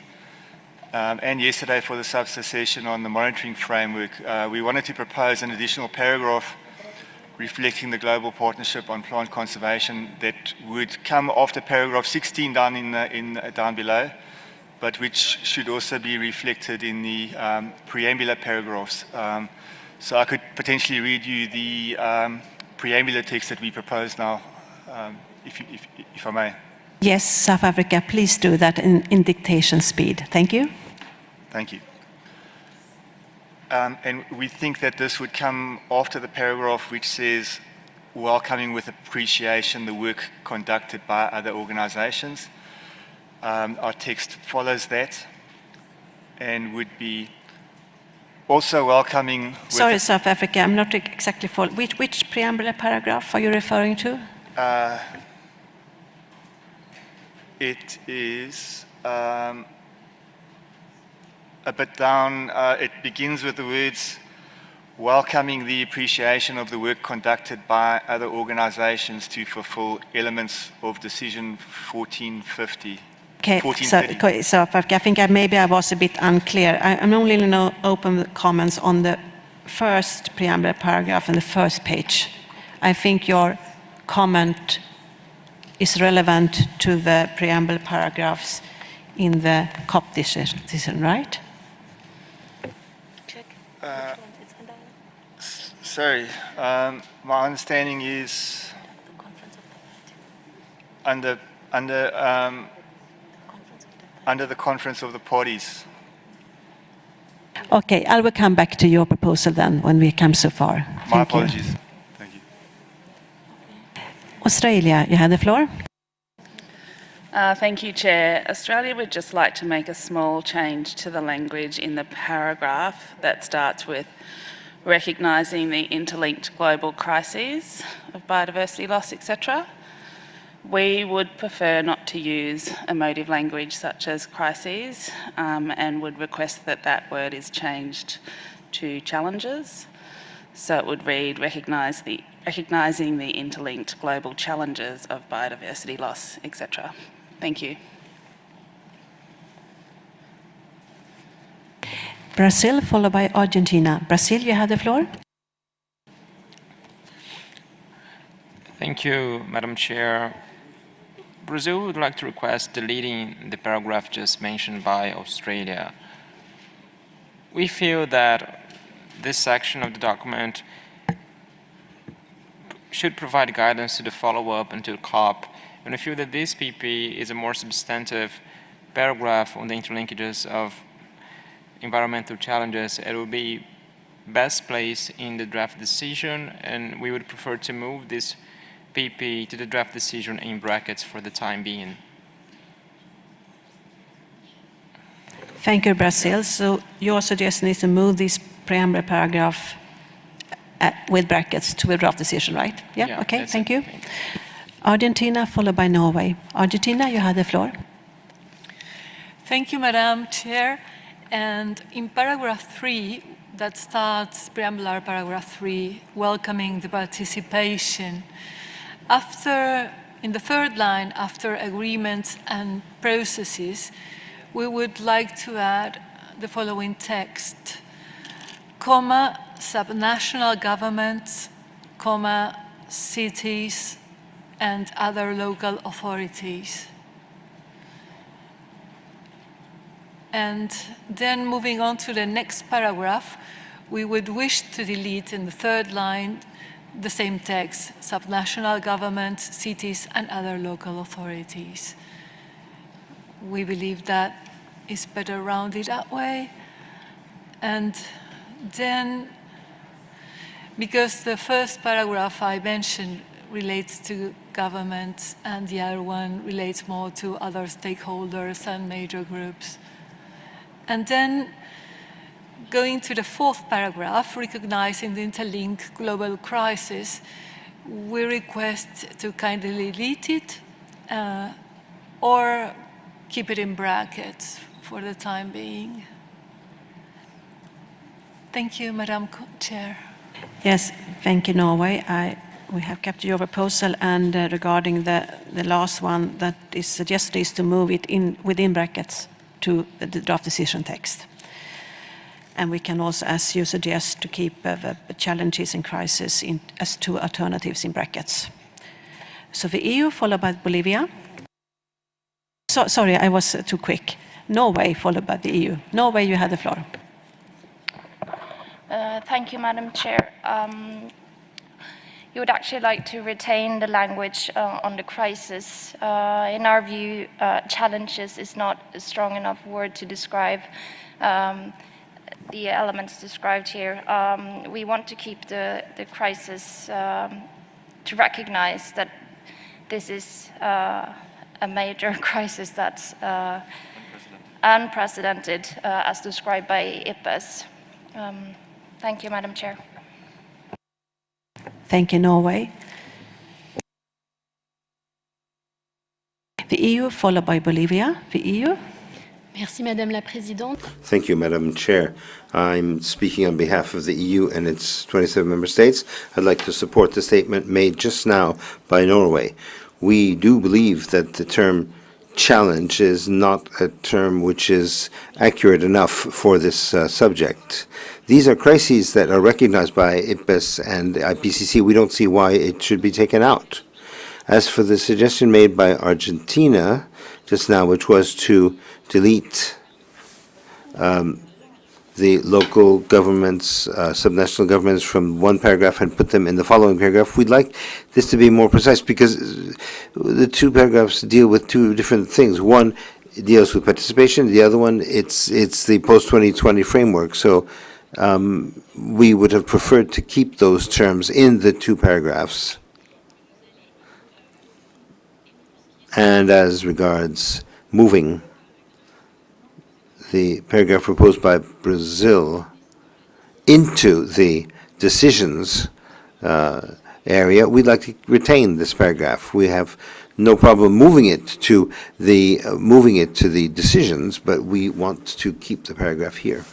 and yesterday for the sub-session on the monitoring framework, we wanted to propose an additional paragraph reflecting the global partnership on plant conservation that would come after paragraph 16 down below, but which should also be reflected in the preambular paragraphs. So I could potentially read you the preambular text that we propose now, if I may. Yes, South Africa, please do that in dictation speed. Thank you. Thank you. And we think that this would come after the paragraph which says, welcoming with appreciation the work conducted by other organizations. Our text follows that and would be also welcoming... Sorry, South Africa, I'm not exactly following. Which preambular paragraph are you referring to? It is a bit down. It begins with the words, welcoming the appreciation of the work conducted by other organizations to fulfill elements of decision 1450. Okay, so I think maybe I was a bit unclear. I'm only open with comments on the first preambular paragraph and the first page. I think your comment is relevant to the preamble paragraphs in the COP decision, right? Sorry, my understanding is under the conference of the parties. Okay, I will come back to your proposal then when we come so far. My apologies. Thank you. Australia, you have the floor. Thank you, Chair. Australia would just like to make a small change to the language in the paragraph that starts with recognising the interlinked global crises of biodiversity loss, etc. We would prefer not to use emotive language such as crises and would request that that word is changed to challenges. So it would read, recognising the interlinked global challenges of biodiversity loss, etc. Thank you. Brazil, followed by Argentina. Brazil, you have the floor. Thank you, Madam Chair. Brazil would like to request deleting the paragraph just mentioned by Australia. We feel that this section of the document should provide guidance to the follow-up until COP, and we feel that this PP is a more substantive paragraph on the interlinkages of environmental challenges. It will be best placed in the draft decision, and we would prefer to move this PP to the draft decision in brackets for the time being. Thank you, Brazil. So your suggestion is to move this preamble paragraph with brackets to a draft decision, right? Yeah, okay, thank you. Argentina, followed by Norway. Argentina, you have the floor. Thank you, Madam Chair. And in paragraph 3, that starts preambular paragraph 3, welcoming the participation. In the third line, after agreements and processes, we would like to add the following text, comma, subnational governments, comma, cities, and other local authorities. And then moving on to the next paragraph, we would wish to delete in the third line the same text, subnational governments, cities, and other local authorities. We believe that is better rounded that way. And then, because the first paragraph I mentioned relates to governments and the other one relates more to other stakeholders and major groups. And then going to the fourth paragraph, recognizing the interlinked global crisis, we request to kindly delete it or keep it in brackets for the time being. Thank you, Madam Chair. Yes, thank you, Norway. We have kept your proposal, and regarding the last one that is suggested is to move it within brackets to the draft decision text. And we can also, as you suggest, to keep the challenges and crisis as two alternatives in brackets. So the EU followed by Bolivia. Sorry, I was too quick. Norway followed by the EU. Norway, you had the floor. Thank you, Madam Chair. You would actually like to retain the language on the crisis. In our view, challenges is not a strong enough word to describe the elements described here. We want to keep the crisis to recognize that this is a major crisis that's unprecedented as described by IPBES. Thank you, Madam Chair. Thank you, Norway. The EU followed by Bolivia. The EU. Merci, Madame la Présidente. Thank you, Madam Chair. I'm speaking on behalf of the EU and its 27 member states. I'd like to support the statement made just now by Norway. We do believe that the term challenge is not a term which is accurate enough for this subject. These are crises that are recognized by IPBES and IPCC. We don't see why it should be taken out. As for the suggestion made by Argentina just now, which was to delete the local governments, subnational governments from one paragraph and put them in the following paragraph, we'd like this to be more precise because the two paragraphs deal with two different things. One deals with participation, the other one, it's the post-2020 framework. So we would have preferred to keep those terms in the two paragraphs. And as regards moving the paragraph proposed by Brazil into the decisions area, we'd like to retain this paragraph. We have no problem moving it to the decisions, but we want to keep the paragraph here.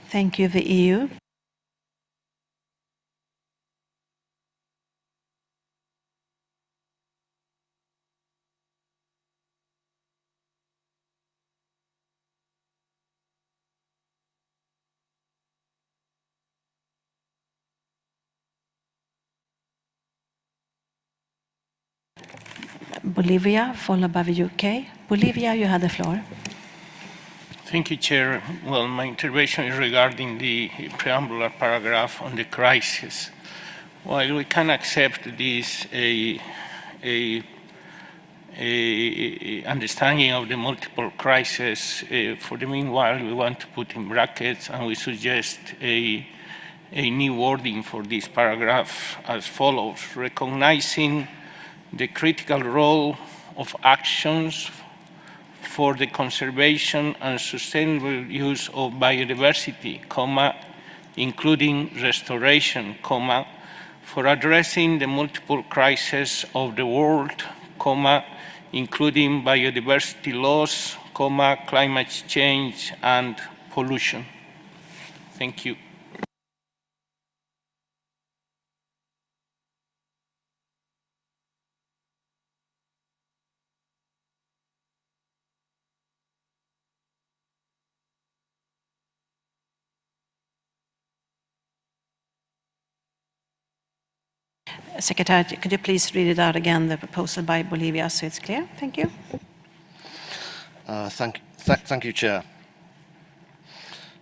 Thank you, the EU. Bolivia, followed by the UK. Bolivia, you had the floor. Thank you, Chair. Well, my intervention is regarding the preambular paragraph on the crisis. While we can accept this understanding of the multiple crises, for the meanwhile, we want to put in brackets and we suggest a new wording for this paragraph as follows: recognizing the critical role of actions for the conservation and sustainable use of biodiversity, including restoration, for addressing the multiple crises of the world, including biodiversity loss, climate change and pollution. Thank you. Secretary, could you please read it out again, the proposal by Bolivia, so it's clear? Thank you. Thank you, Chair.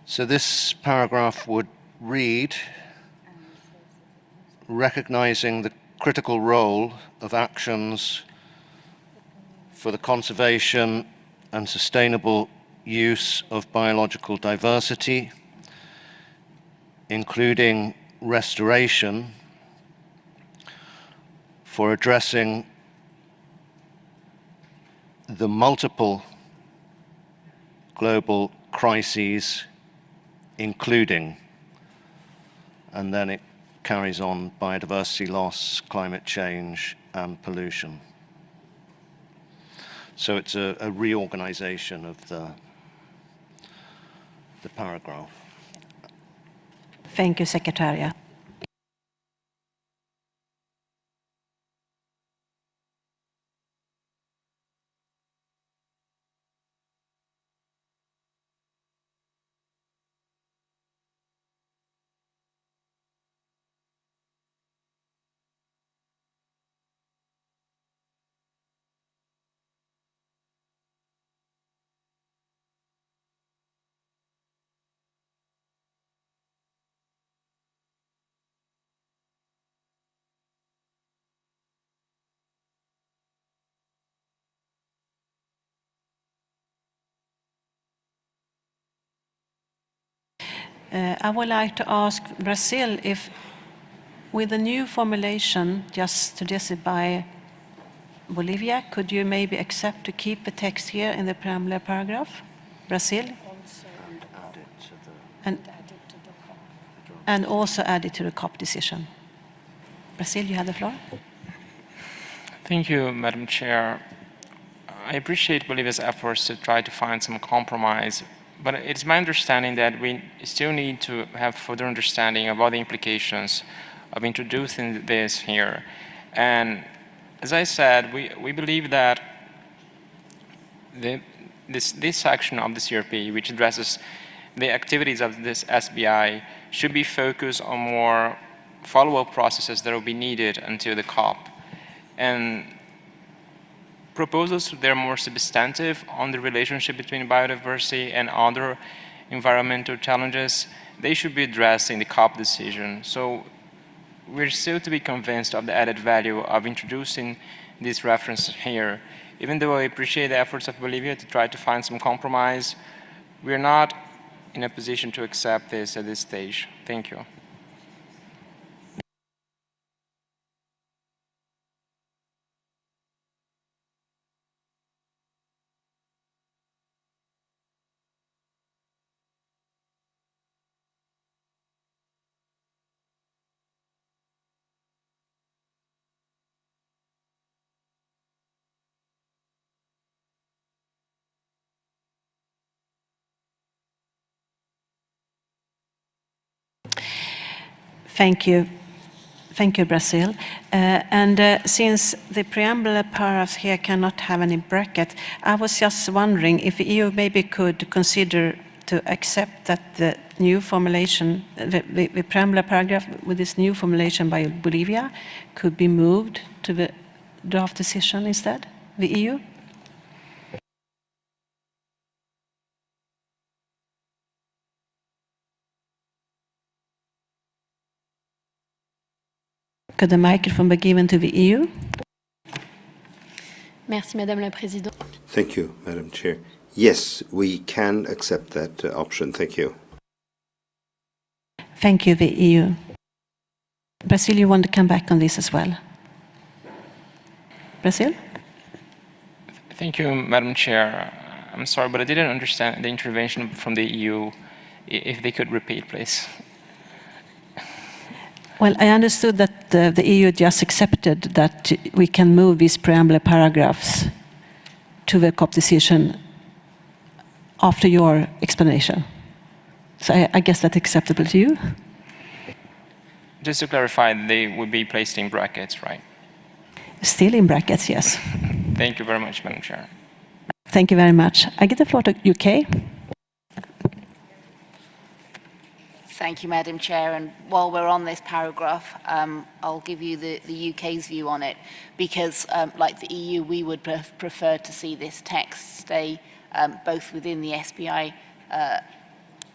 So this paragraph would read, recognizing the critical role of actions for the conservation and sustainable use of biological diversity, including restoration, for addressing the multiple global crises, including, and then it carries on biodiversity loss, climate change, and pollution. So it's a reorganization of the paragraph. Thank you, Secretariat. I would like to ask Brazil if, with the new formulation just suggested by Bolivia, could you maybe accept to keep the text here in the preamble paragraph? Brazil? And also add it to the COP decision. Brazil, you have the floor. Thank you, Madam Chair. I appreciate Bolivia's efforts to try to find some compromise, but it's my understanding that we still need to have further understanding about the implications of introducing this here. And as I said, we believe that this section of the CRP, which addresses the activities of this SBI, should be focused on more follow-up processes that will be needed until the COP. And proposals that are more substantive on the relationship between biodiversity and other environmental challenges, they should be addressed in the COP decision. So we're still to be convinced of the added value of introducing this reference here. Even though I appreciate the efforts of Bolivia to try to find some compromise, we're not in a position to accept this at this stage. Thank you. Thank you. Thank you, Brazil. Since the preamble paragraphs here cannot have any bracket, I was just wondering if the EU maybe could consider to accept that the new formulation, the preamble paragraph with this new formulation by Bolivia could be moved to the draft decision instead, the EU? Could the microphone be given to the EU? Merci, Madame la Présidente. Thank you, Madam Chair. Yes, we can accept that option. Thank you. Thank you, the EU. Brazil, you want to come back on this as well? Brazil? Thank you, Madam Chair. I'm sorry, but I didn't understand the intervention from the EU. If they could repeat, please. Well, I understood that the EU just accepted that we can move these preamble paragraphs to the COP decision after your explanation. So I guess that's acceptable to you? Just to clarify, they would be placed in brackets, right? Still in brackets, yes. Thank you very much, Madam Chair. Thank you very much. I give the floor to UK. Thank you, Madam Chair. And while we're on this paragraph, I'll give you the UK's view on it, because like the EU, we would prefer to see this text stay both within the SBI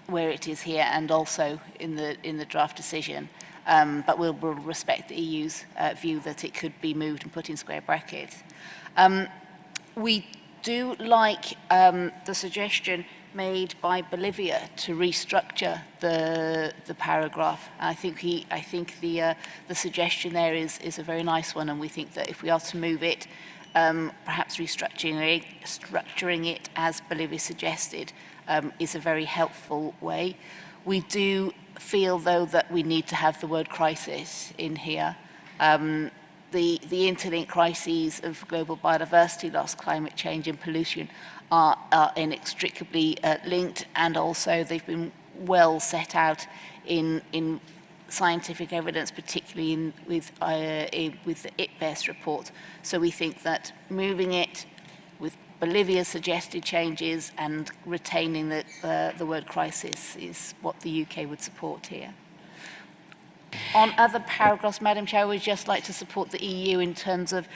where it is here and also in the draft decision. But we'll respect the EU's view that it could be moved and put in square brackets. We do like the suggestion made by Bolivia to restructure the paragraph. I think the suggestion there is a very nice one, and we think that if we are to move it, perhaps structuring it as Bolivia suggested is a very helpful way. We do feel, though, that we need to have the word crisis in here. The interlinked crises of global biodiversity loss, climate change and pollution are inextricably linked, and also they've been well set out in scientific evidence, particularly with the IPBES report. So we think that moving it with Bolivia's suggested changes and retaining the word crisis is what the UK would support here. On other paragraphs, Madam Chair, I would just like to support the EU in terms of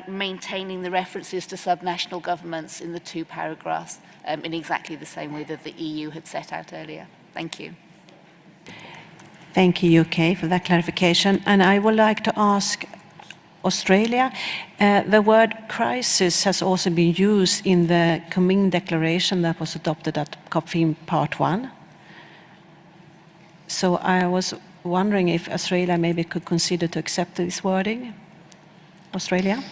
maintaining the references to subnational governments in the two paragraphs in exactly the same way that the EU had set out earlier. Thank you. Thank you, UK, for that clarification. And I would like to ask Australia. The word crisis has also been used in the Kunming Declaration that was adopted at COP15 Part 1. So I was wondering if Australia maybe could consider to accept this wording. Australia?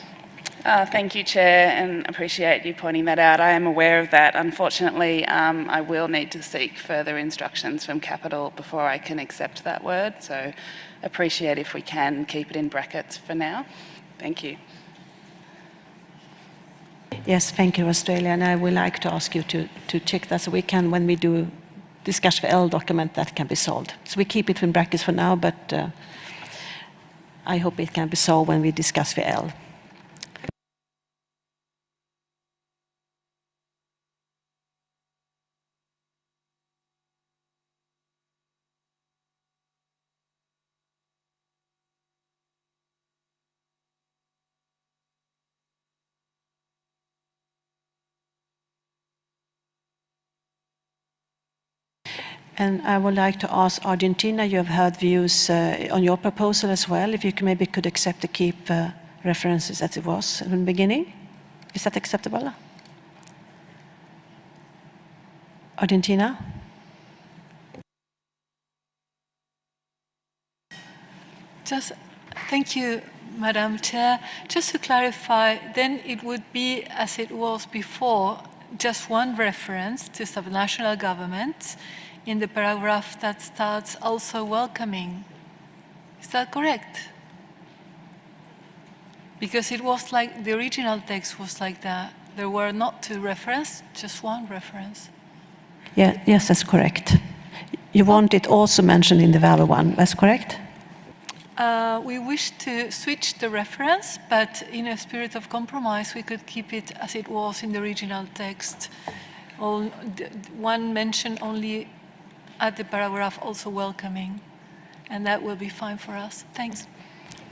Thank you, Chair, and appreciate you pointing that out. I am aware of that. Unfortunately, I will need to seek further instructions from Capital before I can accept that word, so appreciate if we can keep it in brackets for now. Thank you. Yes, thank you, Australia, and I would like to ask you to check that so we can, when we do discuss the L document, that can be solved. So we keep it in brackets for now, but I hope it can be solved when we discuss the L. And I would like to ask Argentina, you have heard views on your proposal as well, if you maybe could accept to keep references as it was in the beginning. Is that acceptable? Argentina? Thank you, Madam Chair. Just to clarify, then it would be as it was before, just one reference to subnational governments in the paragraph that starts also welcoming. Is that correct? Because it was like, the original text was like that. There were not two references, just one reference. Yeah, yes, that's correct. You want it also mentioned in the value one, that's correct? We wish to switch the reference, but in a spirit of compromise, we could keep it as it was in the original text. One mention only at the paragraph also welcoming, and that will be fine for us. Thanks.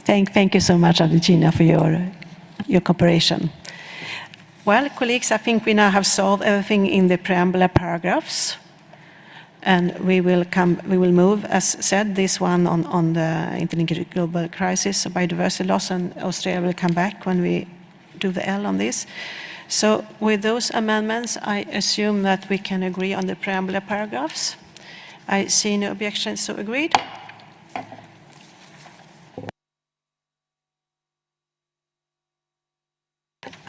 Thank you so much, Argentina, for your cooperation. Well, colleagues, I think we now have solved everything in the preamble paragraphs. And we will move, as said, this one on the integrated global crisis, biodiversity loss, and Australia will come back when we do the L on this. So with those amendments, I assume that we can agree on the preamble paragraphs. I see no objections, so agreed.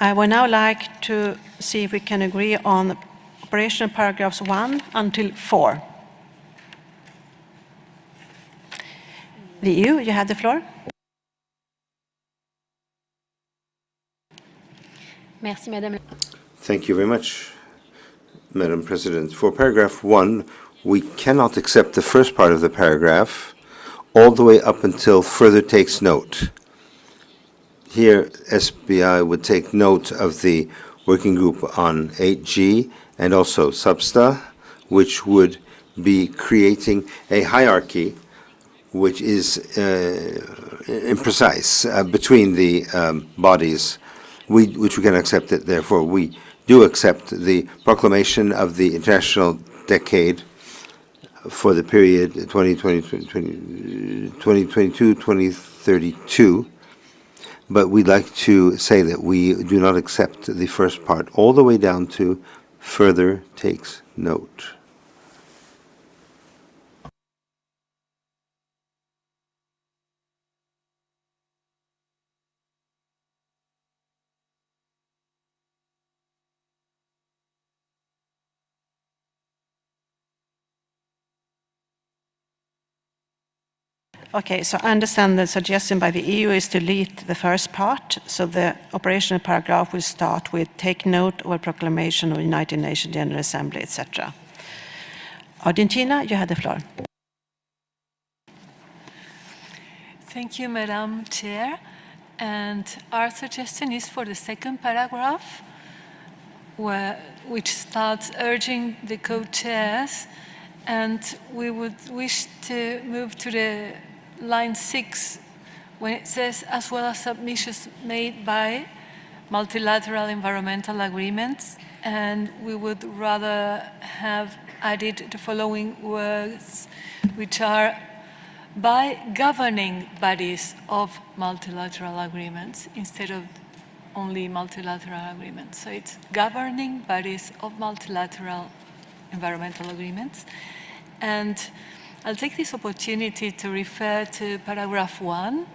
I would now like to see if we can agree on operational paragraphs 1 until 4. The EU, you have the floor. Merci, Madame. Thank you very much, Madam President. For paragraph 1, we cannot accept the first part of the paragraph all the way up until further takes note. Here, SBI would take note of the working group on 8G and also SBSTA, which would be creating a hierarchy which is imprecise between the bodies, which we can accept it. Therefore, we do accept the proclamation of the International Decade for the period 2022-2032, but we'd like to say that we do not accept the first part all the way down to further takes note. Okay, so I understand the suggestion by the EU is to delete the first part, so the operational paragraph will start with take note of a proclamation of the United Nations General Assembly, etc. Argentina, you have the floor. Thank you, Madam Chair. And our suggestion is for the second paragraph, which starts urging the co-chairs, and we would wish to move to the line 6, when it says, as well as submissions made by multilateral environmental agreements, and we would rather have added the following words, which are by governing bodies of multilateral agreements, instead of only multilateral agreements. So it's governing bodies of multilateral environmental agreements. And I'll take this opportunity to refer to paragraph 1,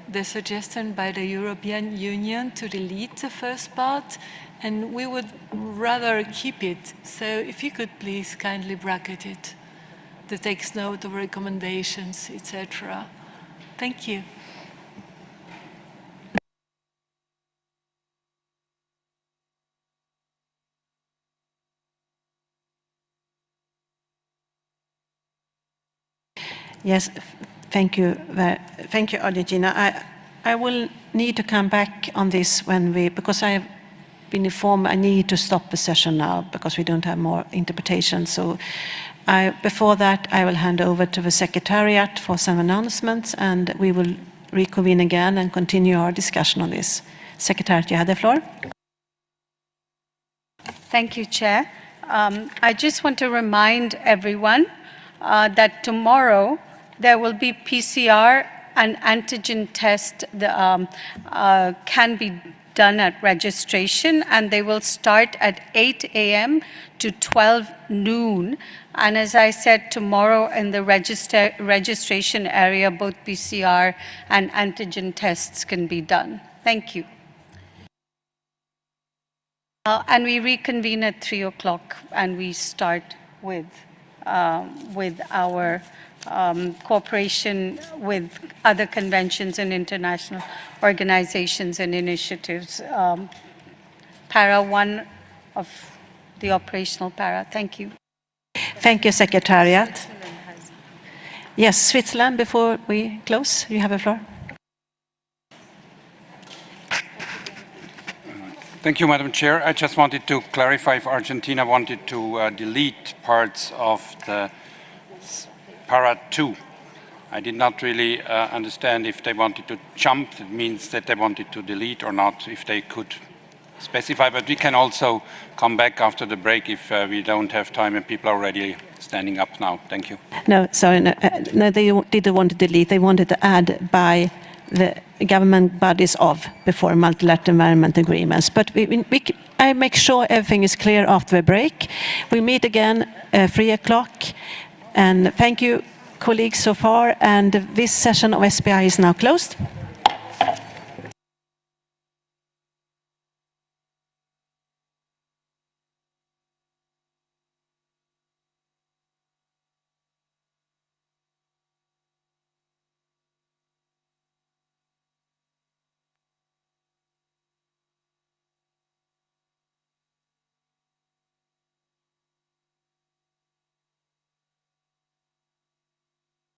the suggestion by the European Union to delete the first part, and we would rather keep it. So if you could please kindly bracket it, that takes note of recommendations, etc. Thank you. Yes, thank you. Thank you, Argentina. I will need to come back on this because I have been informed I need to stop the session now because we don't have more interpretation. So before that, I will hand over to the Secretariat for some announcements, and we will reconvene again and continue our discussion on this. Secretariat, you have the floor. Thank you, Chair. I just want to remind everyone that tomorrow there will be PCR and antigen test can be done at registration, and they will start at 8 a.m. to 12 noon. And as I said, tomorrow in the registration area, both PCR and antigen tests can be done. Thank you. And we reconvene at 3 o'clock, and we start with our cooperation with other conventions and international organizations and initiatives. Para 1 of the operational para. Thank you. Thank you, Secretariat. Yes, Switzerland, before we close, you have the floor. Thank you, Madam Chair. I just wanted to clarify if Argentina wanted to delete parts of the Para 2. I did not really understand if they wanted to jump. It means that they wanted to delete or not, if they could specify. But we can also come back after the break if we don't have time and people are already standing up now. Thank you. No, sorry, no, they didn't want to delete. They wanted to add by the government bodies of before multilateral environment agreements. But I make sure everything is clear after the break. We meet again 3 o'clock. And thank you, colleagues, so far. And this session of SBI is now closed.